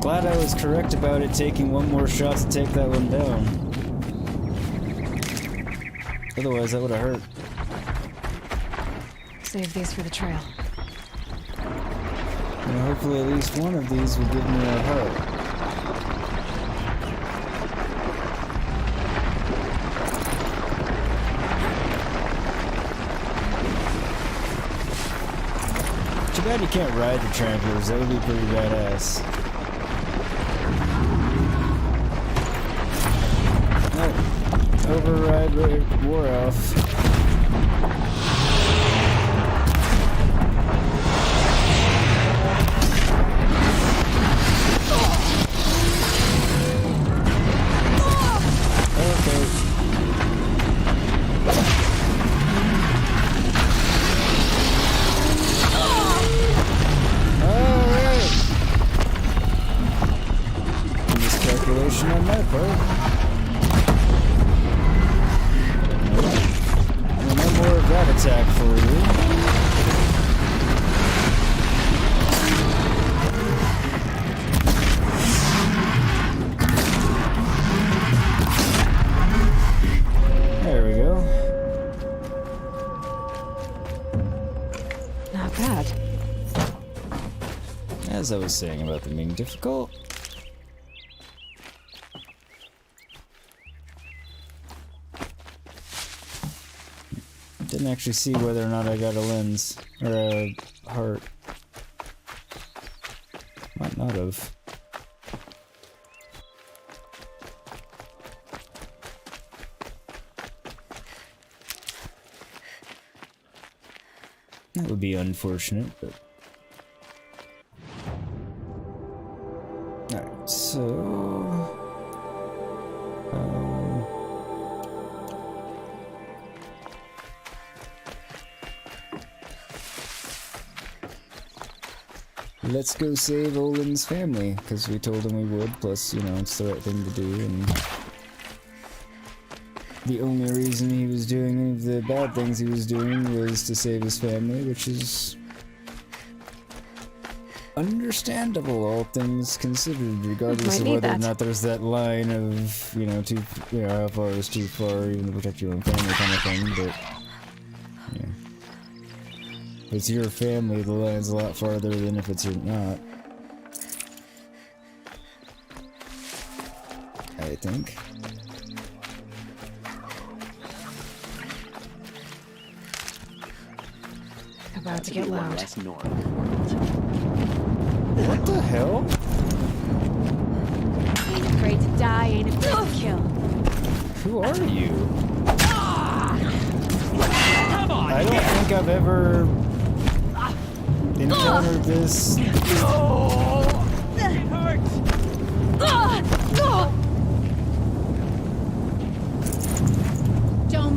Glad I was correct about it taking one more shot to take that one down. Otherwise, that would have hurt. Save these for the trail. And hopefully at least one of these will give me a heart. Too bad you can't ride the tramplers, that would be pretty badass. Override wore off. Okay. Alright. Miscalculation on my part. That attack for you. There we go. Not bad. As I was saying about them being difficult. Didn't actually see whether or not I got a lens or a heart. Might not have. That would be unfortunate, but. Alright, so. Let's go save Olin's family, because we told him we would, plus, you know, it's the right thing to do, and the only reason he was doing any of the bad things he was doing was to save his family, which is understandable, all things considered, regardless of whether or not there's that line of, you know, how far is too far, even to protect your own family kind of thing, but, yeah. If it's your family, the line's a lot farther than if it's not. I think. About to get loud. What the hell? Ain't afraid to die, ain't afraid to kill. Who are you? Come on! I don't think I've ever encountered this. No! It hurts!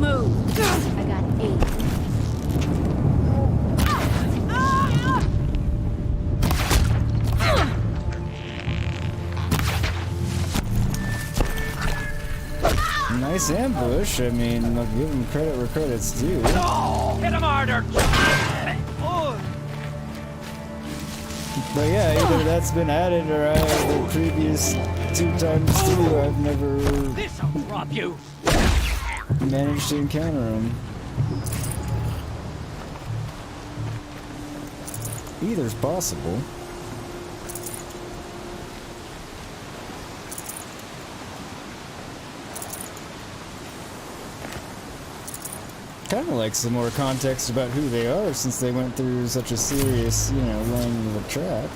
move. I got 8. Nice ambush. I mean, I'll give him credit where credit's due. Oh, hit him harder! But yeah, either that's been added or I the previous 2 times too, I've never This'll drop you! managed to encounter him. Either's possible. Kind of like some more context about who they are since they went through such a serious, you know, laying of a trap.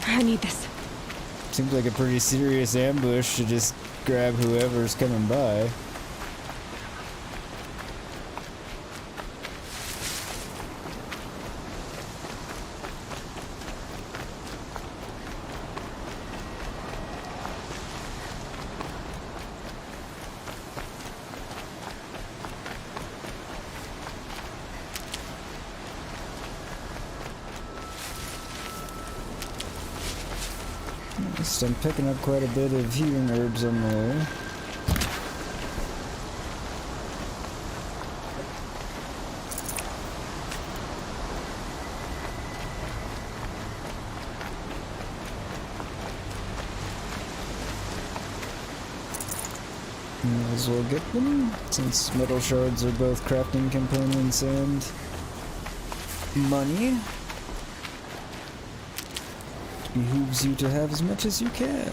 I need this. Seems like a pretty serious ambush to just grab whoever's coming by. I'm picking up quite a bit of healing herbs on the way. Might as well get them, since metal shards are both crafting components and money. Behooves you to have as much as you can.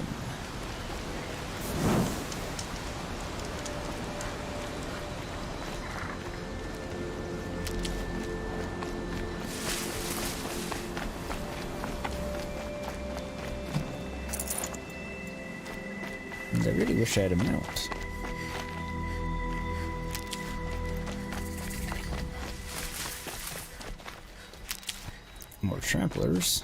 And I really wish I had a mount. More tramplers.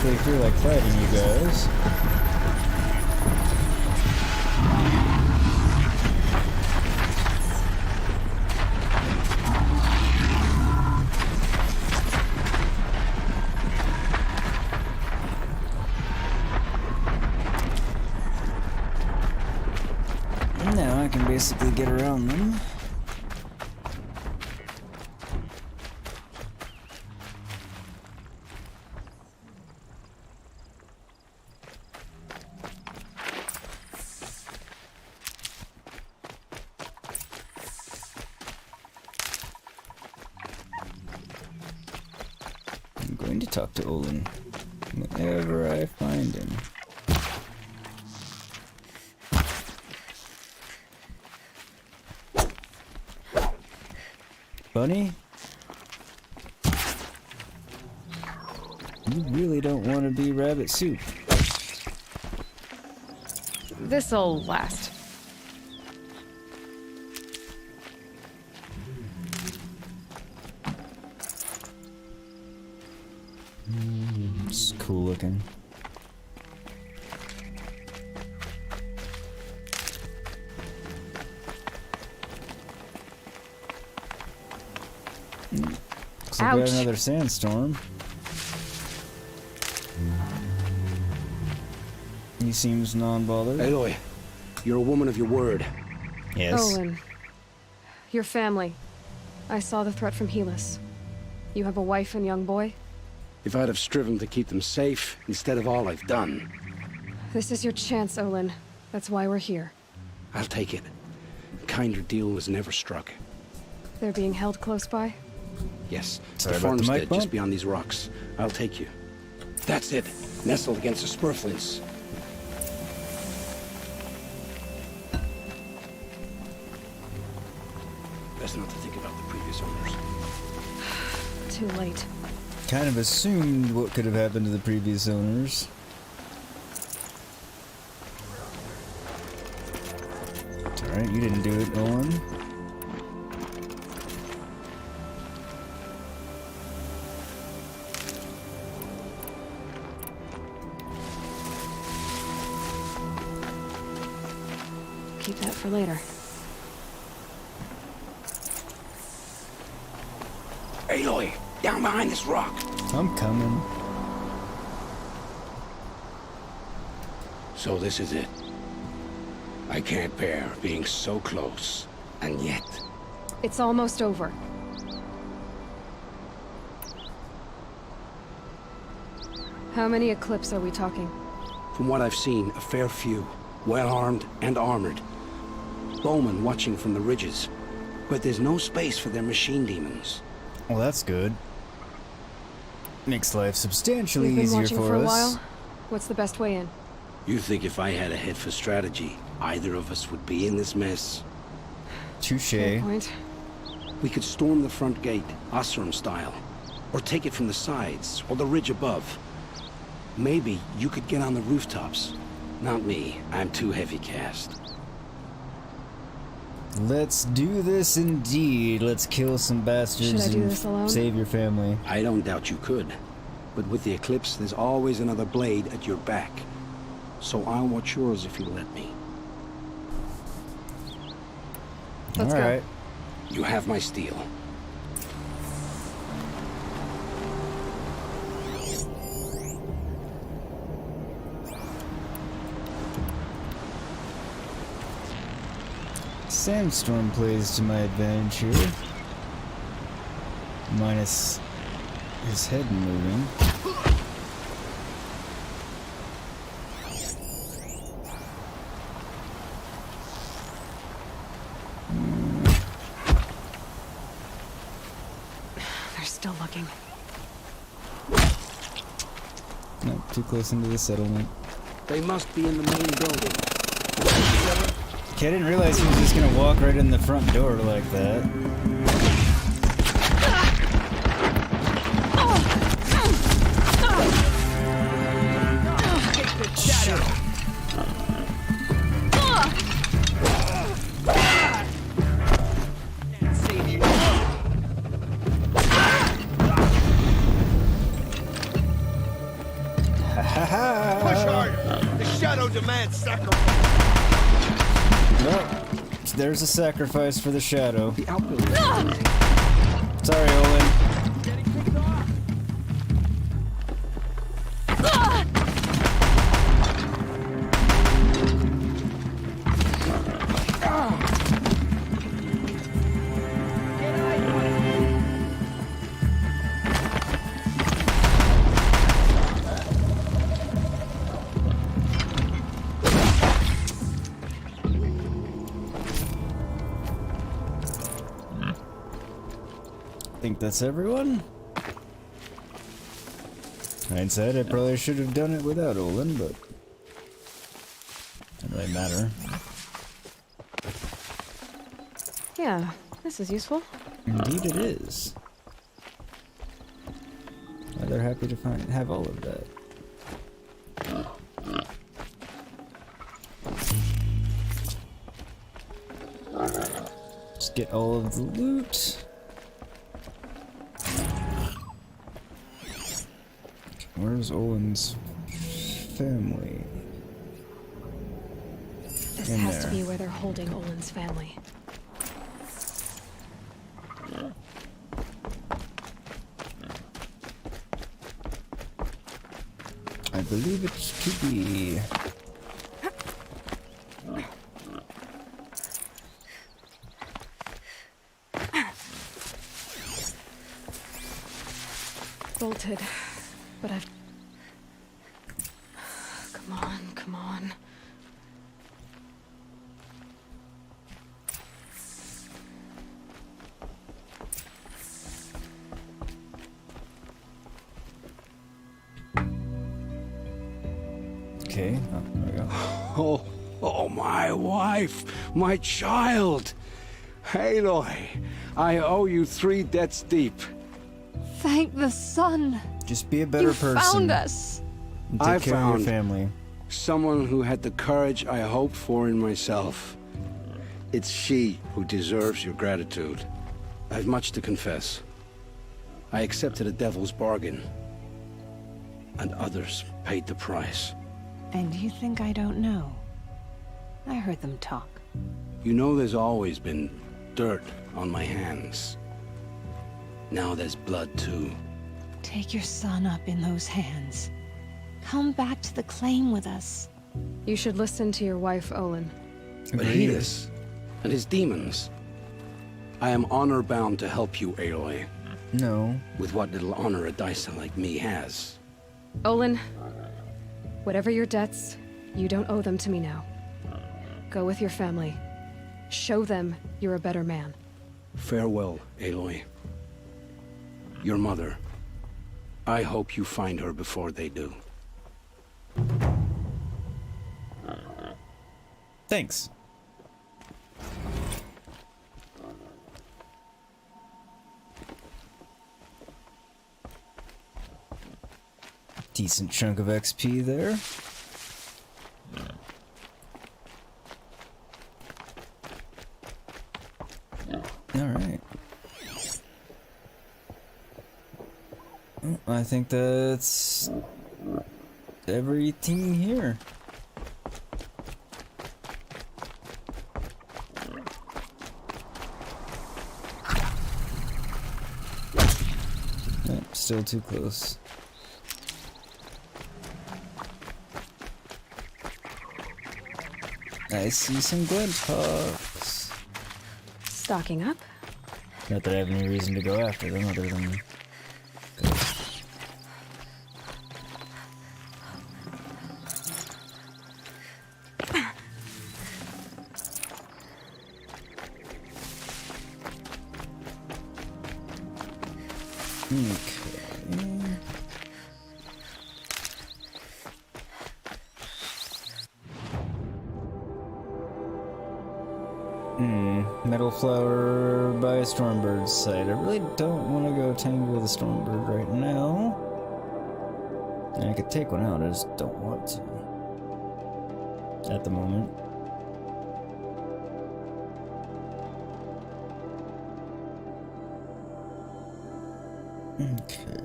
I feel like fighting you guys. And now I can basically get around them. Talk to Olin whenever I find him. Bunny? You really don't want to be rabbit soup. This'll last. It's cool looking. Looks like we got another sandstorm. He seems non-bothered. Aloy, you're a woman of your word. Yes. Olin, your family. I saw the threat from Helis. You have a wife and young boy? If I'd have striven to keep them safe instead of all I've done. This is your chance, Olin. That's why we're here. I'll take it. A kinder deal was never struck. They're being held close by? Yes, Sorry the about the mic farmstead bump. just beyond these rocks. I'll take you. That's it. Nestled against the spurflints. Best not to think about the previous owners. Too late. kind of assumed what could have happened to the previous owners. It's alright, you didn't do it, Olin. Keep that for later. Aloy, down behind this rock. I'm coming. So this is it. I can't bear being so close, and yet... It's almost over. How many Eclipse are we talking? From what I've seen, a fair few. Well-armed and armored. Bowmen watching from the ridges. But there's no space for their machine demons. Well, that's good. Makes life substantially We've been easier watching for a us. while. What's the best way in? You think if I had a head for strategy, either of us would be in this mess? Touche. Fair point. We could storm the front gate, Osram style. Or take it from the sides, or the ridge above. Maybe you could get on the rooftops. Not me. I'm too heavy cast. Let's do this indeed. Let's kill some bastards Should I do and this alone? save your family. I don't doubt you could. But with the Eclipse, there's always another blade at your back. So I'll watch yours if you let me. Let's go. Alright. You have my steel. Sandstorm plays to my advantage here. Minus his head moving. They're still looking. Not too close into the settlement. They must be in the main building. Okay, I didn't realize he was just gonna walk right in the front door like that. Push harder. The shadow demands sacrifice. Well, there's a sacrifice for the shadow. The outbuilding. Sorry, Olin. I think that's everyone. Hindsight, I probably should have done it without Olin, but doesn't really matter. Yeah, this is useful. Indeed it is. Rather happy to have all of that. Just get all of the loot. Where's Olin's family? This In has there. to be where they're holding Olin's family. I believe it to be. Bolted, but I've... Come on, come on. Okay, oh, there we go. Oh, my wife, my child. Aloy, I owe you 3 debts deep. Thank the sun. Just be a better You person. found us. And take I care of found your family. someone who had the courage I hoped for in myself. It's she who deserves your gratitude. I have much to confess. I accepted a devil's bargain, and others paid the price. And you think I don't know? I heard them talk. You know there's always been dirt on my hands. Now there's blood too. Take your son up in those hands. Come back to the claim with us. You should listen to your wife, Olin. But Ahsis and his demons. I am honor-bound to help you, Aloy. No. With what little honor a dicer like me has. Olin, whatever your debts, you don't owe them to me now. Go with your family. Show them you're a better man. Farewell, Aloy. Your mother. I hope you find her before they do. Thanks. Decent chunk of XP there. Alright. I think that's everything here. Still too close. I see some glint hawks. Stocking up? Not that I have any reason to go after them other than... Metal flower by a stormbird's site. I really don't want to go tangle with a stormbird right now. And I could take one out, I just don't want to. At the moment. Okay.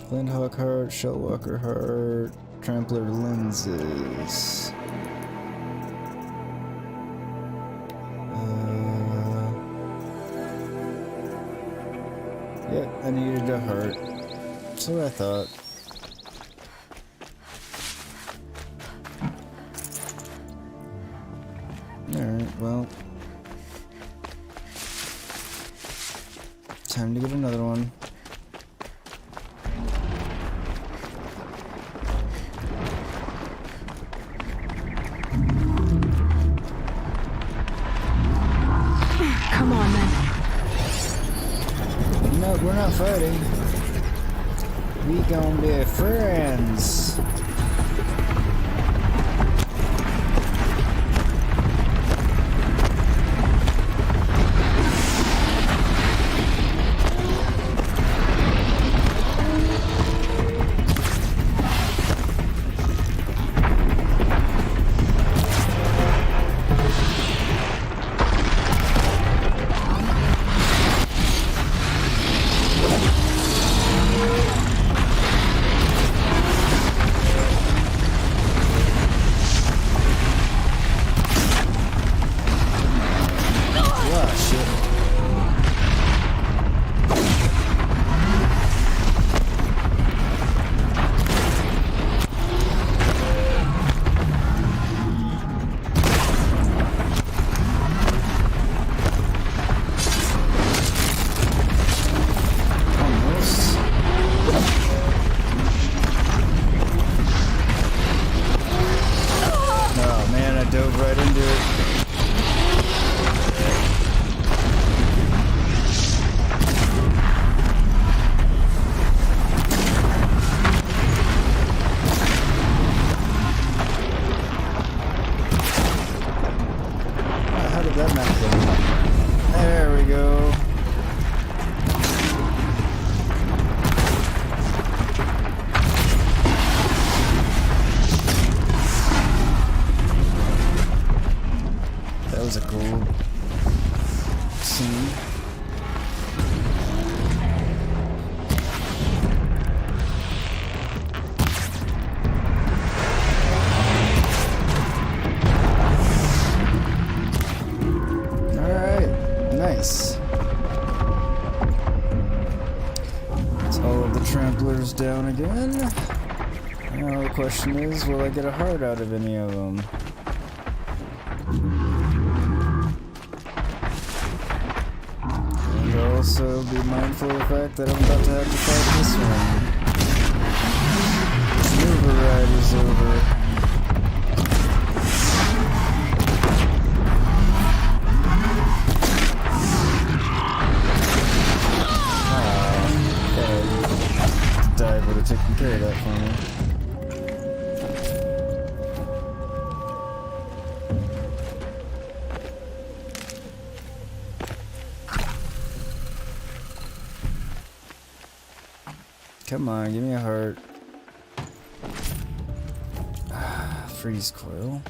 Glindhawk heart, Shellwalker heart, Trampler lenses. Yep, I needed a heart. That's what I thought. Alright, well. Time to get another one. Come on, then. No, we're not fighting. We gonna be friends. soldiers down again. Now the question is, will I get a heart out of any of them? And also be mindful of the fact that I'm about to have to fight this one. This override is over. Dive would have taken care of that for me. Come on, give me a heart. Freeze coil.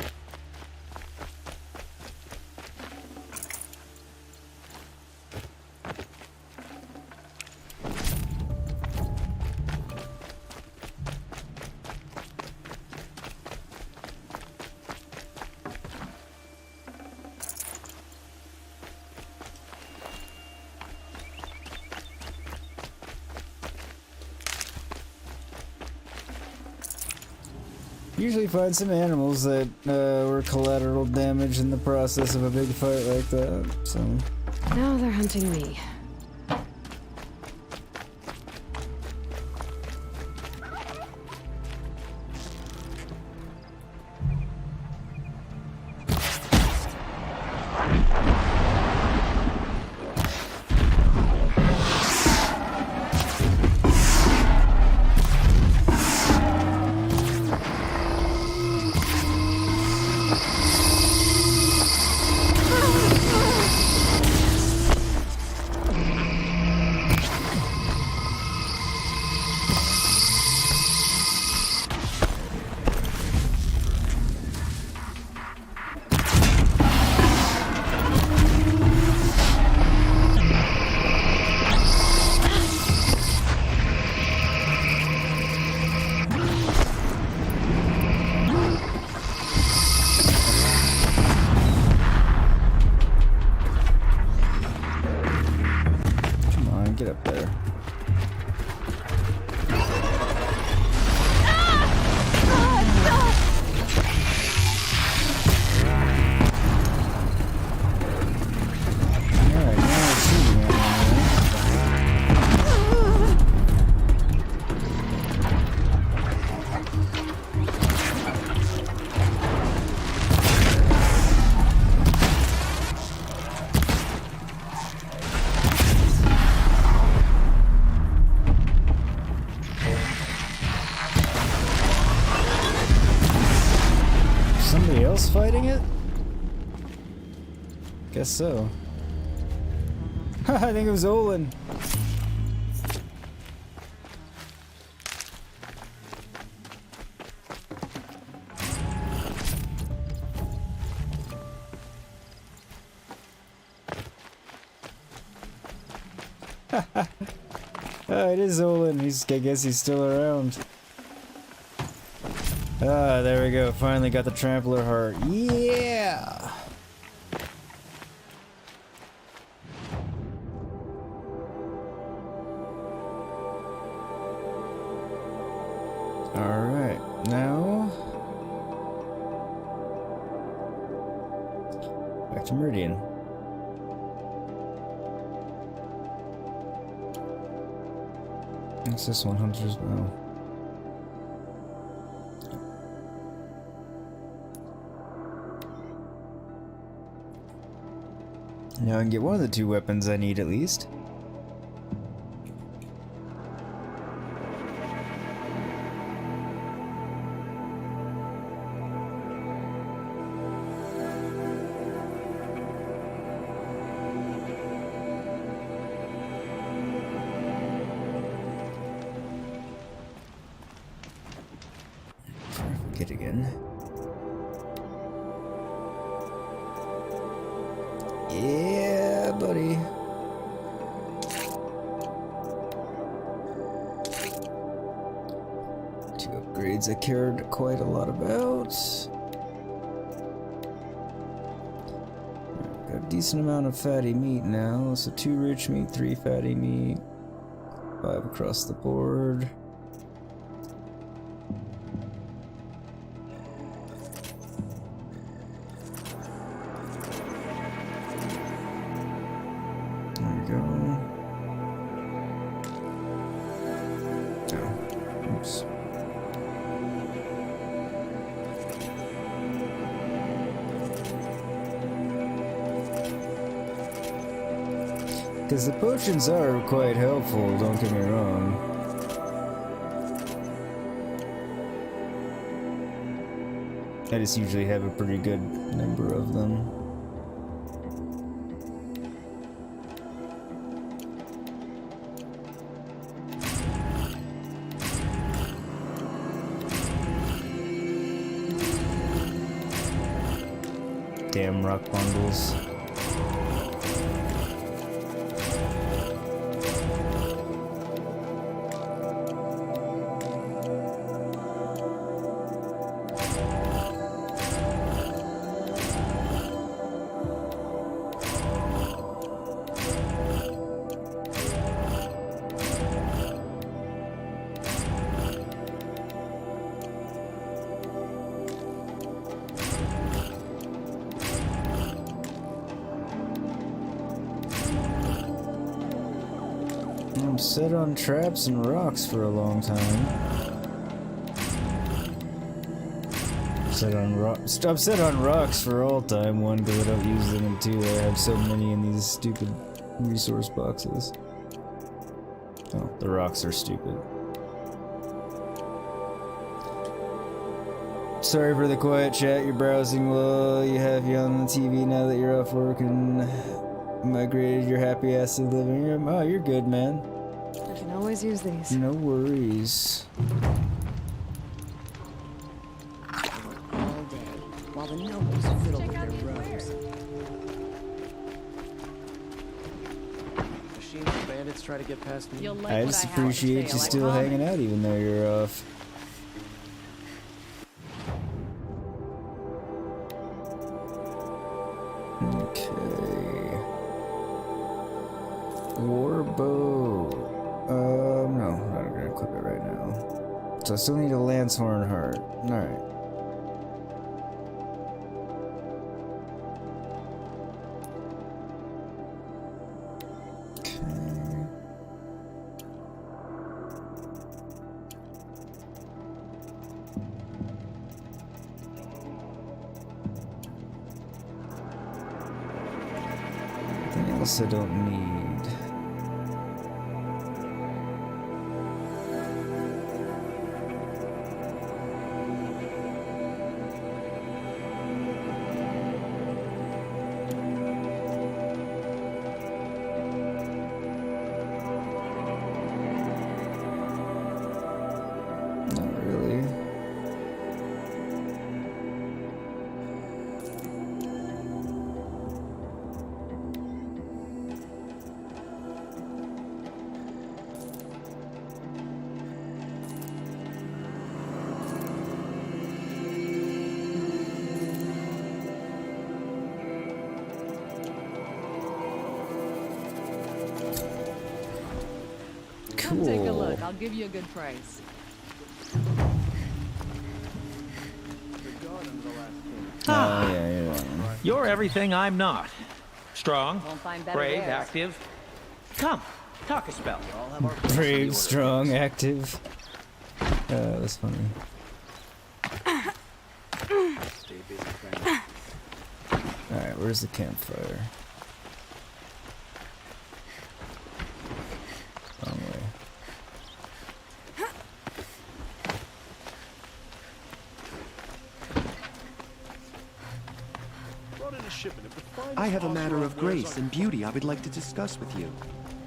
Usually find some animals that were collateral damage in the process of a big fight like that, so... Now they're hunting me. Fighting it? Guess so. I think it was Olin. Oh, it is Olin. I guess he's still around. Ah, there we go. Finally got the trampler heart. Yeah! Alright, now... back to Meridian. What's this one? Hunter's Bow. Now I can get one of the two weapons I need at least. Before I forget again. Yeah, buddy. Two upgrades I cared quite a lot about. Got a decent amount of fatty meat now. So 2 rich meat, 3 fatty meat, 5 across the board. Because the potions are quite helpful, don't get me wrong. I just usually have a pretty good number of them. Damn rock bundles. I'm set on traps and rocks for a long time. I'm set on rocks for all time. One, because I don't use them, and two, I have so many in these stupid resource boxes. Oh, the rocks are stupid. Sorry for the quiet chat. You're browsing while you have you on the TV now that you're off work and migrated your happy ass to the living room. Oh, you're good, man. I can always use these. No worries. All day, while the nobles fiddle with their robes. Machines and bandits try to get past me. I just appreciate you still hanging out even though you're off. Okay. Warbow. No, not gonna equip it right now. So I still need a Lancehorn heart. Alright. Anything else I don't need? Not really. Come take a look. I'll give you a good price. Oh, yeah, you're right. You're everything I'm not. Strong, Won't find better brave, wares. active. Come, talk a spell. Brave, strong, active. That's funny. Alright, where's the campfire? Wrong way. I have a matter of grace and beauty I would like to discuss with you.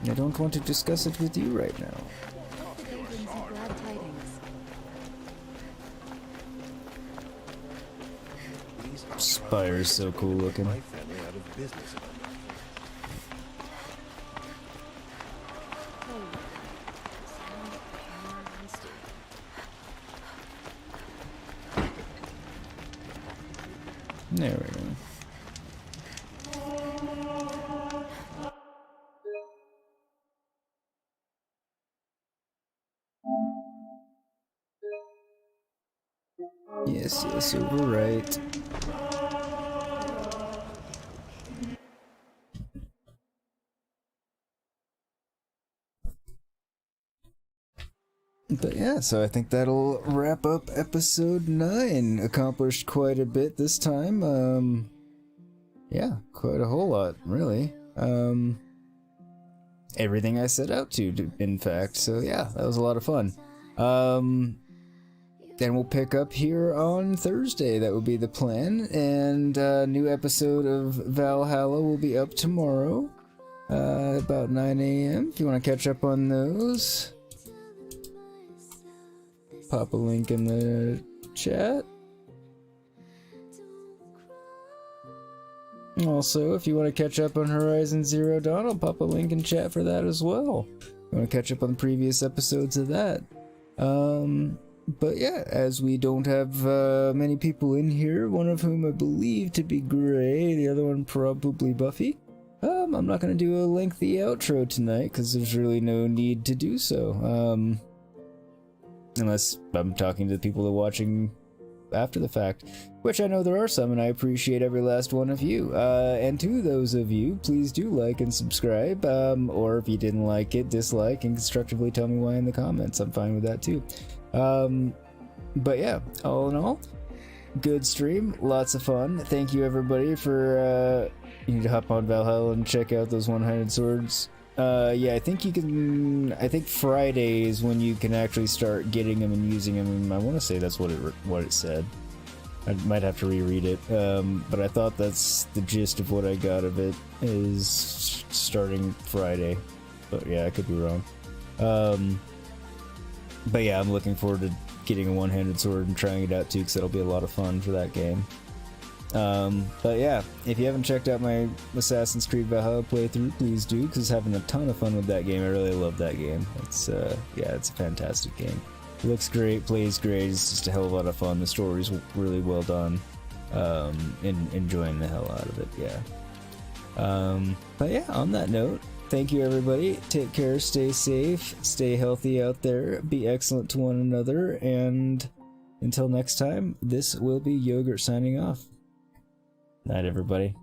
I don't want to discuss it with you right now. Spire's so cool looking. There we go. Yes, yes, overwrite. But yeah, so I think that'll wrap up episode 9. Accomplished quite a bit this time. Yeah, quite a whole lot, really. everything I set out to, in fact. So yeah, that was a lot of fun. Then we'll pick up here on Thursday. That would be the plan. And a new episode of Valhalla will be up tomorrow, about 9 a.m. If you want to catch up on those, pop a link in the chat. Also, if you want to catch up on Horizon Zero Dawn, I'll pop a link in chat for that as well. If you want to catch up on the previous episodes of that. But yeah, as we don't have many people in here, one of whom I believe to be Gray, the other one probably Buffy, I'm not going to do a lengthy outro tonight because there's really no need to do so. Unless I'm talking to the people that are watching after the fact, which I know there are some, and I appreciate every last one of you. And to those of you, please do like and subscribe, or if you didn't like it, dislike and constructively tell me why in the comments. I'm fine with that too. But yeah, all in all, good stream, lots of fun. Thank you everybody for you need to hop on Valhalla and check out those one-handed swords. Yeah, I think you can. I think Friday is when you can actually start getting them and using them. I want to say that's what it said. I might have to reread it, but I thought that's the gist of what I got of it, is starting Friday. But yeah, I could be wrong. But yeah, I'm looking forward to getting a one-handed sword and trying it out too, because that'll be a lot of fun for that game. But yeah, if you haven't checked out my Assassin's Creed Valhalla playthrough, please do, because having a ton of fun with that game. I really love that game. It's yeah, it's a fantastic game. It looks great, plays great, it's just a hell of a lot of fun. The story's really well done. Enjoying the hell out of it, yeah. But yeah, on that note, thank you everybody. Take care, stay safe, stay healthy out there, be excellent to one another, and until next time, this will be Yogurt signing off. Night, everybody.